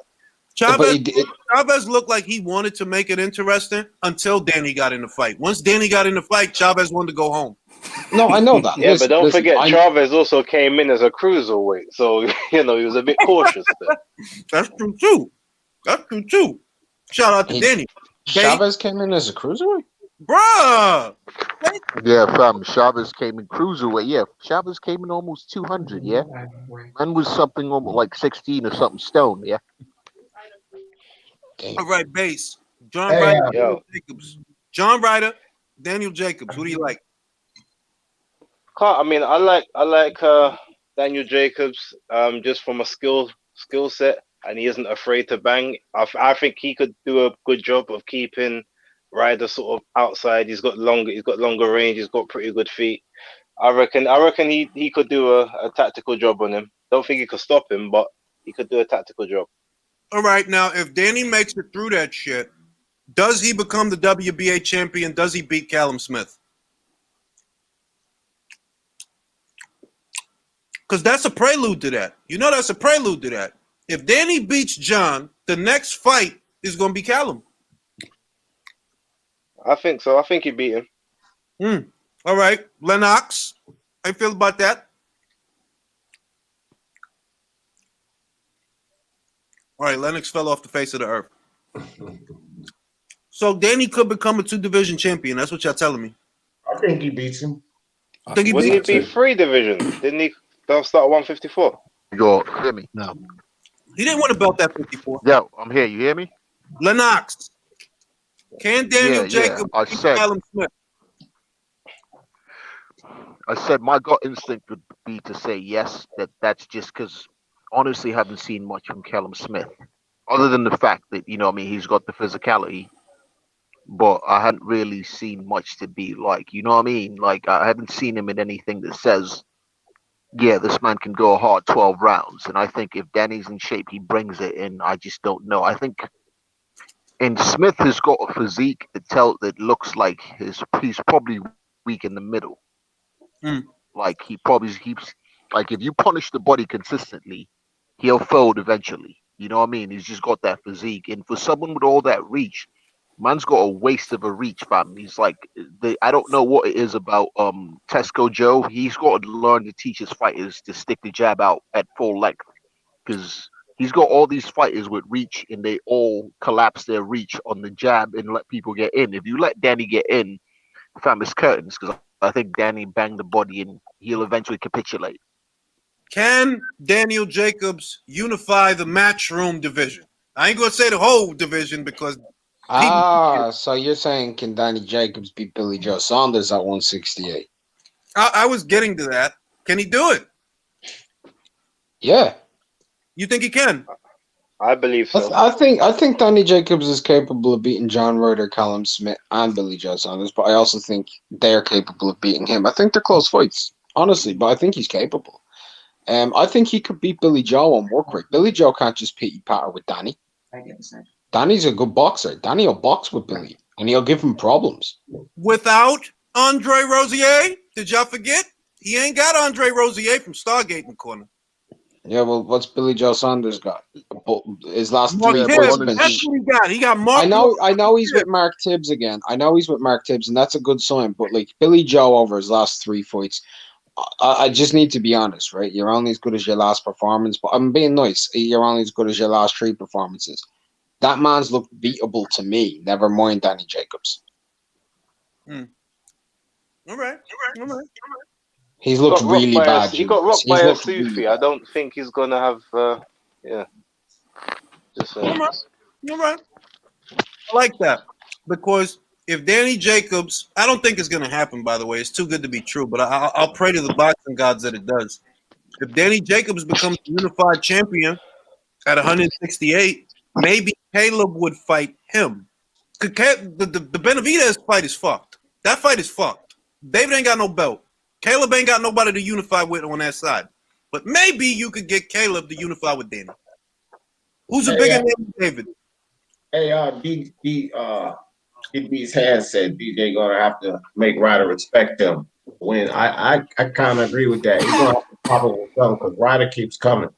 Chavez looked like he wanted to make it interesting until Danny got in the fight. Once Danny got in the fight, Chavez wanted to go home. No, I know that. Yeah, but don't forget, Chavez also came in as a cruiserweight, so he was a bit cautious there. That's true too. Shout out to Danny. Chavez came in as a cruiserweight? Bruh! Yeah, fam, Chavez came in cruiserweight. Yeah, Chavez came in almost 200, yeah? Man was something almost like 16 or something stone, yeah? All right, base. John Ryder, Daniel Jacobs. John Ryder, Daniel Jacobs. Who do you like? I mean, I like Daniel Jacobs just from a skill set, and he isn't afraid to bang. I think he could do a good job of keeping Ryder sort of outside. He's got longer range. He's got pretty good feet. I reckon he could do a tactical job on him. Don't think he could stop him, but he could do a tactical job. All right, now if Danny makes it through that shit, does he become the WBA champion? Does he beat Callum Smith? Because that's a prelude to that. You know that's a prelude to that. If Danny beats John, the next fight is going to be Callum. I think so. I think he beat him. All right, Lennox. How you feel about that? All right, Lennox fell off the face of the earth. So Danny could become a 2-division champion. That's what y'all telling me. I think he beats him. Wouldn't he beat 3 divisions? Didn't he start at 154? You hear me? No. He didn't want to belt that 54. Yo, I'm here. You hear me? Lennox. Can Daniel Jacobs beat Callum Smith? I said my gut instinct would be to say yes. That's just because honestly haven't seen much from Callum Smith, other than the fact that he's got the physicality, but I hadn't really seen much to be like. Like I haven't seen him in anything that says, yeah, this man can go hard 12 rounds. And I think if Danny's in shape, he brings it in. I just don't know. I think. And Smith has got a physique that looks like he's probably weak in the middle. Like he probably keeps if you punish the body consistently, he'll fold eventually. You know what I mean? He's just got that physique, and for someone with all that reach, Man's got a waste of a reach, fam. He's like, I don't know what it is about Tesco Joe. He's got to learn to teach his fighters to stick the jab out at full length, because he's got all these fighters with reach and they all collapse their reach on the jab and let people get in. If you let Danny get in, fam, it's curtains, because I think Danny banged the body and he'll eventually capitulate. Can Daniel Jacobs unify the matchroom division? I ain't gonna say the whole division because So you're saying can Danny Jacobs beat Billy Joe Saunders at 168? I was getting to that. Can he do it? Yeah. You think he can? I believe so. I think Danny Jacobs is capable of beating John Ryder, Callum Smith, and Billy Joe Saunders, but I also think they're capable of beating him. I think they're close fights, honestly, but I think he's capable. I think he could beat Billy Joe on work rate. Billy Joe can't just pity patter with Danny. Danny's a good boxer. Danny will box with Billy, and he'll give him problems. Without Andre Rosier, did y'all forget? He ain't got Andre Rosier from Stargate in the corner. Yeah, well, what's Billy Joe Saunders got? His last Mark three Tibbs, fights have been. that's what he got. He got Mark. I know he's with Mark Tibbs again. I know he's with Mark Tibbs, and that's a good sign. But like Billy Joe over his last three fights, I just need to be honest, right? You're only as good as your last performance. But I'm being nice. You're only as good as your last three performances. That man's looked beatable to me. Never mind Danny Jacobs. All right. He's looked really bad. He got rocked by a Sufi. I don't think he's gonna have. Just All right. I like that, because if Danny Jacobs, I don't think it's going to happen, by the way. It's too good to be true, but I'll pray to the boxing gods that it does. If Danny Jacobs becomes the unified champion at 168, maybe Caleb would fight him. The Benavidez fight is fucked. That fight is fucked. David ain't got no belt. Caleb ain't got nobody to unify with on that side. But maybe you could get Caleb to unify with Danny. Who's a bigger name than David? Hey, DB's hand said DJ gonna have to make Ryder respect him. When I kind of agree with that. He's gonna have to probably with something because Ryder keeps coming.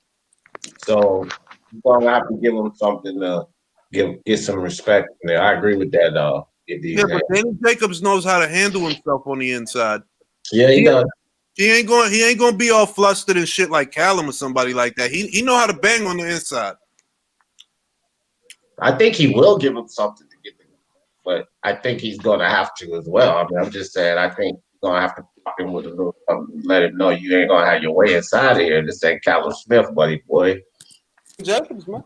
So he's gonna have to give him something to get some respect there. I agree with that. But Danny Jacobs knows how to handle himself on the inside. Yeah, he does. He ain't going to be all flustered and shit like Callum or somebody like that. He know how to bang on the inside. I think he will give him something to get the, but I think he's gonna have to as well. I mean, I'm just saying, I think he's gonna have to pop him with a little something, let him know you ain't gonna have your way inside of here. This ain't Callum Smith, buddy boy. Jacobs, man.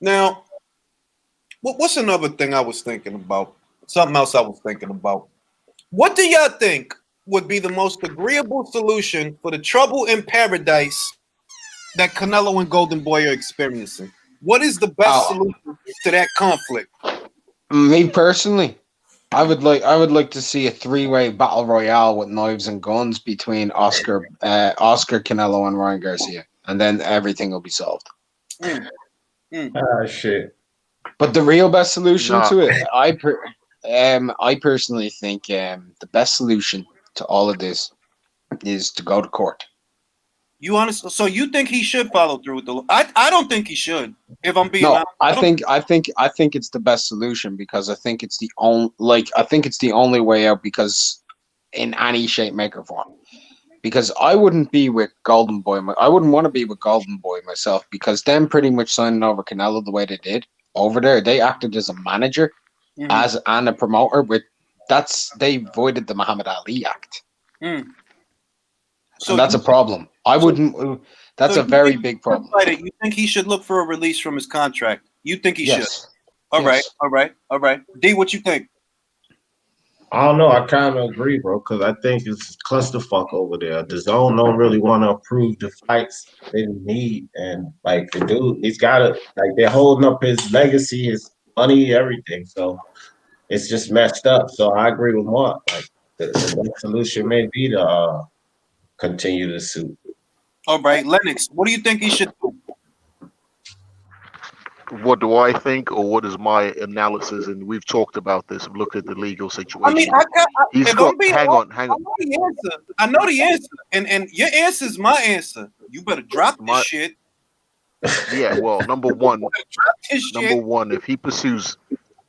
Now, what's another thing I was thinking about? Something else I was thinking about. What do y'all think would be the most agreeable solution for the trouble in paradise that Canelo and Golden Boy are experiencing? What is the best solution to that conflict? Me personally, I would like to see a three-way battle royale with knives and guns between Oscar, Canelo, and Ryan Garcia, and then everything will be solved. Shit. But the real best solution to it, I personally think the best solution to all of this is to go to court. You honest? So you think he should follow through with the? I don't think he should. If I'm being honest, I think it's the best solution because I think it's the only way out, because in any shape, make or form. Because I wouldn't be with Golden Boy. I wouldn't want to be with Golden Boy myself, because them pretty much signing over Canelo the way they did over there, they acted as a manager, and a promoter. They voided the Muhammad Ali Act. So that's a problem. That's a very big problem. You think he should look for a release from his contract? You think he should? All Yes. right. D, what you think? I don't know. I kind of agree, bro, because I think it's clusterfuck over there. The zone don't really want to approve the fights they need, and like the dude, he's got to they're holding up his legacy, his money, everything. So it's just messed up. So I agree with Mark. Like the next solution may be to continue the suit. All right, Lennox, what do you think he should do? What do I think, or what is my analysis? And we've talked about this. We've looked at the legal situation. I mean, hang on. I know the answer, and your answer is my answer. You better drop this shit. Yeah, well, number one, if he pursues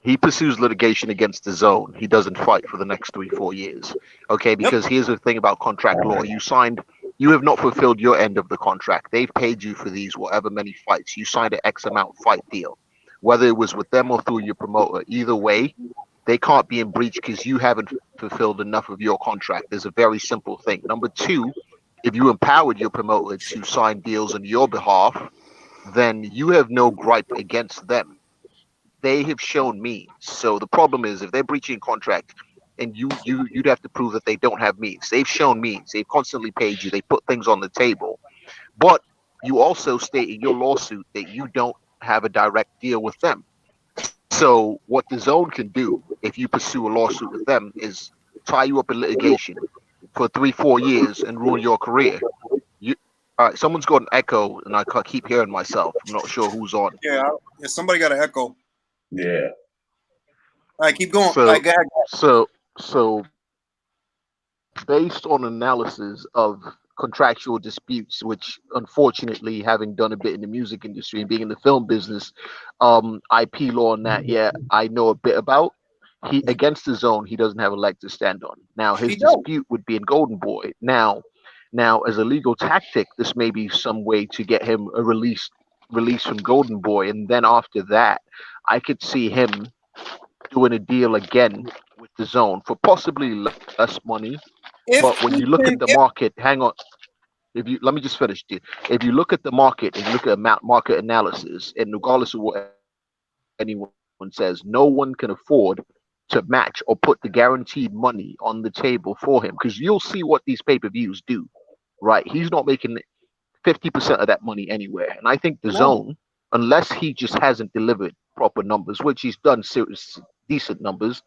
he pursues litigation against the zone. He doesn't fight for the next 3-4 years. Okay, because here's the thing about contract law. You have not fulfilled your end of the contract. They've paid you for these whatever many fights. You signed an X amount fight deal. Whether it was with them or through your promoter, either way, they can't be in breach because you haven't fulfilled enough of your contract. There's a very simple thing. Number two, if you empowered your promoter to sign deals on your behalf, then you have no gripe against them. They have shown means. So the problem is if they're breaching contract and you'd have to prove that they don't have means. They've shown means. They've constantly paid you. They put things on the table. But you also state in your lawsuit that you don't have a direct deal with them. So what the zone can do if you pursue a lawsuit with them is tie you up in litigation for 3-4 years and ruin your career. All right, someone's got an echo, and I keep hearing myself. I'm not sure who's on. Yeah, somebody got an echo. Yeah. All right, keep going. So, All right, go ahead. so based on analysis of contractual disputes, which unfortunately, having done a bit in the music industry and being in the film business, IP law and that, yeah, I know a bit about. He against the zone, he doesn't have a leg to stand on. Now his dispute would be in Golden Boy. Now, as a legal tactic, this may be some way to get him a release from Golden Boy, and then after that, I could see him doing a deal again with the zone for possibly less money. But when you look at the market, hang on. Let me just finish, dude. If you look at the market and you look at market analysis, and regardless of what anyone says, no one can afford to match or put the guaranteed money on the table for him, because you'll see what these pay-per-views do, right? He's not making 50% of that money anywhere. And I think the zone, unless he just hasn't delivered proper numbers, which he's done decent numbers,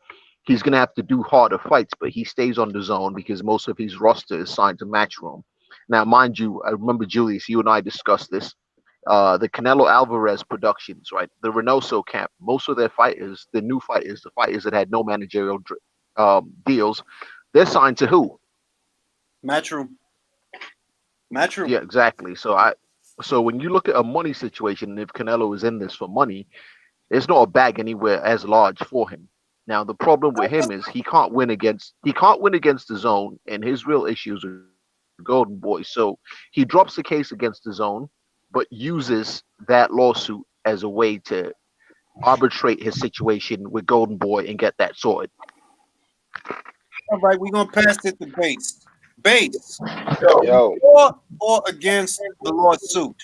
he's going to have to do harder fights, but he stays on the zone because most of his roster is signed to Matchroom. Now, mind you, I remember, Julius, you and I discussed this. The Canelo Alvarez productions, right? The Reynoso camp, most of their fighters, the new fighters, the fighters that had no managerial deals, they're signed to who? Matchroom. Yeah, exactly. So when you look at a money situation, and if Canelo is in this for money, there's not a bag anywhere as large for him. Now the problem with him is he can't win against the zone, and his real issues with Golden Boy. So he drops the case against the zone, but uses that lawsuit as a way to arbitrate his situation with Golden Boy and get that sorted. All right, we're gonna pass it to Base. Base. Yo. Or against the lawsuit.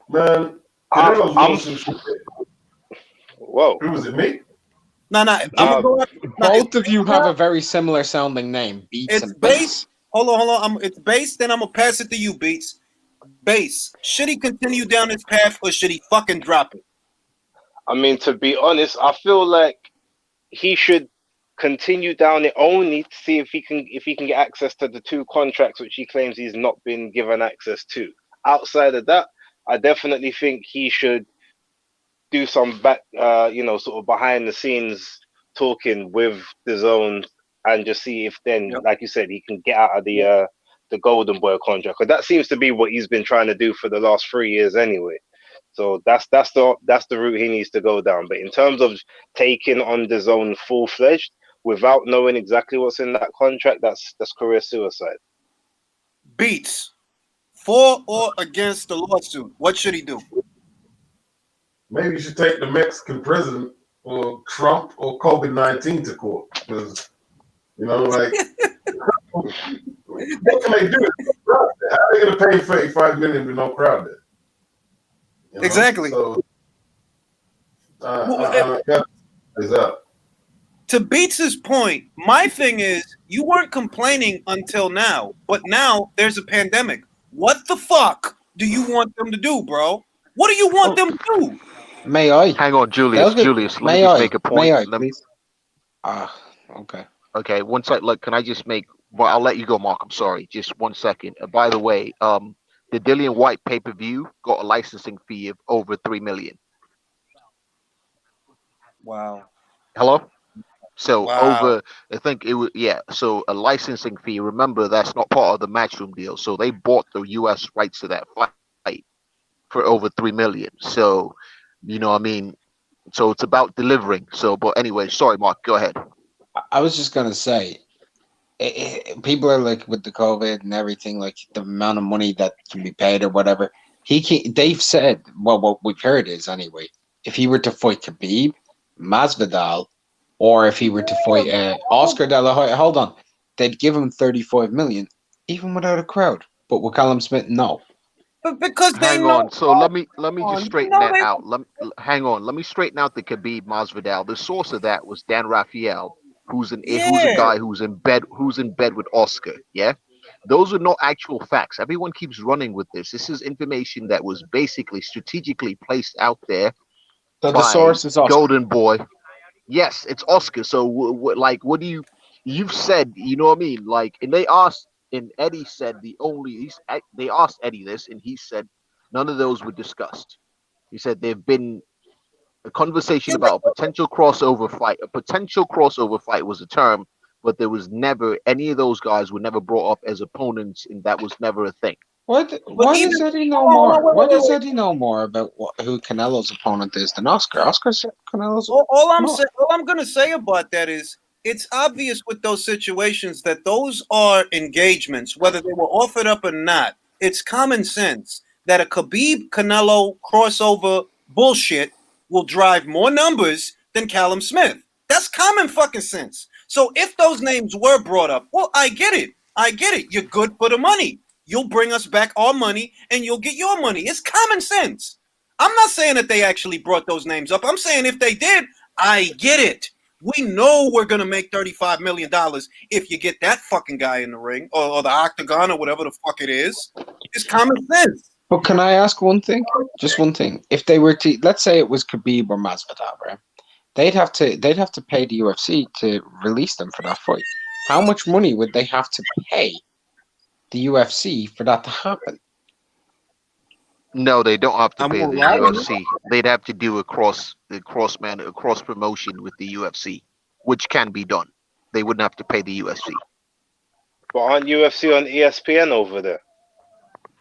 Man, whoa. Who was it, me? No. Both of you have a very similar sounding name. Beats and Base. Hold on. It's Base, then I'm gonna pass it to you, Beats. Base. Should he continue down this path or should he fucking drop it? I mean, to be honest, I feel like he should continue down it only to see if he can get access to the 2 contracts which he claims he's not been given access to. Outside of that, I definitely think he should do some back, sort of behind the scenes talking with the zone and just see if then, like you said, he can get out of the Golden Boy contract. Because that seems to be what he's been trying to do for the last 3 years anyway. So that's the route he needs to go down. But in terms of taking on the zone full-fledged without knowing exactly what's in that contract, that's career suicide. Beats. For or against the lawsuit? What should he do? Maybe you should take the Mexican president or Trump or COVID-19 to court. Because, what can they do? How are they going to pay $35 million with no crowd there? Exactly. So, to Beats' point, my thing is, you weren't complaining until now, but now there's a pandemic. What the fuck do you want them to do, bro? What do you want them to do? May I? Hang on, Julius. Let me just make a point. May I, please? Okay. Okay, one sec. Look, can I just make? Well, I'll let you go, Mark. I'm sorry. Just 1 second. By the way, the Dillian Whyte pay-per-view got a licensing fee of over $3 million. Wow. Hello. So wow. I think it was, so a licensing fee. Remember, that's not part of the Matchroom deal. So they bought the U.S. rights to that fight for over $3 million. So, I mean, So it's about delivering. So, but anyway, sorry, Mark, go ahead. I was just gonna say, people are like with the COVID and everything, like the amount of money that can be paid or whatever. They've said, well, what we've heard is anyway, if he were to fight Khabib, Masvidal, or if he were to fight Oscar De La Hoya, hold on, they'd give him 35 million, even without a crowd. But with Callum Smith, no. But because they Hang know. on. So let me just straighten No, that out. Hang on. Let me straighten out the Khabib Masvidal. The source of that was Dan Raphael, who's a Yeah. guy who's in bed with Oscar. Yeah, those are not actual facts. Everyone keeps running with this. This is information that was basically strategically placed out there So the by source is Oscar. Golden Boy. Yes, it's Oscar. So like, what do you've said? You know what I mean? Like, and they asked. And Eddie said they asked Eddie this, and he said none of those were discussed. He said there've been a conversation about a potential crossover fight. A potential crossover fight was a term, but there was never any of those guys were never brought up as opponents, and that was never a thing. Why does Eddie know more? Why does Eddie know more about who Canelo's opponent is than Oscar? Oscar's Canelo's. All I'm gonna say about that is it's obvious with those situations that those are engagements, whether they were offered up or not. It's common sense that a Khabib Canelo crossover bullshit will drive more numbers than Callum Smith. That's common fucking sense. So if those names were brought up, well, I get it. You're good for the money. You'll bring us back our money and you'll get your money. It's common sense. I'm not saying that they actually brought those names up. I'm saying if they did, I get it. We know we're going to make $35 million if you get that fucking guy in the ring or the octagon or whatever the fuck it is. It's common sense. But can I ask one thing? Just one thing. If they were to, let's say it was Khabib or Masvidal, right? They'd have to pay the UFC to release them for that fight. How much money would they have to pay the UFC for that to happen? No, they don't have to pay the UFC. They'd have to do a cross promotion with the UFC, which can be done. They wouldn't have to pay the UFC. But aren't UFC on ESPN over there?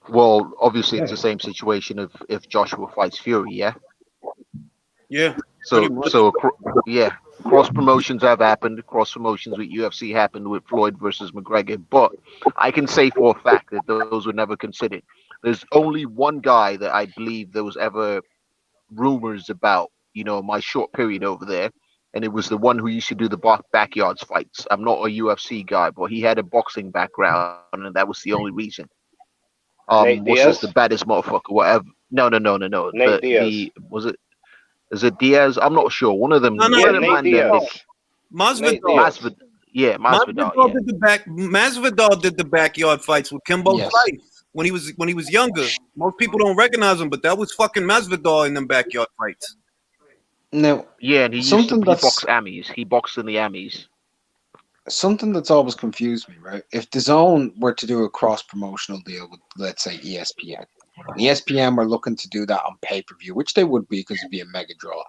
Well, obviously it's the same situation if Joshua fights Fury, yeah. Yeah. Yeah, cross promotions have happened. Cross promotions with UFC happened with Floyd versus McGregor, but I can say for a fact that those were never considered. There's only one guy that I believe there was ever rumors about, my short period over there, and it was the one who used to do the backyards fights. I'm not a UFC guy, but he had a boxing background, and that was the only reason. Was just the baddest motherfucker, whatever. No. Nate Diaz. Is it Diaz? I'm not sure. One of them. Nate Diaz. Masvidal. Yeah, Masvidal. Masvidal did the backyard fights with Kimbo Slice when he was younger. Most people don't recognize him, but that was fucking Masvidal in them backyard fights. No. Yeah, and he boxed Amis. He boxed in the Amis. Something that's always confused me, right? If DAZN were to do a cross-promotional deal with, let's say, ESPN, and ESPN were looking to do that on pay-per-view, which they would be because it'd be a mega draw.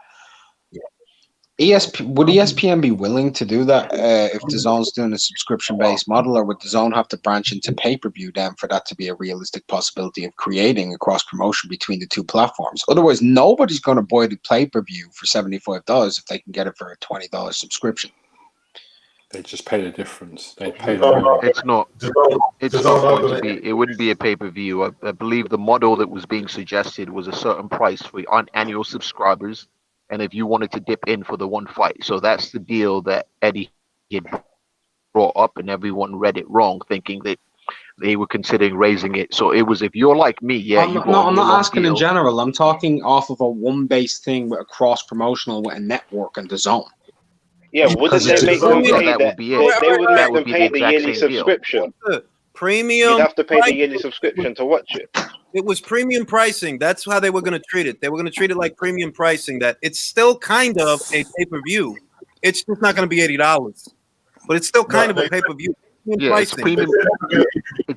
Would ESPN be willing to do that if DAZN's doing a subscription-based model, or would DAZN have to branch into pay-per-view then for that to be a realistic possibility of creating a cross-promotion between the two platforms? Otherwise, nobody's going to buy the pay-per-view for $75 if they can get it for a $20 subscription. They just pay the difference. They pay It's not going to be. It wouldn't be a pay-per-view. I believe the model that was being suggested was a certain price for annual subscribers, and if you wanted to dip in for the one fight. So that's the deal that Eddie had brought up, and everyone read it wrong, thinking that they were considering raising it. So it was, if you're like me, yeah. I'm not asking in general. I'm talking off of a one-based thing with a cross-promotional with a network and DAZN. Yeah, wouldn't they make them pay that? They would make them pay the yearly subscription. Premium. You'd have to pay the yearly subscription to watch it. It was premium pricing. That's how they were going to treat it. They were going to treat it like premium pricing. That it's still kind of a pay-per-view. It's just not going to be $80, but it's still kind of a pay-per-view. Yeah, it's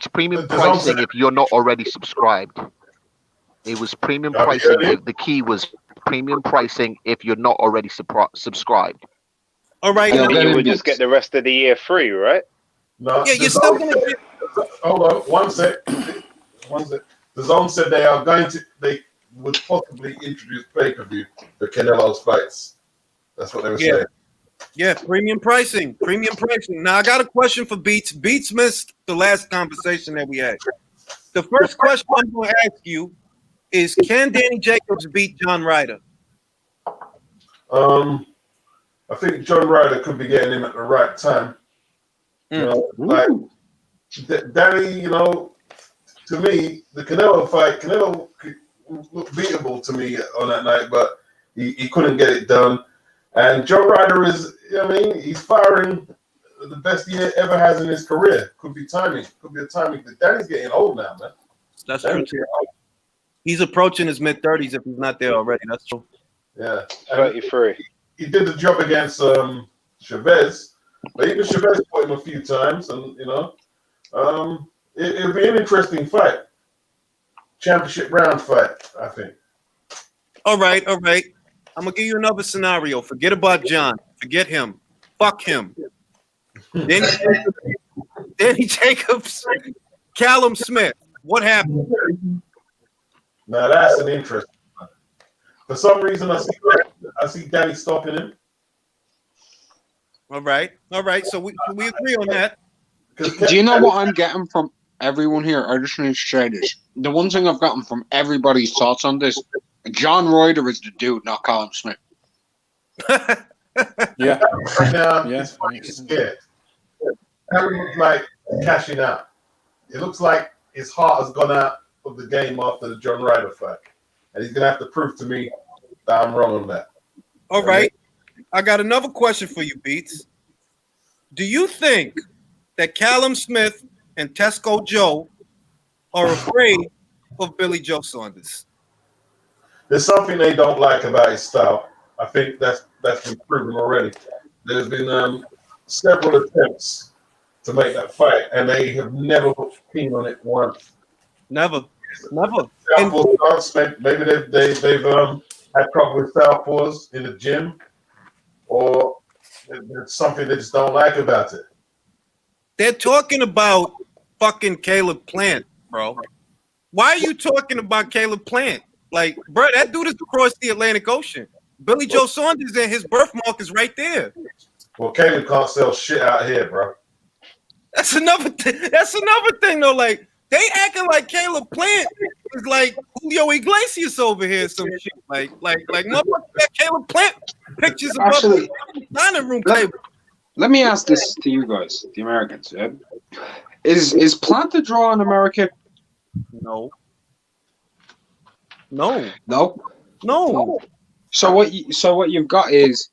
premium pricing if you're not already subscribed. It was premium pricing. The key was premium pricing if you're not already subscribed. All right, and then you would just get the rest of the year free, right? No, yeah, you're still going to get. Hold on, one sec. The zone said they are going to. would possibly introduce pay-per-view for Canelo's fights. That's what they were saying. Yeah, premium pricing. Now I got a question for Beats. Beats missed the last conversation that we had. The first question I'm going to ask you is: can Danny Jacobs beat John Ryder? I think John Ryder could be getting him at the right time. You know, like Danny. You know, to me, the Canelo fight, Canelo looked beatable to me on that night, but he couldn't get it done. And Joe Ryder is, I mean, he's firing the best he ever has in his career. Could be timing. Could be a timing. But Danny's getting old now, man. That's true. He's approaching his mid-30s if he's not there already. That's true. Yeah. 33. He did the job against Chavez, but even Chavez fought him a few times, and you know, it'll be an interesting fight. Championship round fight, I think. All right. I'm gonna give you another scenario. Forget about John. Forget him. Fuck him. Danny Jacobs, Callum Smith. What happened? Now that's an interesting one. For some reason, I see Danny stopping him. All right. So we agree on that. Do you know what I'm getting from everyone here? I just need to say this. The one thing I've gotten from everybody's thoughts on this: John Ryder is the dude, not Callum Smith. Yeah. Right now, he's fucking scared. Callum looks like cashing out. It looks like his heart has gone out of the game after the John Ryder fight. And he's going to have to prove to me that I'm wrong on that. All right. I got another question for you, Beats. Do you think that Callum Smith and Tesco Joe are afraid of Billy Joe Saunders? There's something they don't like about his style. I think that's been proven already. There's been several attempts to make that fight, and they have never looked keen on it once. Never. Maybe they've had trouble with southpaws in the gym, or there's something they just don't like about it. They're talking about fucking Caleb Plant, bro. Why are you talking about Caleb Plant? Like, bro, that dude is across the Atlantic Ocean. Billy Joe Saunders and his birthmark is right there. Well, Caleb can't sell shit out here, bro. That's another thing, though. Like, they acting like Caleb Plant is like Julio Iglesias over here, some shit. Like motherfucker, that Caleb Plant pictures above Actually, the dining room table. Let me ask this to you guys, the Americans. Is Plant a draw in America? No. So what you've got is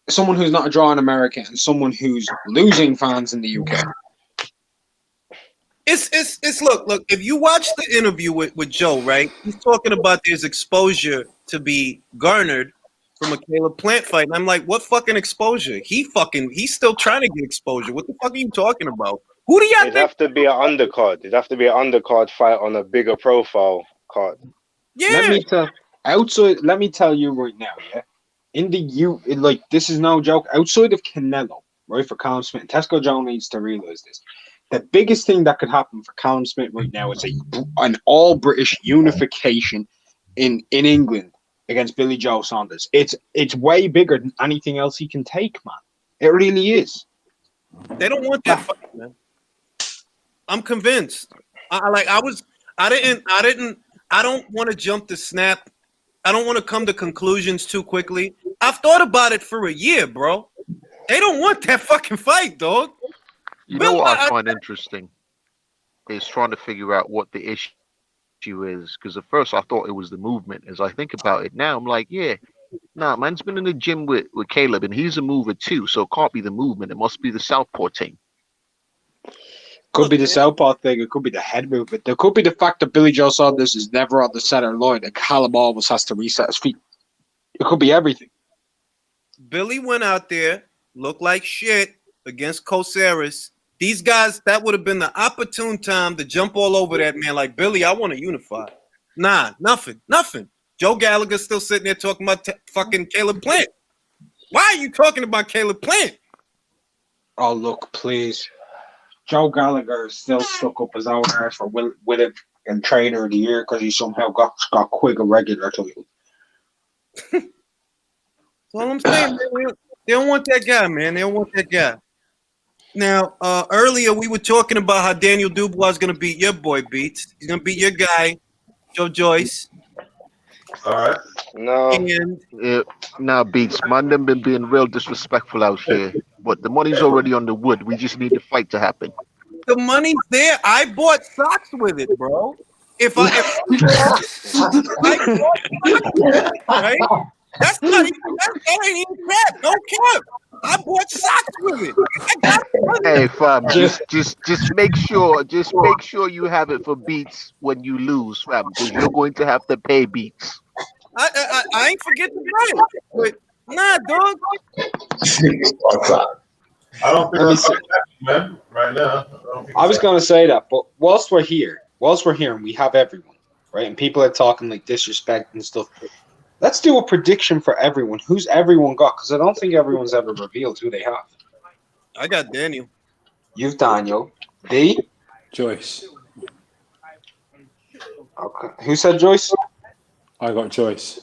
someone who's not a draw in America and someone who's losing fans in the UK. It's look, if you watch the interview with Joe, right? He's talking about there's exposure to be garnered from a Caleb Plant fight. And I'm like, what fucking exposure? He's still trying to get exposure. What the fuck are you talking about? Who do y'all think? It'd have to be an undercard. It'd have to be an undercard fight on a bigger profile card. Yeah. Let me tell you right now, yeah. This is no joke. Outside of Canelo, right, for Callum Smith, Tesco Joe needs to realize this. The biggest thing that could happen for Callum Smith right now is an all-British unification in England against Billy Joe Saunders. It's way bigger than anything else he can take, man. It really is. They don't want that fight, man. I'm convinced. I don't want to jump the snap. I don't want to come to conclusions too quickly. I've thought about it for a year, bro. They don't want that fucking fight, dog. You know what I find interesting is trying to figure out what the issue is. Because at first I thought it was the movement. As I think about it now, I'm like, man's been in the gym with Caleb, and he's a mover too. So it can't be the movement. It must be the southpaw thing. Could be the southpaw thing. It could be the head movement. There could be the fact that Billy Joe Saunders is never on the center line and Callum always has to reset his feet. It could be everything. Billy went out there, looked like shit against Coceres. These guys, that would have been the opportune time to jump all over that man like, Billy, I want to unify. Nah, nothing. Joe Gallagher's still sitting there talking about fucking Caleb Plant. Why are you talking about Caleb Plant? Oh, look, please. Joe Gallagher is still stuck up his own arse for William and Trainer of the Year because he somehow got quick a regular title. That's all I'm saying, man. They don't want that guy, man. They don't want that guy. Now, earlier we were talking about how Daniel Dubois is going to beat your boy Beats. He's going to beat your guy, Joe Joyce. All right. Now, Beats, man, them been being real disrespectful out here. But the money's already on the wood. We just need the fight to happen. The money's there. I bought socks with it, bro. If I bought socks with it, right? That ain't even crap. No cap. I bought socks with it. Hey, fam, just make sure you have it for Beats when you lose, fam, because you're going to have to pay Beats. I ain't forget to buy it. But nah, dog. I don't think that's man, right now. I was going to say that, but whilst we're here and we have everyone, right, and people are talking like disrespect and stuff, let's do a prediction for everyone. Who's everyone got? Because I don't think everyone's ever revealed who they have. I got Daniel. You've Daniel. D? Joyce. Okay. Who said Joyce? I got Joyce.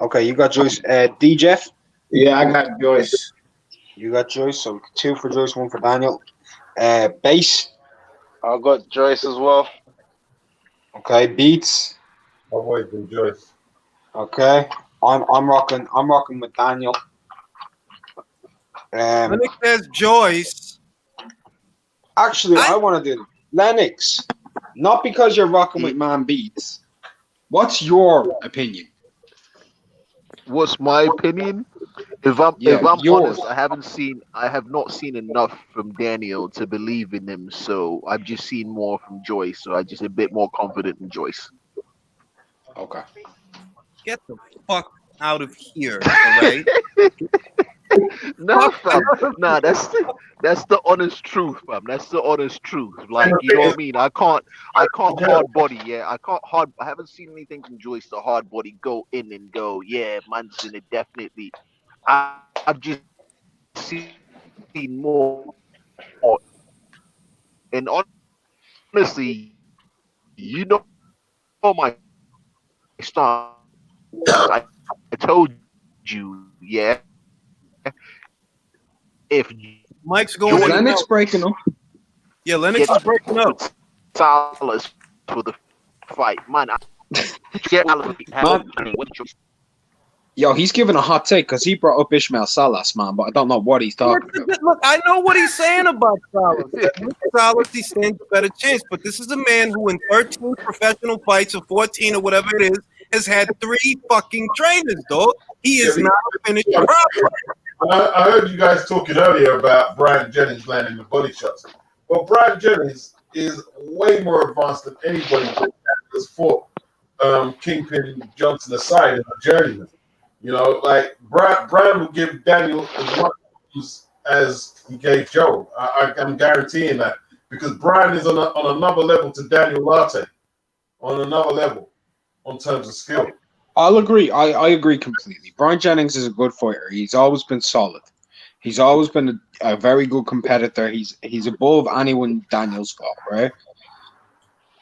Okay, you got Joyce. D, Jeff? Yeah, I got Joyce. You got Joyce, so 2 for Joyce, 1 for Daniel. Base? I got Joyce as well. Okay, Beats? I've always been Joyce. Okay, I'm rocking with Daniel. Lennox says Joyce. Actually, I want to do Lennox. Not because you're rocking with Man Beats. What's your opinion? What's my opinion? If I'm honest, I have not seen enough from Daniel to believe in him. So I've just seen more from Joyce. So I'm just a bit more confident in Joyce. Okay. Get the fuck out of here, all right? No, fam. Nah, that's the honest truth, fam. That's the honest truth. Like, you know what I mean? I can't hard body, yeah. I haven't seen anything from Joyce to hard body go in and go, yeah, man's in it definitely. I've just seen more. And honestly, you know my stance. I told you, yeah. If Mike's going Is Lennox breaking up? Yeah, Lennox is breaking up. Salas for the fight, man. Yo, he's giving a hot take because he brought up Ishmael Salas, man, but I don't know what he's talking about. Look, I know what he's saying about Salas. Salas, he stands a better chance, but this is a man who in 13 professional fights or 14 or whatever it is, has had 3 fucking trainers, dog. He is not a finished product. I heard you guys talking earlier about Brian Jennings landing the body shots. Well, Brian Jennings is way more advanced than anybody that has fought Kingpin Johnson aside in a journeyman. You know, like Brian will give Daniel as much as he gave Joe. I'm guaranteeing that because Brian is on another level to Daniel Latte, on another level on terms of skill. I'll agree. I agree completely. Brian Jennings is a good fighter. He's always been solid. He's always been a very good competitor. He's above anyone Daniel's fought, right?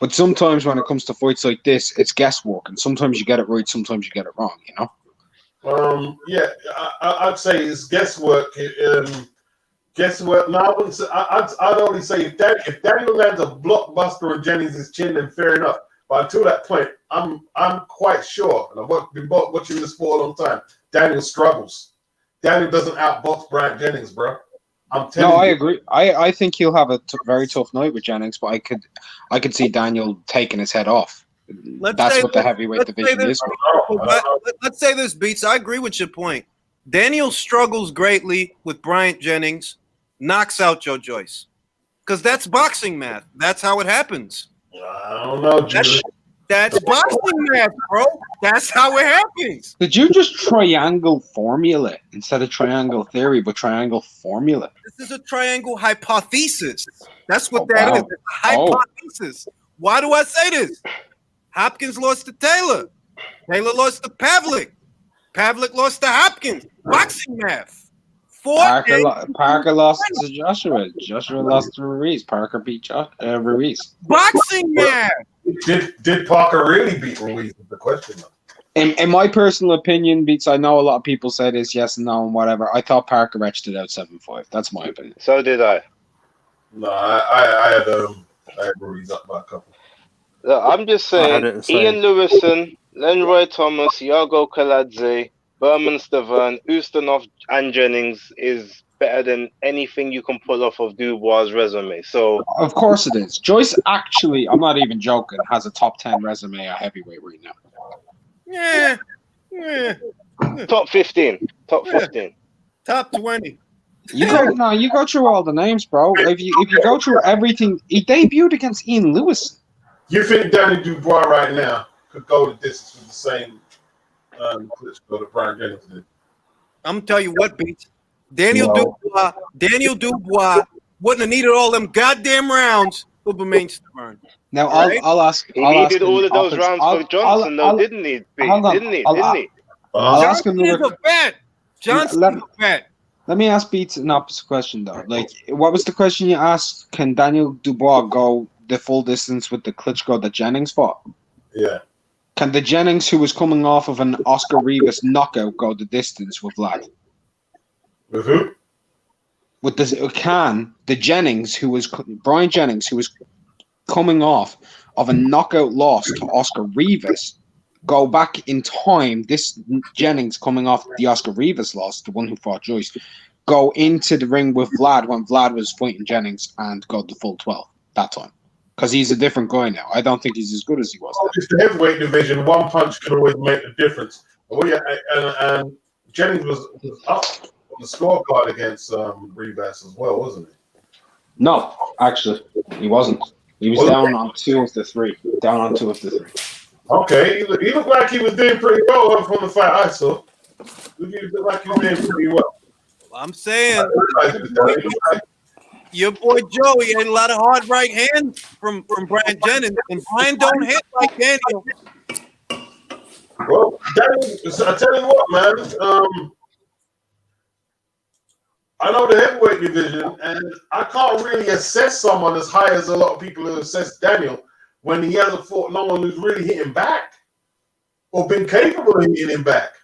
But sometimes when it comes to fights like this, it's guesswork, and sometimes you get it right, sometimes you get it wrong. You know. Yeah, I'd say it's guesswork. Guesswork. No, I wouldn't say. I'd only say if Daniel lands a blockbuster on Jennings' chin, then fair enough. But until that point, I'm quite sure, and I've been watching this for a long time. Daniel struggles. Daniel doesn't outbox Brian Jennings, bro. I'm telling you. No, I agree. I think he'll have a very tough night with Jennings, but I could see Daniel taking his head off. That's what the heavyweight division is. Let's say this, Beats. I agree with your point. Daniel struggles greatly with Bryant Jennings, knocks out Joe Joyce. Because that's boxing math. That's how it happens. I don't know, that's boxing math, bro. That's how it happens. Did you just triangle formula instead of triangle theory, but triangle formula? This is a triangle hypothesis. That's what that is. It's a hypothesis. Why do I say this? Hopkins lost to Taylor. Taylor lost to Pavlik. Pavlik lost to Hopkins. Boxing math. Parker lost to Joshua. Joshua lost to Ruiz. Parker beat Ruiz. Boxing man. Did Parker really beat Ruiz? Is the question. In my personal opinion, Beats, I know a lot of people say this, yes and no and whatever. I thought Parker edged it out 7-5. That's my opinion. So did I. No, I had Ruiz up by a couple. Look, I'm just saying, Ian Lewison, Lenroy Thomas, Yago Kaladze, Berman Stavern, Ustinov, and Jennings is better than anything you can pull off of Dubois' resume. So of course it is. Joyce actually, I'm not even joking, has a top 10 resume at heavyweight right now. Yeah. Top 15. Top 15. Top 20. You go through all the names, bro. If you go through everything, he debuted against Ian Lewis. You think Danny Dubois right now could go the distance with the same that Brian Jennings did? I'm gonna tell you what, Beats. Daniel Dubois wouldn't have needed all them goddamn rounds for Bermain Stavern. Now I'll ask. He needed all of those rounds for Johnson, though, didn't he? Didn't he? I'll ask him Johnson's a vet. Johnson's a vet. Let me ask Beats an opposite question though. Like, what was the question you asked? Can Daniel Dubois go the full distance with the Klitschko that Jennings fought? Yeah. Can the Jennings, who was coming off of an Oscar Rivas knockout, go the distance with Vlad? With who? With the Jennings, Brian Jennings, who was coming off of a knockout loss to Oscar Rivas, go back in time? This Jennings coming off the Oscar Rivas loss, the one who fought Joyce, go into the ring with Vlad when Vlad was fighting Jennings and go the full 12 that time. Because he's a different guy now. I don't think he's as good as he was. It's the heavyweight division. One punch can always make the difference. And Jennings was up on the scorecard against Rivas as well, wasn't he? No, actually, he wasn't. He was down on 2 of the 3. Down on 2 of the 3. Okay, he looked like he was doing pretty well from the fight I saw. He looked like he was doing pretty well. I'm saying, your boy Joe, he had a lot of hard right hands from Brian Jennings, and Brian don't hit like Daniel. Well, I tell you what, man. I know the heavyweight division, and I can't really assess someone as high as a lot of people who assess Daniel when he hasn't fought no one who's really hitting back or been capable of hitting him back.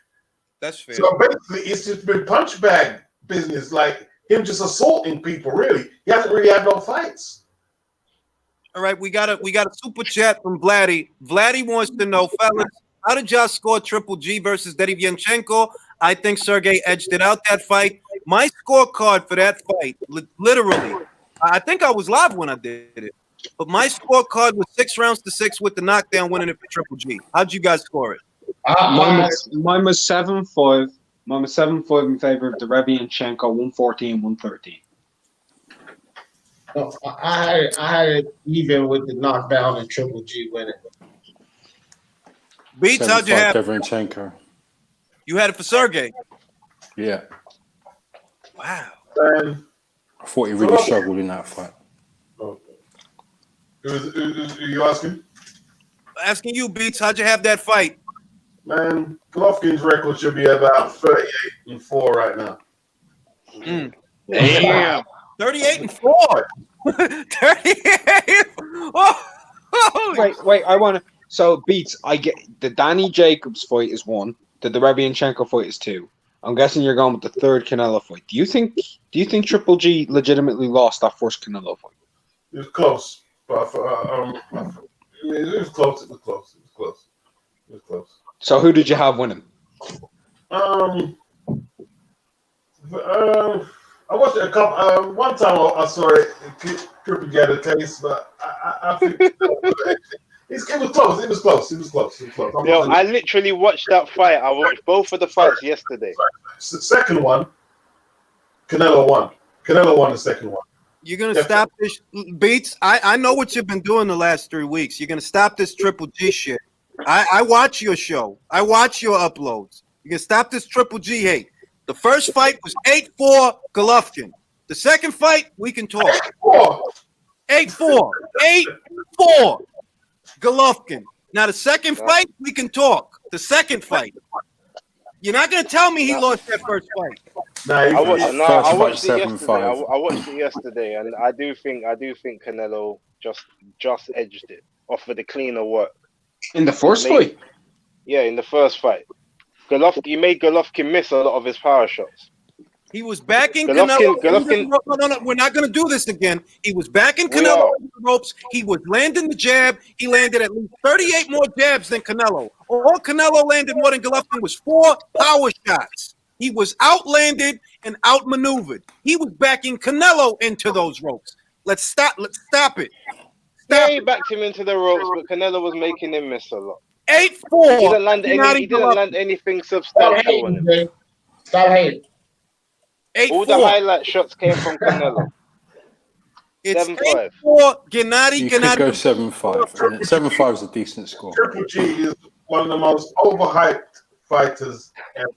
That's fair. So basically, it's just been punch bag business, like him just assaulting people. Really, he hasn't really had no fights. All right, we got a super chat from Vladdy. Vladdy wants to know, fellas, how did y'all score Triple G versus Derevyanchenko? I think Sergey edged it out that fight. My scorecard for that fight, literally, I think I was live when I did it, but my scorecard was 6 rounds to 6 with the knockdown winning it for Triple G. How'd you guys score it? Mine was 7-5. Mine was 7-5 in favor of Derevyanchenko, 114-113. I had it even with the knockdown and Triple G winning. Beats, how'd you have it? Derevyanchenko. You had it for Sergey. Yeah. Wow. I thought he really struggled in that fight. Okay. Who you asking? Asking you, Beats, how'd you have that fight? Man, Golovkin's record should be about 38-4 right now. Damn. 38-4. 38. Wait, I want to. So, Beats, I get the Danny Jacobs fight is 1. The Derevyanchenko fight is 2. I'm guessing you're going with the 3rd Canelo fight. Do you think Triple G legitimately lost that first Canelo fight? It was close, but it was close. It was close. So, who did you have winning? I watched it a couple. One time I saw it. Triple G had a case, but I think it was close. It was close. Yo, I literally watched that fight. I watched both of the fights yesterday. The second one, Canelo won. Canelo won the second one. You're gonna stop this, Beats. I know what you've been doing the last 3 weeks. You're gonna stop this Triple G shit. I watch your show. I watch your uploads. You can stop this Triple G hate. The first fight was 8-4 Golovkin. The second fight, we can talk. 8-4 Golovkin. Now the second fight, we can talk. The second fight. You're not gonna tell me he lost that first fight. Nah, I watched First fight, it yesterday. 7-5. I watched it yesterday, and I do think Canelo just edged it off of the cleaner work. In the first fight? Yeah, in the first fight. He made Golovkin miss a lot of his power shots. He was backing Golovkin- Canelo. No, we're not going to do this again. He was backing Canelo over the ropes. He was landing the jab. He landed at least 38 more jabs than Canelo. All Canelo landed more than Golovkin was 4 power shots. He was outlanded and outmaneuvered. He was backing Canelo into those ropes. Let's stop it. He backed him into the ropes, but Canelo was making him miss a lot. 8-4. He didn't land anything substantial on him. Stop hating. 8-4. All the highlight shots came from Canelo. It's 7-5. 8-4. Gennady. You could go 7-5. And 7-5 is a decent score. Triple G is one of the most overhyped fighters ever.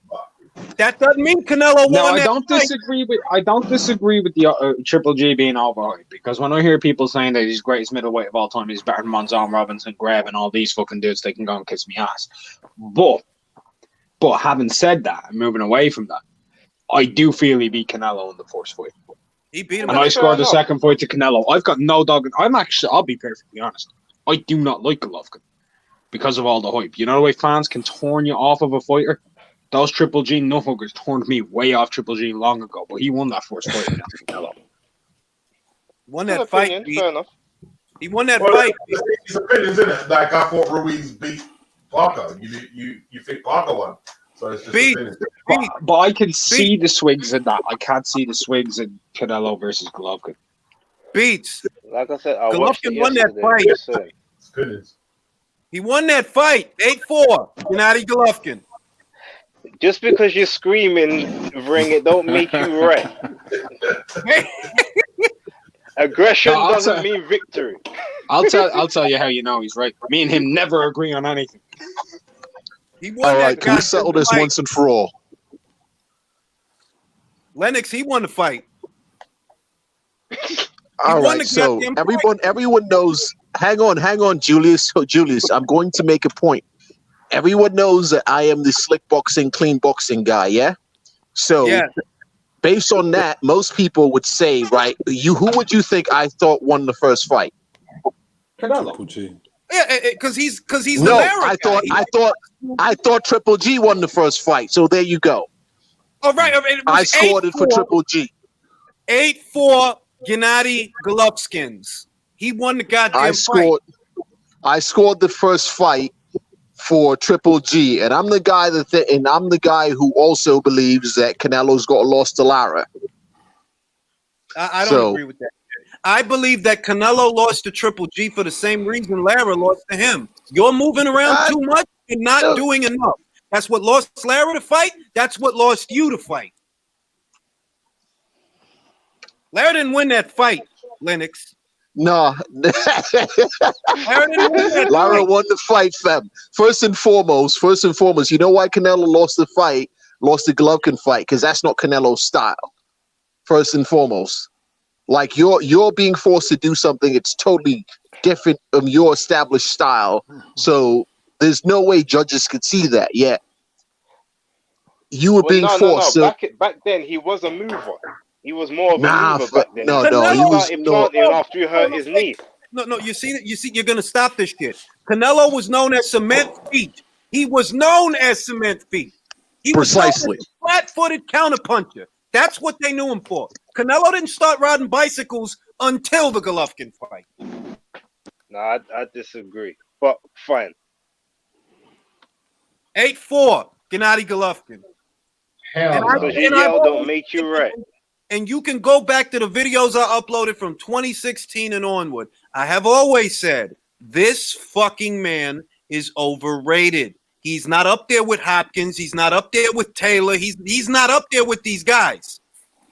That doesn't mean Canelo won. No, I that don't fight. disagree with the Triple G being overhyped, because when I hear people saying that he's greatest middleweight of all time, he's better than Monzon, Robinson, Greb, and all these fucking dudes, they can go and kiss me ass. But having said that, and moving away from that, I do feel he beat Canelo in the first fight. He beat him. And I scored the second fight to Canelo. I've got no dog. I'll be perfectly honest. I do not like Golovkin because of all the hype. You know the way fans can turn you off of a fighter? Those Triple G nuthuggers turned me way off Triple G long ago, but he won that first fight against Canelo. Won that fight. Fair enough. He won that fight. His opinions, isn't it? Like I thought Ruiz beat Parker. You think Parker won. So it's just opinion. But I can see the swigs in that. I can't see the swigs in Canelo versus Golovkin. Beats. Like I said, Golovkin won that fight. He won that fight. 8-4. Gennady Golovkin. Just because you're screaming, ring it don't make you right. Aggression doesn't mean victory. I'll tell you how you know he's right. Me and him never agree on anything. All right, can we settle this once and for all? Lennox, he won the fight. All right, so everyone knows. Hang on, Julius. So, Julius, I'm going to make a point. Everyone knows that I am the slick boxing, clean boxing guy, yeah? So, based on that, most people would say, right, who would you think I thought won the first fight? Canelo. Yeah, because he's no, the I thought Triple G won the first fight. So there you go. All right, I scored it for Triple G. 8-4 Gennady Golovkin. He won the goddamn fight. I scored the first fight for Triple G, and I'm the guy who also believes that Canelo's got lost to Lara. I don't agree with that. I believe that Canelo lost to Triple G for the same reason Lara lost to him. You're moving around too much and not doing enough. That's what lost Lara to fight. That's what lost you to fight. Lara didn't win that fight, Lennox. No. Lara won the fight, fam. First and foremost, you know why Canelo lost the Golovkin fight? Because that's not Canelo's style. First and foremost. Like you're being forced to do something it's totally different from your established style. So there's no way judges could see that yet. You were being forced. No. Back then he was a mover. He was more of a mover back then. No. He started planting after he hurt his knee. No. You see, you're gonna stop this shit. Canelo was known as cement feet. He was known as cement feet. He was precisely flat-footed counterpuncher. That's what they knew him for. Canelo didn't start riding bicycles until the Golovkin fight. No, I disagree. But fine. 8-4, Gennady Golovkin. Hell, don't make you right. And you can go back to the videos I uploaded from 2016 and onward. I have always said, this fucking man is overrated. He's not up there with Hopkins. He's not up there with Taylor. He's not up there with these guys.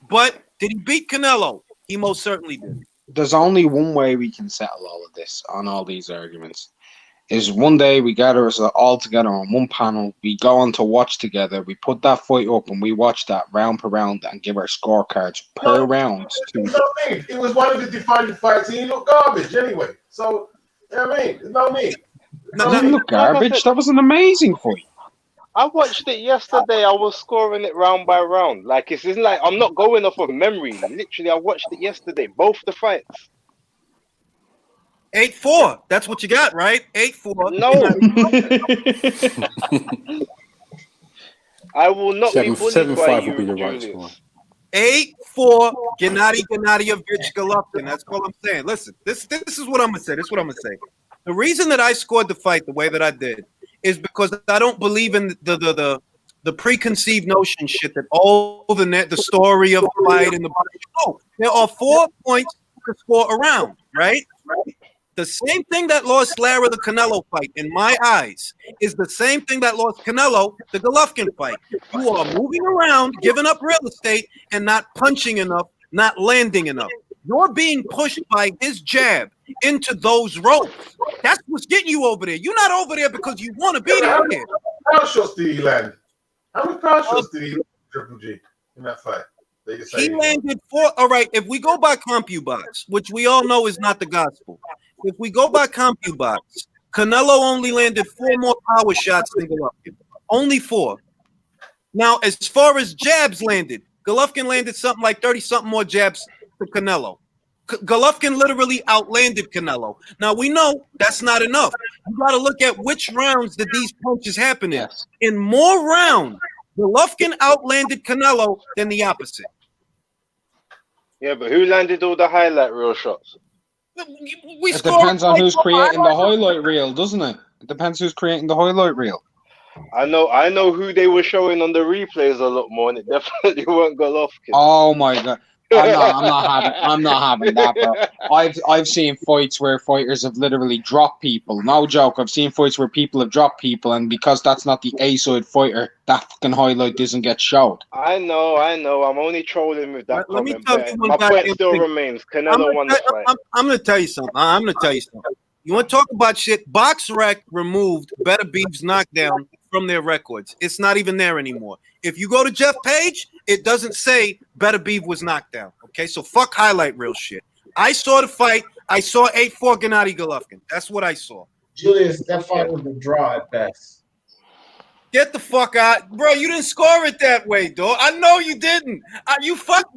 But did he beat Canelo? He most certainly did. There's only one way we can settle all of this on all these arguments. Is one day we gather us all together on one panel. We go on to watch together. We put that fight up and we watch that round per round and give our scorecards per round. It was one of the defining fights. He looked garbage anyway. So, you know what I mean? It's no need. That didn't look garbage. That was an amazing fight. I watched it yesterday. I was scoring it round by round. Like it's isn't like I'm not going off of memory. Literally, I watched it yesterday. Both the fights. 8-4. That's what you got, right? 8-4. No. I will not be bullied by 7-5 you, will be the right Julius. score. 8-4. Gennady Gennadievich Golovkin. That's all I'm saying. Listen, this is what I'm gonna say. The reason that I scored the fight the way that I did is because I don't believe in the preconceived notion shit that the story of the fight and the no. There are 4 points to score around, right? The same thing that lost Lara the Canelo fight, in my eyes, is the same thing that lost Canelo the Golovkin fight. You are moving around, giving up real estate, and not punching enough, not landing enough. You're being pushed by his jab into those ropes. That's what's getting you over there. You're not over there because you want to be there. How many power shots did he land? How many power shots did he land Triple G in that fight? He landed 4. All right, if we go by CompuBox, which we all know is not the gospel, if we go by CompuBox, Canelo only landed 4 more power shots than Golovkin. Only 4. Now, as far as jabs landed, Golovkin landed something like 30-something more jabs to Canelo. Golovkin literally outlanded Canelo. Now, we know that's not enough. You got to look at which rounds did these punches happen in. In more rounds, Golovkin outlanded Canelo than the opposite. Yeah, but who landed all the highlight reel shots? It depends on who's creating the highlight reel, doesn't it? It depends who's creating the highlight reel. I know who they were showing on the replays a lot more, and it definitely weren't Golovkin. Oh my god. I'm not having that, bro. I've seen fights where fighters have literally dropped people. No joke. I've seen fights where people have dropped people, and because that's not the A-side fighter, that fucking highlight doesn't get showed. I know. I'm only trolling with that Let me comment. tell But you one my point goddamn still thing. remains. Canelo won the fight. I'm going to tell you something. You want to talk about shit? BoxRec removed Better Beef's knockdown from their records. It's not even there anymore. If you go to Jeff Page, it doesn't say Better Beef was knocked down. Okay, so fuck highlight reel shit. I saw the fight. I saw 8-4 Gennady Golovkin. That's what I saw. Julius, that fight was a draw at best. Get the fuck out, bro. You didn't score it that way, dog. I know you didn't. You fuck.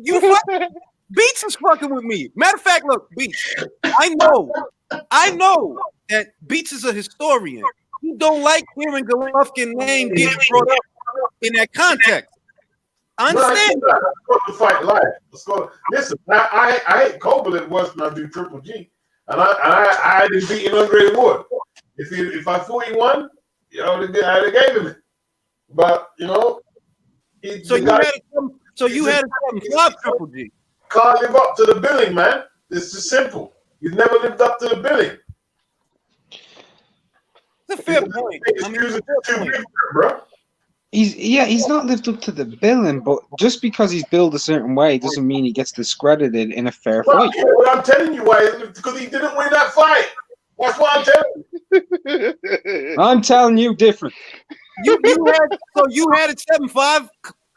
Beats is fucking with me. Matter of fact, look, Beats. I know that Beats is a historian. He don't like hearing Golovkin name getting brought up in that context. I understand. Let's go to fight live. Let's go. Listen, I hate Kovalev worse than I do Triple G, and I didn't beat Andre Ward. If I thought he won, I'd have gave him it. But so you had a 7-5 Triple G. Can't live up to the billing, man. It's just simple. You've never lived up to the billing. It's a fair point. Bro. He's not lived up to the billing, but just because he's billed a certain way doesn't mean he gets discredited in a fair fight. Yeah, but I'm telling you why, because he didn't win that fight. That's why I'm telling you. I'm telling you different. You had it 7-5.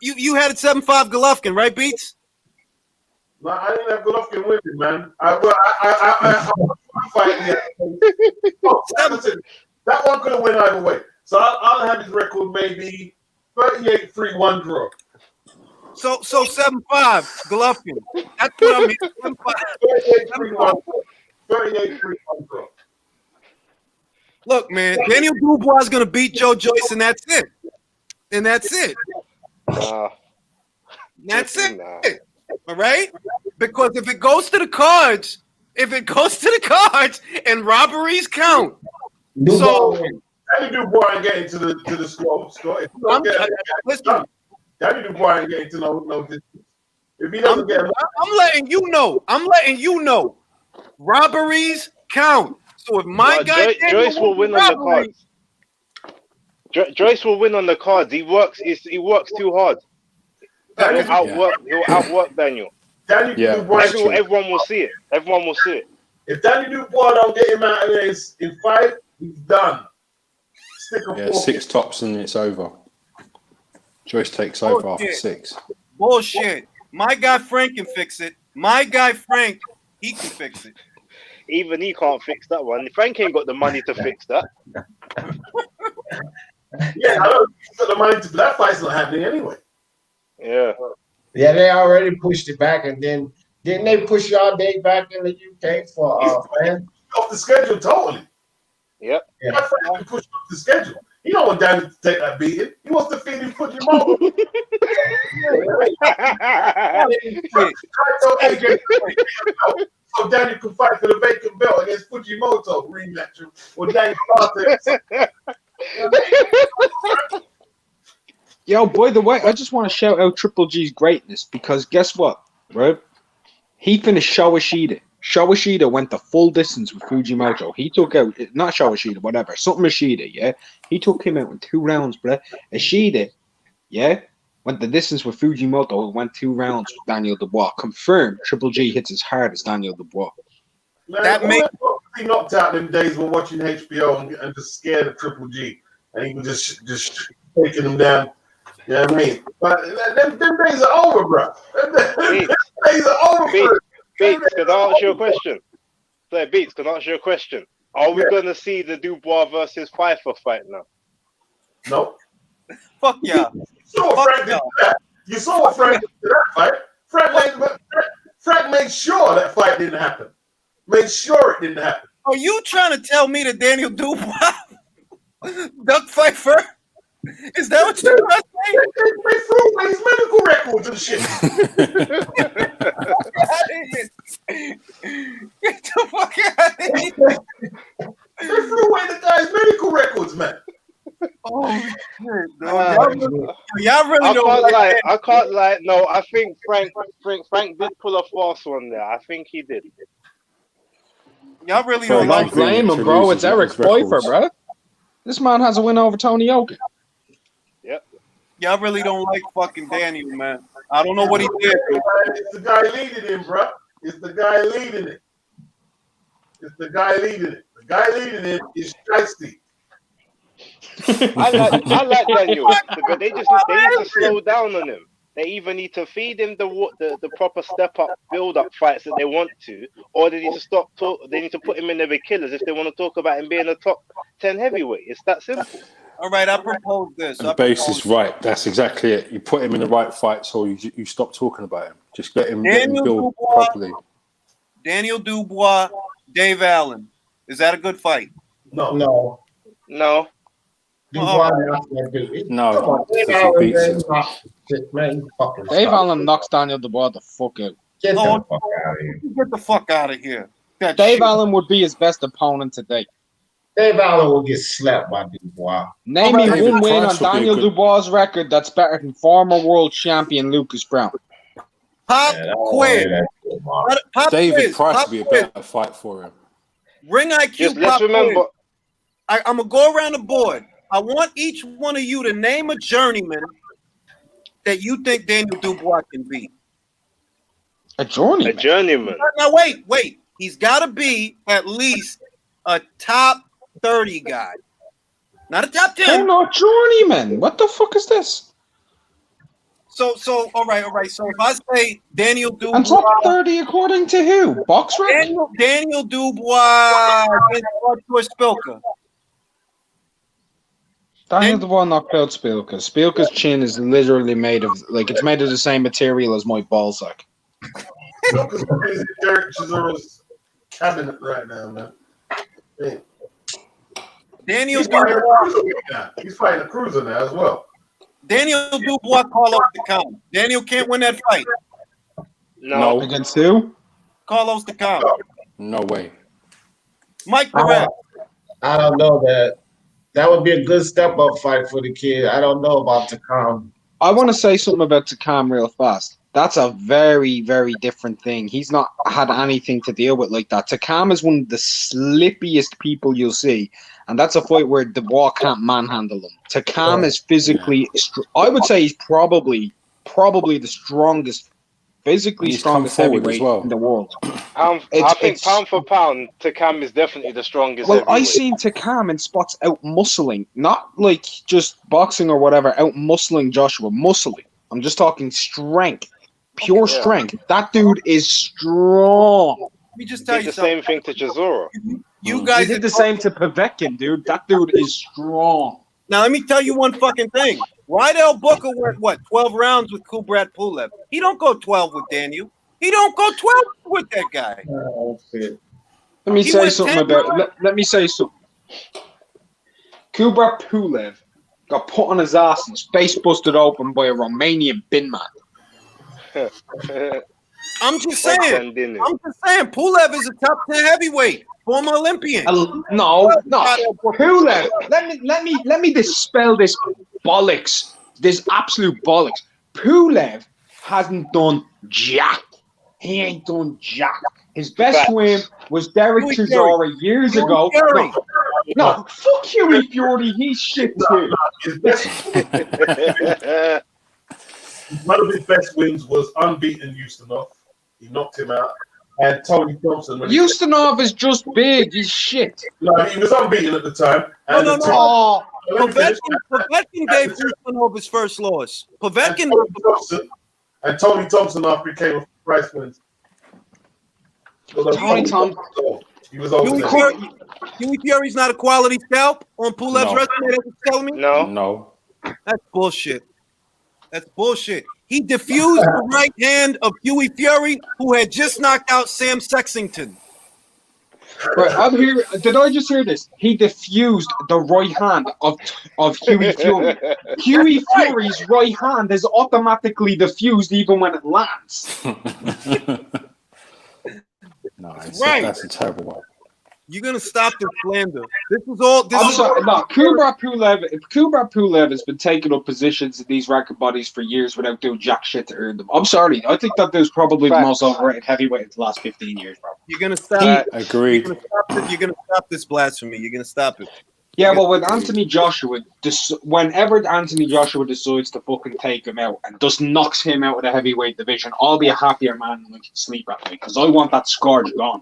You had it 7-5 Golovkin, right, Beats? No, I didn't have Golovkin winning, man. I'm fighting. That one could have went either way. So I'll have his record maybe 38-3-1 draw. So 7-5 Golovkin. That's what I mean. 7-5. 38-3-1 draw. Look, man, Daniel Dubois is gonna beat Joe Joyce, and that's it. That's it. All right? Because if it goes to the cards, and robberies count. So Danny Dubois ain't getting to the score. Danny Dubois ain't getting to no distance. If he doesn't get, I'm letting you know. Robberies count. So if Joyce will win on the cards. Joyce will win on the cards. He works too hard. He'll outwork Daniel. Everyone will see it. If Danny Dubois don't get him out of there in 5, he's done. 6 tops and it's over. Joyce takes over after 6. Bullshit. My guy Frank can fix it. He can fix it. Even he can't fix that one. Frank ain't got the money to fix that. Yeah, I don't got the money to. That fight's not happening anyway. Yeah. Yeah, they already pushed it back, and then didn't they push y'all day back in the UK for fans? Off the schedule totally. Yep. Yeah. That fight been pushed off the schedule. He don't want Danny to take that beating. He wants to feed him Fujimoto. So Danny can fight for the vacant belt against Fujimoto rematch or Danny Carter. Yo, by the way, I just want to shout out Triple G's greatness because guess what, right? He finished Shawashida. Shawashida went the full distance with Fujimoto. He took out, not Shawashida, whatever, something Ishida, yeah? He took him out in 2 rounds, bro. Ishida, yeah, went the distance with Fujimoto and went 2 rounds with Daniel Dubois. Confirmed Triple G hits as hard as Daniel Dubois. Man, that makes he knocked out them days when watching HBO and just scared of Triple G. And he was just taking them down. You know what I mean? But them days are over, bro. Them days are over. Beats, can I ask you a question? So, Beats, can I ask you a question? Are we going to see the Dubois versus Pfeiffer fight now? No. Fuck yeah. You saw what Frank did to that. You saw what Frank did to that fight. Frank made sure that fight didn't happen. Made sure it didn't happen. Are you trying to tell me that Daniel Dubois duck Pfeiffer? Is that what you're trying to say? They threw away his medical records and shit. Get the fuck out of here. They threw away the guy's medical records, man. Oh shit, y'all really don't can't lie. that. I can't lie. No, I think Frank did pull a fast one there. I think he did. Y'all really Don't don't like blame him, bro. It's Eric Pfeiffer, bro. This man has a win over Tony Yoka. Yep. Y'all really don't like fucking Daniel, man. I don't know what he did. It's the guy leading him, bro. It's the guy leading it. It's the guy leading it. The guy leading it is Shiesty. I like Daniel, but they need to slow down on him. They either need to feed him the proper step up, build up fights that they want to, or they need to stop talk. They need to put him in there with killers if they want to talk about him being a top 10 heavyweight. It's that simple. All right, I propose this. And Base is right. That's exactly it. You put him in the right fights, or you stop talking about him. Just let him build properly. Daniel Dubois, Dave Allen. Is that a good fight? No. Dubois knocks that dude. No. Dave Allen knocks Daniel Dubois the fuck out. Get the fuck out of here. Get the fuck out of here. Dave Allen would be his best opponent today. Dave Allen will get slapped by Dubois. Name me one win on Daniel Dubois' record that's better than former world champion Lucas Brown. Pop quiz. David Price would be a better fight for him. Ring IQ. Let's remember. I'm gonna go around the board. I want each one of you to name a journeyman that you think Daniel Dubois can beat. A journeyman. A journeyman. Now wait. He's got to be at least a top 30 guy, not a top 10. They're not journeyman. What the fuck is this? So all right. So if I say Daniel Dubois, and top 30 according to who? Box rank? Daniel Dubois against Artur Spilka. Daniel Dubois knocked out Spilka. Spilka's chin is literally made of it's made of the same material as my ballsack. Derek Chisora's cabinet right now, man. Man. He's fighting a cruiser now as well. Daniel Dubois Carlos Takam. Daniel can't win that fight. No. Against who? Carlos Takam. No way. Mike Perez. I don't know that. That would be a good step-up fight for the kid. I don't know about Takam. I want to say something about Takam real fast. That's a very, very different thing. He's not had anything to deal with like that. Takam is one of the slippiest people you'll see. And that's a fight where Dubois can't manhandle him. Takam is physically... I would say he's probably the strongest, physically strongest heavyweight in the world. I think pound for pound, Takam is definitely the strongest. Well, I seen Takam in spots out-muscling. Not like just boxing or whatever, out-muscling Joshua. Muscling. I'm just talking strength. Pure strength. That dude is strong. Let me just tell you the something. same thing to Chisora. You guys did the same to Povetkin, dude. That dude is strong. Now let me tell you one fucking thing. Rydell Booker went what 12 rounds with Kubrat Pulev. He don't go 12 with Daniel. He don't go 12 with that guy. Let me He say went something 10 about. Let me say something. Kubrat Pulev got put on his ass and his face busted open by a Romanian bin man. I'm just saying. Pulev is a top 10 heavyweight, former Olympian. No. Pulev. Let me dispel this bollocks. This absolute bollocks. Pulev hasn't done jack. He ain't done jack. His best win was Derek Chisora years ago. No, fuck Huey Fury. He's shit too. One of his best wins was unbeaten Ustinov. He knocked him out. And Tony Thompson. Ustinov is just big. He's shit. No, he was unbeaten at the time. Povetkin gave Ustinov his first loss. Povetkin and Tony Thompson after he came off price wins. Tony Thompson. He was over Huey Fury's not a quality scalp on Pulev's resume. That's what you're telling me? No. That's bullshit. That's bullshit. He diffused the right hand of Huey Fury, who had just knocked out Sam Sexington. Right, I'm here. Did I just hear this? He diffused the right hand of Huey Fury. Huey Fury's right hand is automatically diffused even when it lands. No, That's a terrible one. You're gonna stop the slander. This is all. Kubrat Pulev has been taking up positions in these record bodies for years without doing jack shit to earn them. I'm sorry. I think that dude's probably the most overrated heavyweight in the last 15 years, bro. You're gonna stop. Agreed. You're gonna stop this blasphemy. You're gonna stop it. Yeah, well, when Anthony Joshua, whenever Anthony Joshua decides to fucking take him out and just knocks him out of the heavyweight division, I'll be a happier man and I can sleep at night because I want that scourge gone.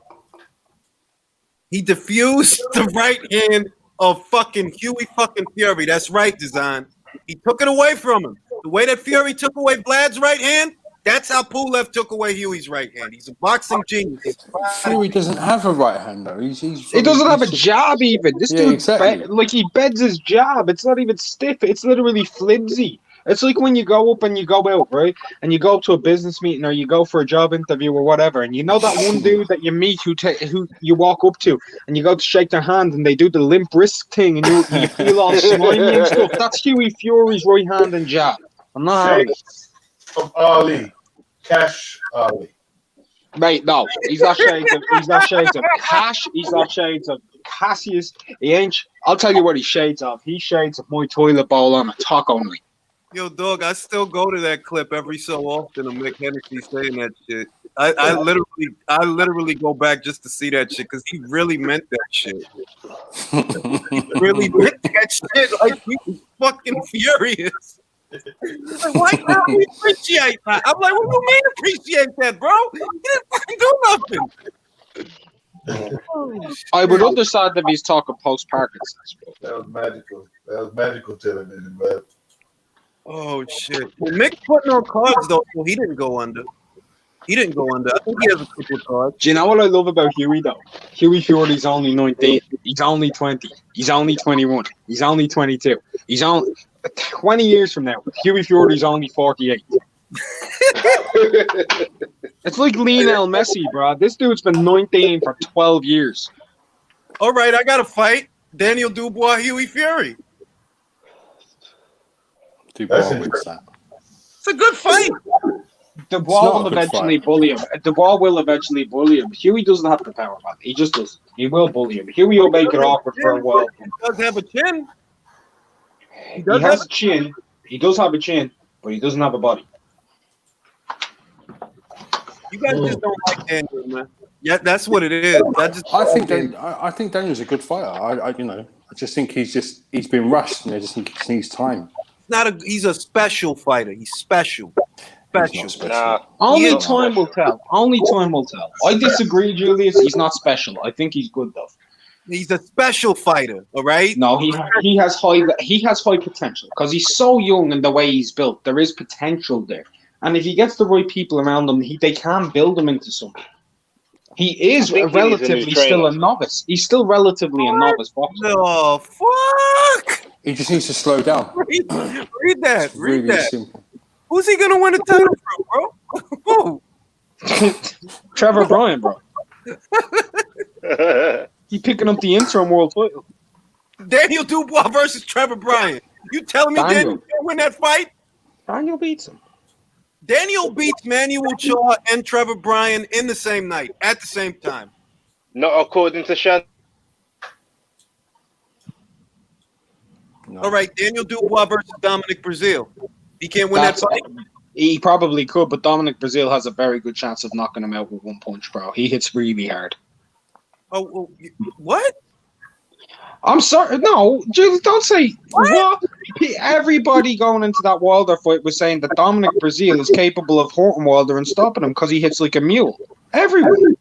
He diffused the right hand of fucking Huey fucking Fury. That's right, DAZN. He took it away from him. The way that Fury took away Vlad's right hand, that's how Pulev took away Huey's right hand. He's a boxing genius. Fury doesn't have a right hand though. He doesn't have a jab even. This dude, exactly. He bends his jab. It's not even stiff. It's literally flimsy. It's like when you go up and you go out, right? And you go to a business meeting or you go for a job interview or whatever, and you know that one dude that you meet who you walk up to and you go to shake their hand and they do the limp wrist thing and you feel all slimy and stuff. That's Huey Fury's right hand and jab. I'm not having it. Of Ali, Cash Ali. Mate, no, he's not shades of Cash. He's not shades of Cassius. He ain't. I'll tell you what he shades of. He shades of my toilet bowl on a taco night. Yo, dog, I still go to that clip every so often of Mick Hennessy saying that shit. I literally go back just to see that shit because he really meant that shit. He really meant that shit. Like, he was fucking furious. Like, why can't we appreciate that? I'm like, what do you mean appreciate that, bro? You didn't fucking do nothing. I would understand if he's talking post-Parkinson's. That was magical. That was magical television, man. Oh shit! Well, Mick putting on cards though, so he didn't go under. I think he has a couple of cards. Do you know what I love about Huey though? Huey Fury's only 19. He's only 20. He's only 21. He's only 22. He's only 20 years from now. Huey Fury's only 48. It's like Lionel Messi, bro. This dude's been 19 for 12 years. All right, I got to fight Daniel Dubois, Huey Fury. Dubois wins that. It's a good fight. Dubois will eventually bully him. Dubois will eventually bully him. Huey doesn't have the power, man. He just doesn't. He will bully him. Huey will make it awkward for a while. He does have a chin. He has a chin. He does have a chin, but he doesn't have a body. You guys just don't like Daniel, man. Yeah, that's what it is. I think Daniel's a good fighter. I just think he's been rushed, and I just think he needs time. He's a special fighter. He's special. Only time will tell. I disagree, Julius. He's not special. I think he's good though. He's a special fighter. All right. No, he has high potential because he's so young and the way he's built. There is potential there, and if he gets the right people around him, they can build him into something. He is relatively still a novice. He's still relatively a novice boxer. Oh fuck! He just needs to slow down. Read that. Read Really that. simple. Who's he gonna win the title from, bro? Who? Trevor Bryan, bro. He picking up the interim world title. Daniel Dubois versus Trevor Bryan. You telling me Daniel can't win that fight? Daniel beats him. Daniel beats Manuel Shaw and Trevor Bryan in the same night at the same time. Not according to Shan. No. All right, Daniel Dubois versus Dominic Brazil. He can't win that fight. He probably could, but Dominic Brazil has a very good chance of knocking him out with one punch, bro. He hits really hard. Oh, what? I'm sorry. No, just don't say what? Everybody going into that Wilder fight was saying that Dominic Brazil is capable of hurting Wilder and stopping him because he hits like a mule. Everyone.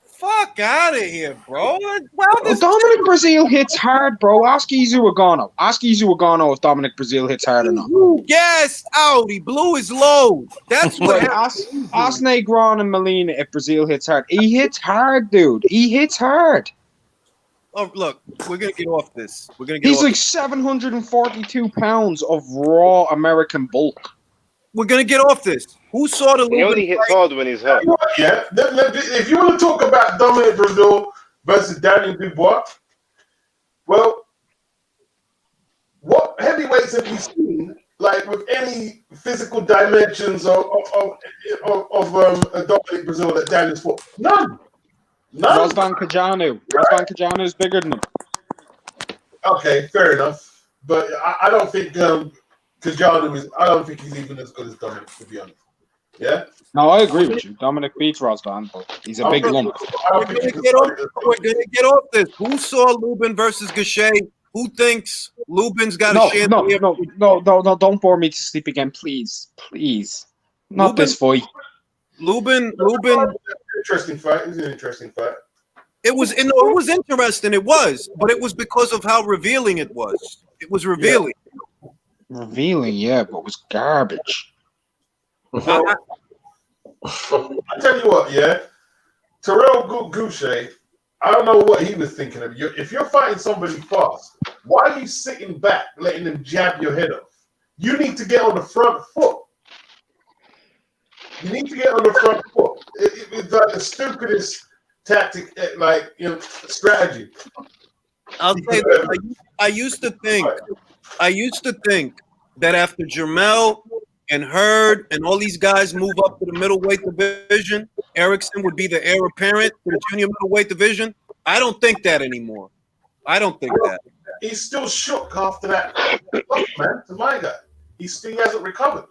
Fuck out of here, bro. Dominic Brazil hits hard, bro. Ask Izu Agano. Ask Izu Agano if Dominic Brazil hits hard or not. Yes, out. He blew his load. That's what ask Negron and Molina if Brazil hits hard. He hits hard, dude. He hits hard. Oh, look, we're gonna get off this. He's like 742 pounds of raw American bulk. We're gonna get off this. Who saw the? He only hits hard when he's hurt. Yeah, if you want to talk about Dominic Brazil versus Daniel Dubois, well, what heavyweights have we seen like with any physical dimensions of Dominic Brazil that Daniel's fought? None. Razvan Kajanu is bigger than him. Okay, fair enough. But I don't think Kajanu is. I don't think he's even as good as Dominic, to be honest. Yeah. No, I agree with you. Dominic beats Razvan, but he's a big lump. We're gonna get off this. Who saw Lubin versus Gachet? Who thinks Lubin's got a chance? No, don't bore me to sleep again, please. Not Lubin, this fight. Lubin. Interesting fight. It was an interesting fight. It was interesting. It was, but it was because of how revealing it was. It was revealing. Yeah. Revealing, yeah, but it was garbage. I tell you what, yeah, Terrell Goucher, I don't know what he was thinking of. If you're fighting somebody fast, why are you sitting back, letting them jab your head off? You need to get on the front foot. You need to get on the front foot. It's like the stupidest tactic, strategy. I'll say that I used to think that after Jermell and Hurd and all these guys move up to the middleweight division, Erickson would be the heir apparent to the junior middleweight division. I don't think that anymore. I don't think that. He's still shook after that. Look, man, to my guy. He hasn't recovered.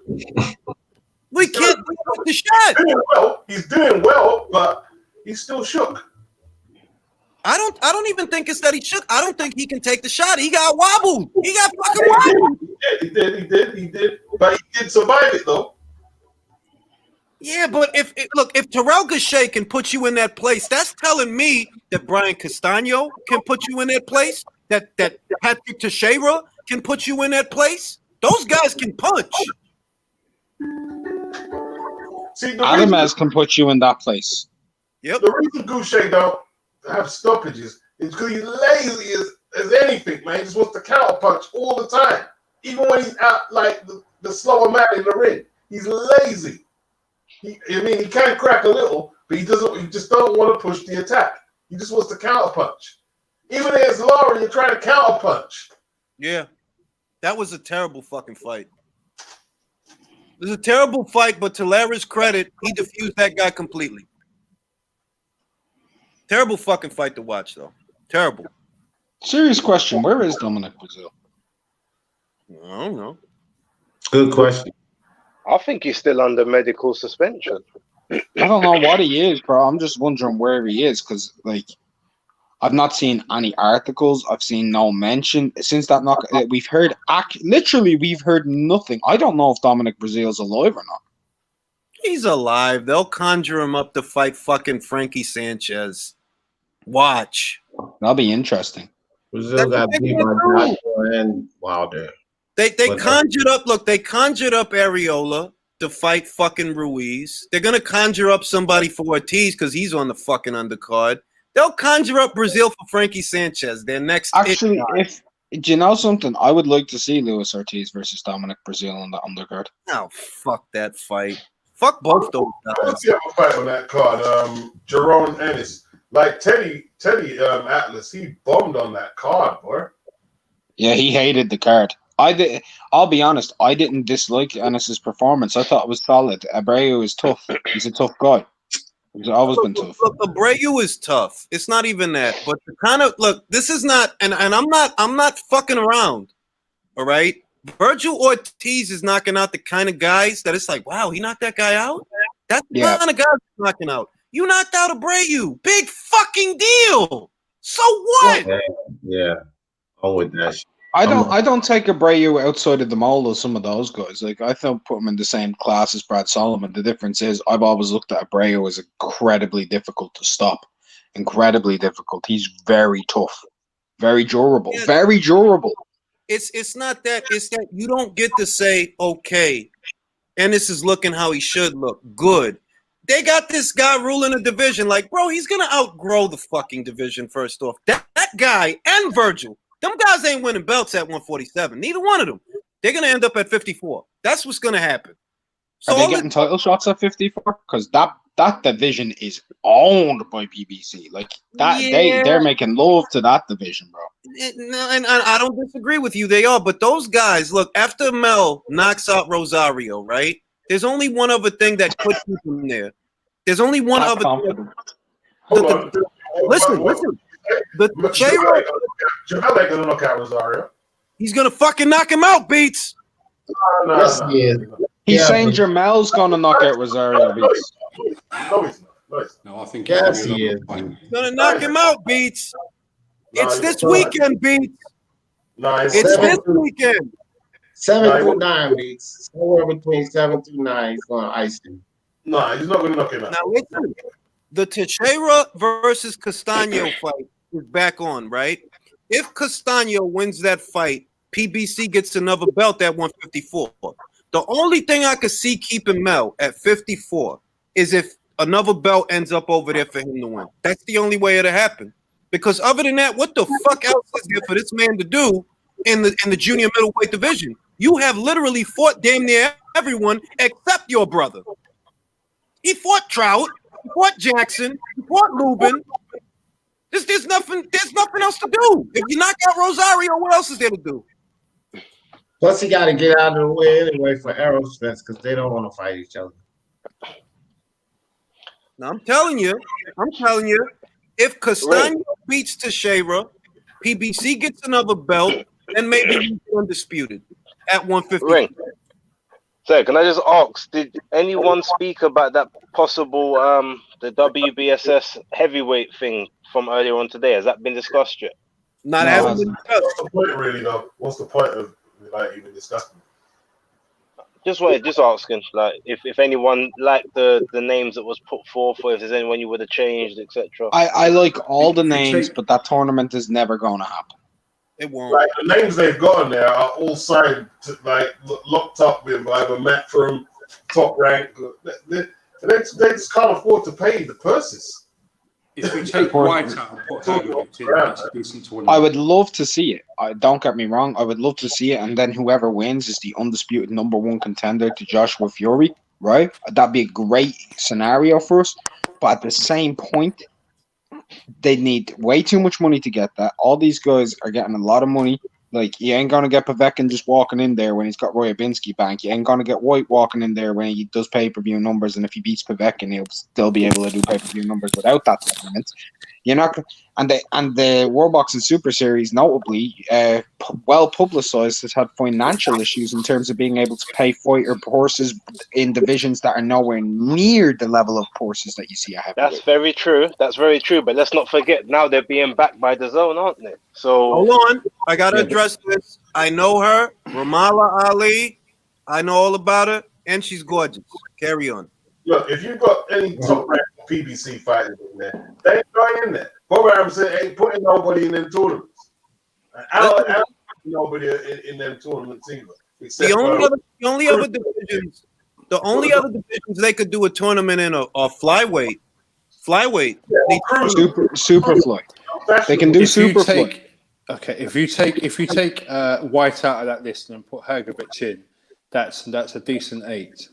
We can't take the shot. He's doing well, but he's still shook. I don't even think it's that he shook. I don't think he can take the shot. He got wobbled. He got fucking wobbled. He did. But he did survive it though. Yeah, but if Terrell Gachet can put you in that place, that's telling me that Brian Castano can put you in that place. That Patrick Teixeira can put you in that place. Those guys can punch. See, Adamaz can put you in that place. Yep. The reason Goucher don't have stoppages is because he's lazy as anything, man. He just wants to counter punch all the time. Even when he's out like the slower man in the ring. He's lazy. He can crack a little, but he just don't want to push the attack. He just wants to counter punch. Even against Laurie, you're trying to counter punch. Yeah. That was a terrible fucking fight. It was a terrible fight, but to Lara's credit, he defused that guy completely. Terrible fucking fight to watch, though. Terrible. Serious question. Where is Dominic Brazil? I don't know. Good question. I think he's still under medical suspension. I don't know what he is, bro. I'm just wondering where he is because, I've not seen any articles. I've seen no mention since that knock. We've heard nothing. I don't know if Dominic Brazil's alive or not. He's alive. They'll conjure him up to fight fucking Frankie Sanchez. Watch. That'll be interesting. Brazil got beat by Joshua and Wilder. They conjured up. Look, they conjured up Areola to fight fucking Ruiz. They're gonna conjure up somebody for Ortiz because he's on the fucking undercard. They'll conjure up Brazil for Frankie Sanchez. Their next. Actually, Do you know something? I would like to see Luis Ortiz versus Dominic Brazil on the undercard. No, fuck that fight. Fuck both those I guys. want to see a fight on that card. Jerome Ennis. Like Teddy Atlas, he bombed on that card, boy. Yeah, he hated the card. I'll be honest. I didn't dislike Ennis's performance. I thought it was solid. Abreu is tough. He's a tough guy. He's always been tough. Look, Abreu is tough. It's not even that. But the kind of look, this is not, and I'm not fucking around. All right. Virgil Ortiz is knocking out the kind of guys that it's like, wow, he knocked that guy out. That's the kind of guys he's knocking out. You knocked out Abreu. Big fucking deal. So what? Yeah. I'm with that shit. I don't take Abreu outside of the mold of some of those guys. Like I don't put him in the same class as Brad Solomon. The difference is I've always looked at Abreu as incredibly difficult to stop. Incredibly difficult. He's very tough. Very durable. Yeah. Very durable. It's not that. It's that you don't get to say, okay, and this is looking how he should look. Good. They got this guy ruling a division. Like, bro, he's gonna outgrow the fucking division. First off, that guy and Virgil, them guys ain't winning belts at 147. Neither one of them. They're gonna end up at 54. That's what's gonna happen. So Are they getting title shots at 54? Because that division is owned by PBC. Like that, they're making love to that division, bro. And I don't disagree with you. They are, but those guys, look, after Mel knocks out Rosario, right? There's only one other thing that could keep him there. There's only one other thing. Listen. Jamel ain't gonna knock out Rosario. He's gonna fucking knock him out, Beats. Yes, he is. He's saying Jamel's gonna knock out Rosario, Beats. No, he's not. No, I think Yes, he is. He's gonna knock him out, Beats. It's this weekend, Beats. Nice. It's this weekend. 7 through 9 beats. Somewhere between 7 through 9, he's going to ice him. No, he's not going to knock him out. Now listen, the Teixeira versus Castaño fight is back on, right? If Castaño wins that fight, PBC gets another belt at 154. The only thing I could see keeping Mel at 54 is if another belt ends up over there for him to win. That's the only way it'll happen. Because other than that, what the fuck else is there for this man to do in the junior middleweight division? You have literally fought damn near everyone except your brother. He fought Trout, he fought Jackson, he fought Lubin. There's nothing else to do. If you knock out Rosario, what else is there to do? Plus, he got to get out of the way anyway for Errol Spence because they don't want to fight each other. Now, I'm telling you, if Castaño beats Teixeira, PBC gets another belt, then maybe he's undisputed at 150. So, can I just ask, did anyone speak about that possible the WBSS heavyweight thing from earlier on today? Has that been discussed yet? Hasn't been discussed. What's the point, really, though? What's the point of even discussing? Just asking, like, if anyone liked the names that was put forth, or if there's anyone you would have changed, etc. I like all the names, but that tournament is never going to happen. It won't. Like the names they've got on there are all signed, locked up with either Matt from Top Rank. They just can't afford to pay the purses. If we take White out and put Hrgovic in, that's a decent tournament. I would love to see it. Don't get me wrong. I would love to see it, and then whoever wins is the undisputed #1 contender to Joshua Fury, right? That'd be a great scenario for us. But at the same point, they need way too much money to get that. All these guys are getting a lot of money. Like, you ain't going to get Povetkin just walking in there when he's got Roy Abinsky bank. You ain't going to get White walking in there when he does pay-per-view numbers, and if he beats Povetkin, he'll still be able to do pay-per-view numbers without that tournament. You're not, and the World Boxing Super Series, notably, well publicized, has had financial issues in terms of being able to pay fighter horses in divisions that are nowhere near the level of horses that you see at heavyweight. That's very true. That's very true. But let's not forget, now they're being backed by DAZN, aren't they? So hold on, I gotta address this. I know her, Ramala Ali. I know all about her, and she's gorgeous. Carry on. Look, if you've got any top rank PBC fighters in there, they ain't going in there. Bob Ramsey ain't putting nobody in them tournaments. I don't nobody in them tournaments either. The only other divisions they could do a tournament in are flyweight. Super fly. They can do super fly. Okay, if you take White out of that list and put Hrgovic in, that's a decent 8.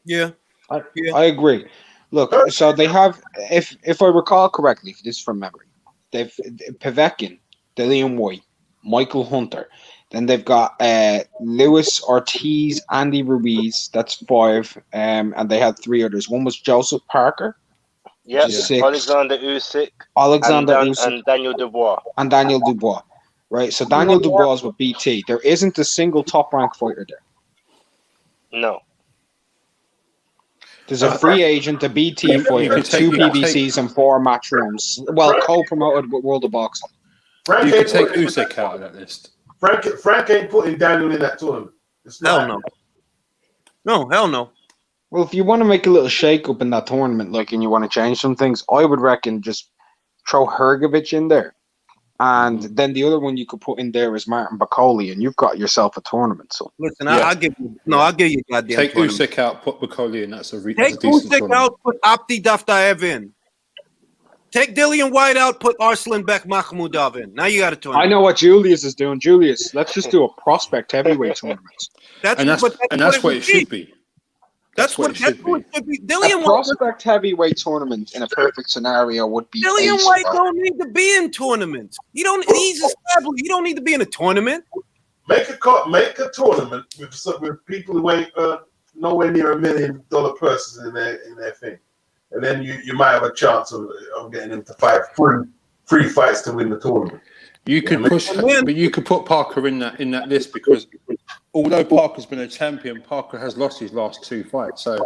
Yeah. I agree. Look, so they have, if I recall correctly, this is from memory, they've Povetkin, Dillian Whyte, Michael Hunter. Then they've got Lewis Ortiz, Andy Ruiz. That's 5. And they had 3 others. One was Joseph Parker. Yep. 6. Oleksandr Usyk. Usyk. And Daniel Dubois. And Daniel Dubois. Right. So Daniel Dubois is with BT. There isn't a single top rank fighter there. No. There's a free agent, a BT fighter, 2 PBCs, and 4 matchrooms. Well, co-promoted with World of Boxing. You could take Usyk out of that list. Frank ain't putting Daniel in that tournament. Hell no. No, hell no. Well, if you want to make a little shake-up in that tournament, like, and you want to change some things, I would reckon just throw Hrgovic in there. And then the other one you could put in there is Martin Bakoli, and you've got yourself a tournament. So listen, I'll give you a goddamn Take tournament. Usyk out, put Bakoli in. That's a decent Take tournament. Usyk out, put Abdi Daftaev in. Take Dillian Whyte out, put Arslanbek Makhmudov in. Now you got a tournament. I know what Julius is doing. Julius, let's just do a prospect heavyweight tournament. That's what it should be. That's what it should be. Dillian A prospect heavyweight tournament in a perfect scenario would be Dillian ace, Whyte bro. don't need to be in tournaments. He's established. You don't need to be in a tournament. Make a tournament with people who ain't nowhere near $1 million purses in their thing, and then you might have a chance of getting them to fight free fights to win the tournament. You could push, but you could put Parker in that list because although Parker's been a champion, Parker has lost his last 2 fights. So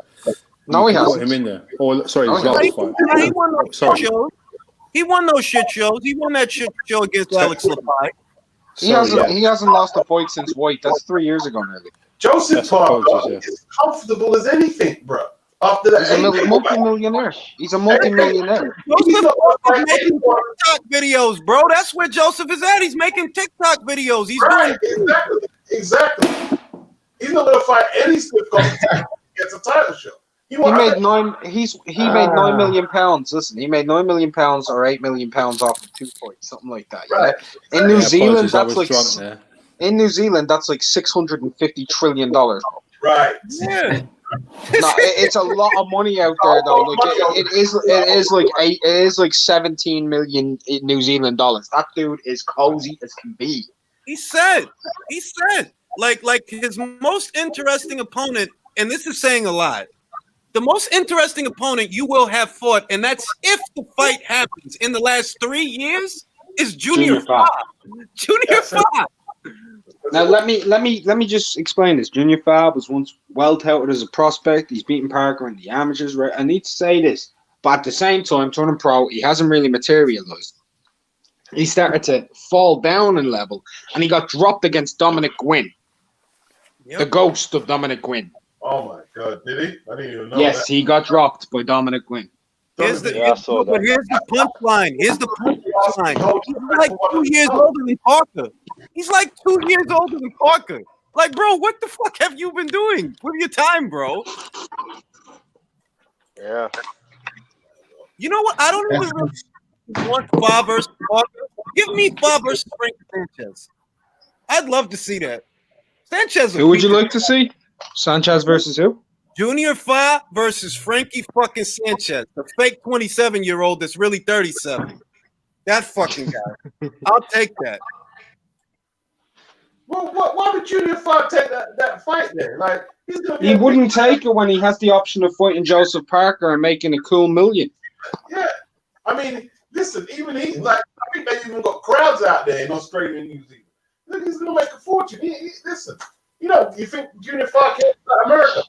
no, he hasn't. Put him in there. Or sorry, his last fight. He won those shit shows. He won those shit shows. He won that shit show against Alex Lafayette. He hasn't lost a fight since White. That's 3 years ago nearly. Joseph Parker is comfortable as anything, bro. After that, he's a multi-millionaire. He's a multi-millionaire. Joseph is making TikTok videos, bro. That's where Joseph is at. He's making TikTok videos. He's doing exactly. He's not gonna fight any stiff competition. Gets a title shot. He made £9 million. Listen, he made £9 million or £8 million off of 2 fights, something like that. Right. In New Zealand, that's like $650 trillion. Right. Yeah. No, it's a lot of money out there though. Like it is like 17 million New Zealand dollars. That dude is cozy as can be. He said, like his most interesting opponent, and this is saying a lot. The most interesting opponent you will have fought, and that's if the fight happens in the last 3 years, is Junior Fa. Junior Fa. Now let me just explain this. Junior Fa was once well touted as a prospect. He's beaten Parker in the amateurs. Right? I need to say this, but at the same time, turning pro, he hasn't really materialized. He started to fall down in level, and he got dropped against Dominic Gwynn, the ghost of Dominic Gwynn. Oh my God, did he? I didn't even know. Yes, he got dropped by Dominic Gwynn. Here's the punchline. He's like 2 years older than Parker. He's like 2 years older than Parker. Like, bro, what the fuck have you been doing with your time, bro? Yeah. You know what? I don't even really want Fa versus Parker. Give me Fa versus Frank Sanchez. I'd love to see that. Sanchez. Who would you like to see? Sanchez versus who? Junior Fa versus Frankie fucking Sanchez, the fake 27-year-old that's really 37. That fucking guy. I'll take that. Well, why would Junior Fa take that fight then? Like he wouldn't take it when he has the option of fighting Joseph Parker and making a cool million. Yeah, I mean, listen, even I think they even got crowds out there in Australia and New Zealand. Look, he's gonna make a fortune. Listen, you think Junior Fa can't fight America?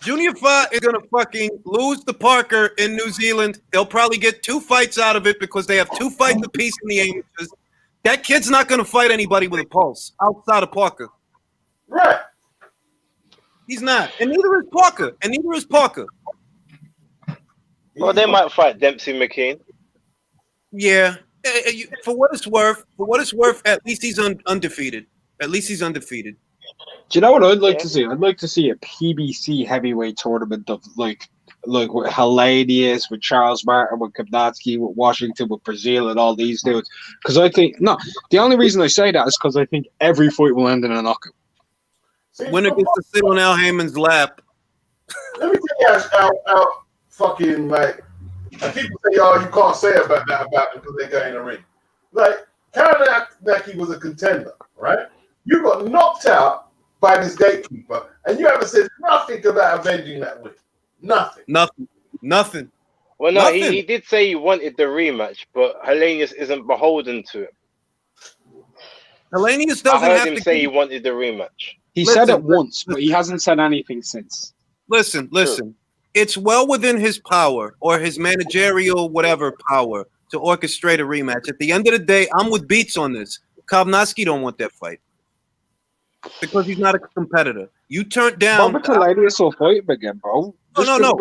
Junior Fa is gonna fucking lose to Parker in New Zealand. They'll probably get 2 fights out of it because they have 2 fights apiece in the amateurs. That kid's not gonna fight anybody with a pulse outside of Parker. Right. He's not, and neither is Parker. Well, they might fight Dempsey McKean. Yeah. For what it's worth, at least he's undefeated. At least he's undefeated. Do you know what I'd like to see? I'd like to see a PBC heavyweight tournament of like like with Helenius, with Charles Martin, with Kownacki, with Washington, with Brazil, and all these dudes. Because I think the only reason I say that is because I think every fight will end in a knockout. Winner gets to sit on Al Heyman's lap. Let me tell you how fucking like people say, "Oh, you can't say about them because they got in the ring." Like Kownacki was a contender, right? You got knocked out by this gatekeeper, and you haven't said nothing about avenging that win. Nothing. Well, no, Nothing. he did say he wanted the rematch, but Helenius isn't beholden to him. Helenius I doesn't heard have him to say he wanted the rematch. He said it once, but he hasn't said anything since. Listen. It's well within his power or his managerial whatever power to orchestrate a rematch. At the end of the day, I'm with Beats on this. Kownacki don't want that fight because he's not a competitor. You turned down. Robert Helenius will fight him again, bro. No.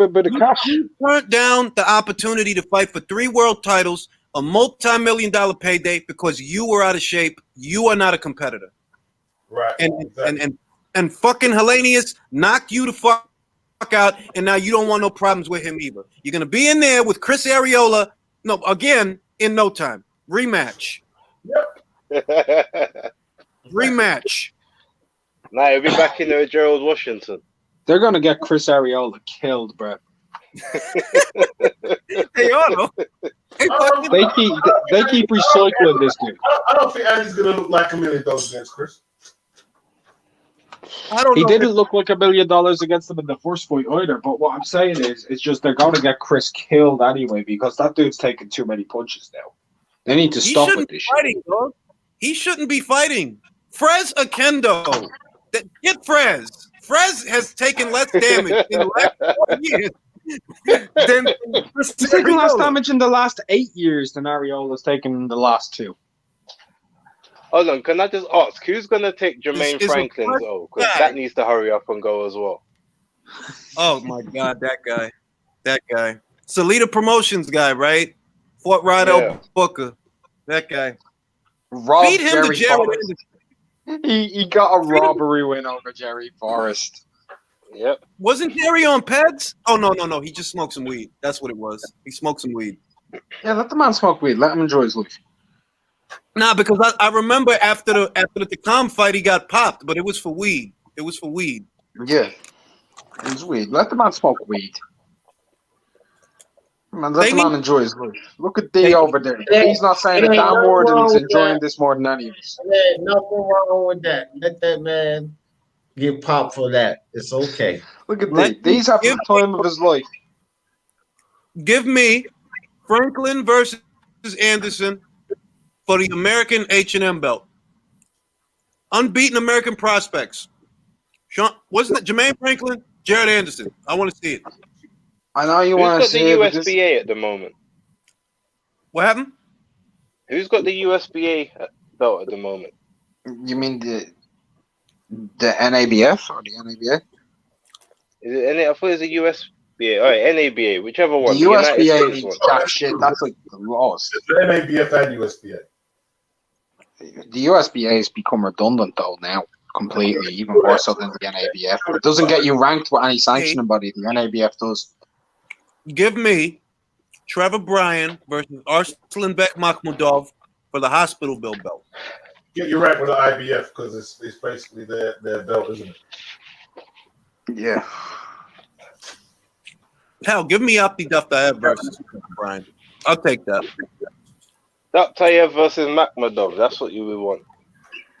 You turned down the opportunity to fight for 3 world titles, a multi-million-dollar payday because you were out of shape. You are not a competitor. Right. And fucking Helenius knocked you the fuck out, and now you don't want no problems with him either. You're gonna be in there with Chris Arreola. No, again in no time. Rematch. Yep. Rematch. Nah, he'll be back in there with Gerald Washington. They're gonna get Chris Arreola killed, bro. They are. They keep recycling this dude. I don't think Andy's gonna look like $1 million against Chris. He didn't look like $1 million against them in the first fight either. But what I'm saying is, it's just they're going to get Chris killed anyway because that dude's taking too many punches now. They need to stop with this shit. Dog. He shouldn't be fighting. Frez Akendo. Get Frez. Frez has taken less damage in the last 4 years than Chris He's taken less Arreola. damage in the last 8 years than Areola's taken in the last 2. Hold on, can I just ask, who's going to take Jermaine It's a Franklin's first O? Because guy. that needs to hurry up and go as well. Oh my God, that guy. Salita Promotions guy, right? Fort Ryder Booker. That guy. Rob Feed him to Jerry Jared Forrest. Anderson. He got a robbery win over Jerry Forrest. Yep. Wasn't Jerry on Peds? Oh no. He just smoked some weed. That's what it was. He smoked some weed. Yeah, let the man smoke weed. Let him enjoy his life. Nah, because I remember after the Takam fight he got popped, but it was for weed. It was for weed. Yeah. It was weed. Let the man smoke weed. Man, let the man enjoy his life. Look at D over there. He's not saying a damn word and he's enjoying this more than any of us. There's nothing wrong with that. Let that man get popped for that. It's okay. Look at D. D's having the time of his life. Give me Franklin versus Anderson for the American H&M belt. Unbeaten American prospects. Sean, wasn't it Jermaine Franklin? Jared Anderson. I want to see it. I know you Who's want to got the see it. USBA at the moment? What happened? Who's got the USBA belt at the moment? You mean the NABF or the NABA? Is it I thought it was the USBA. All right, NABA, whichever one. The United USBA States needs one. that shit. That's like the laws. The NABF and USBA. The USBA has become redundant though now, completely, even more so than the NABF. It doesn't get you ranked with any sanctioning body. The NABF does. Give me Trevor Bryan versus Arslanbek Makhmudov for the hospital bill belt. Get you right with the IBF because it's basically their belt, isn't it? Yeah. Hell, give me Abdi Daftaev versus Bryan. I'll take that. Daftaev versus Makhmudov. That's what you would want.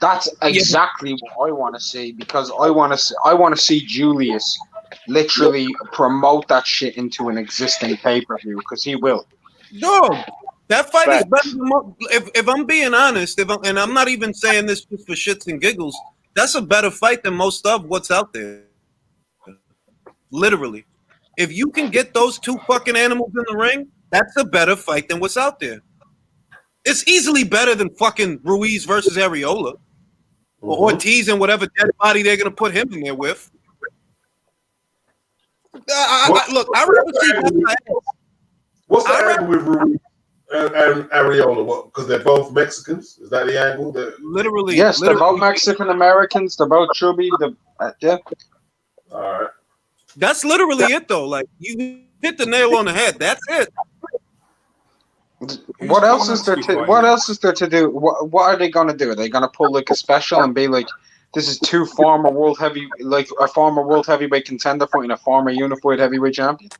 That's exactly what I want to see because I want to see Julius literally promote that shit into an existing pay-per-view because he will. Dog, that fight is better than if I'm being honest, and I'm not even saying this just for shits and giggles, that's a better fight than most of what's out there. Literally. If you can get those two fucking animals in the ring, that's a better fight than what's out there. It's easily better than fucking Ruiz versus Arreola or Ortiz and whatever dead body they're going to put him in there with. Look, I rather see. What's the angle with Ruiz and Arreola? What? Because they're both Mexicans. Is that the angle? Literally, yes, they're both Mexican Americans. They're both chubby. Yeah. All right. That's literally it, though. Like you hit the nail on the head. That's it. What else is there to? What else is there to do? What are they gonna do? Are they gonna pull like a special and be like, "This is two former world heavyweight contender fighting a former unified heavyweight champion"?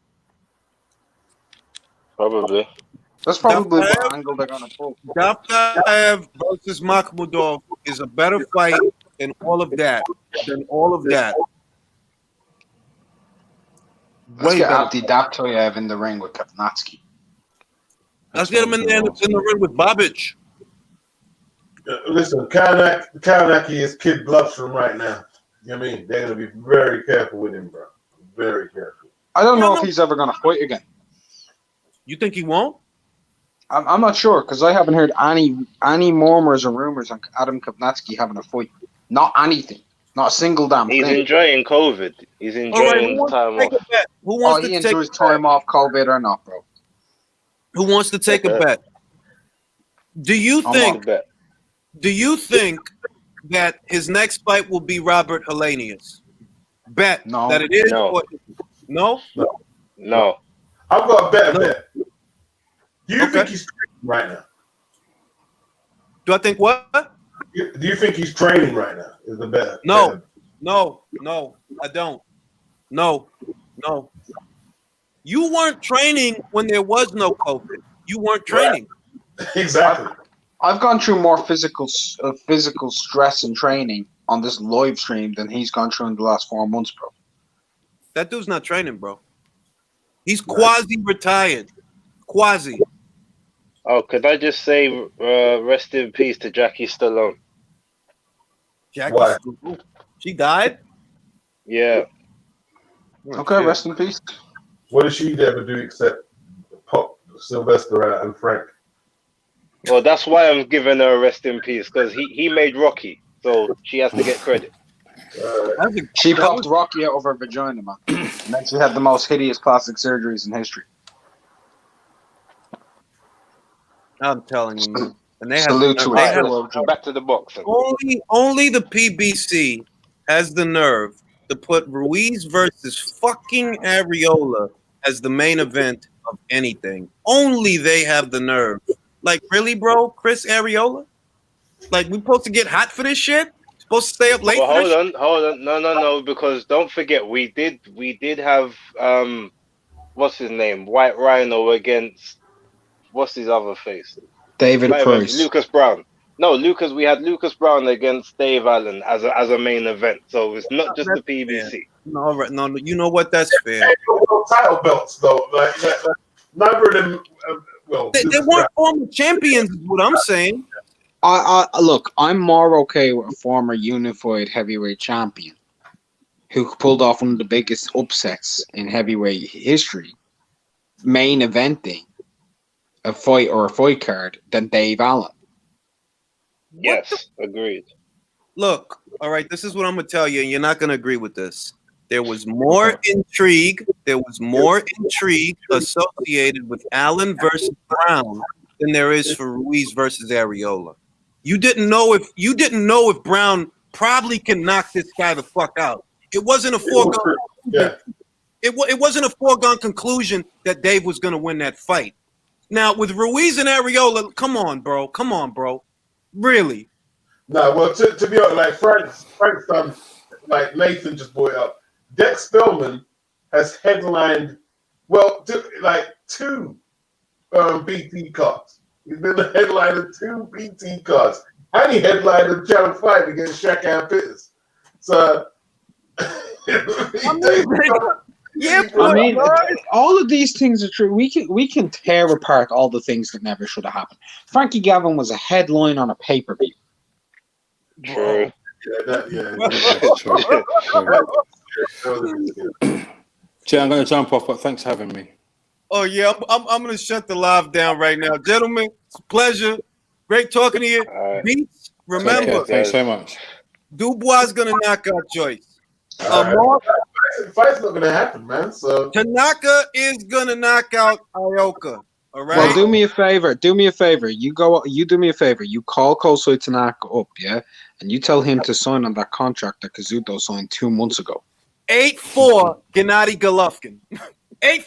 Probably. That's probably what angle they're gonna pull. Daftaev versus Makhmudov is a better fight than all of that. Let's get Abdi Daftaev in the ring with Kownacki. Let's get him in the ring with Babic. Listen, Kownacki is kid bluffs from right now. You know what I mean? They're going to be very careful with him, bro. Very careful. I don't know if he's ever going to fight again. You think he won't? I'm not sure because I haven't heard any murmurs or rumors on Adam Kownacki having a fight. Not anything. Not a single damn thing. He's enjoying COVID. He's enjoying the time off. Who wants he enjoys time off, COVID or not, bro? Who wants to take a bet? Do you think that his next fight will be Robert Helenius? Bet that it is? No? No. I've got a better bet. Do you think he's training right now? Do I think what? Do you think he's training right now? Is the bet? No, I don't. No. You weren't training when there was no COVID. You weren't training. Exactly. I've gone through more physical stress and training on this live stream than he's gone through in the last 4 months, bro. That dude's not training, bro. He's quasi-retired. Quasi. Oh, could I just say rest in peace to Jackie Stallone? Jackie Stallone? She died? Yeah. Okay, rest in peace. What did she ever do except pop Sylvester out and Frank? Well, that's why I'm giving her a rest in peace because he made Rocky, so she has to get credit. She popped Rocky out of her vagina, man. And then she had the most hideous plastic surgeries in history. I'm telling you, man. And they Salute to have back to the boxing. Only the PBC has the nerve to put Ruiz versus fucking Areola as the main event of anything. Only they have the nerve. Like, really, bro? Chris Areola? Like, we supposed to get hot for this shit? Supposed to stay up late? Well, hold on. No, because don't forget, we did have what's his name? White Rhino against what's his other face? David Price. Lucas Brown. No, we had Lucas Brown against Dave Allen as a main event. So it's not just the PBC. No, you know what? That's fair. Title belts though, like neither of them. They weren't former champions, is what I'm saying. Look, I'm more okay with a former unified heavyweight champion who pulled off one of the biggest upsets in heavyweight history, main eventing a fight or a fight card than Dave Allen. Yes, agreed. Look, all right, this is what I'm going to tell you, and you're not going to agree with this. There was more intrigue. There was more intrigue associated with Allen versus Brown than there is for Ruiz versus Areola. You didn't know if Brown probably can knock this guy the fuck out. It wasn't a foregone. It wasn't a foregone conclusion that Dave was going to win that fight. Now with Ruiz and Areola, come on, bro. Really? No, well, to be honest, like Frank's done, like Nathan just brought it up. Dex Spellman has headlined, two BT cards. He's been the headliner of 2 BT cards. And he headlined a challenge fight against Shaq Pitts. So, all of these things are true. We can tear apart all the things that never should have happened. Frankie Gavin was a headline on a pay-per-view. True. Jay, I'm going to jump off, but thanks for having me. Oh yeah, I'm going to shut the live down right now, gentlemen. It's a pleasure. Great talking to you. Beats. Remember, thanks so much. Dubois is going to knock out Joyce. Fight's not gonna happen, man. So Tanaka is gonna knock out Ioka. All right. Well, do me a favor. You do me a favor. You call Kosei Tanaka up, yeah, and you tell him to sign on that contract that Kazuto signed 2 months ago. 8-4 Gennady Golovkin.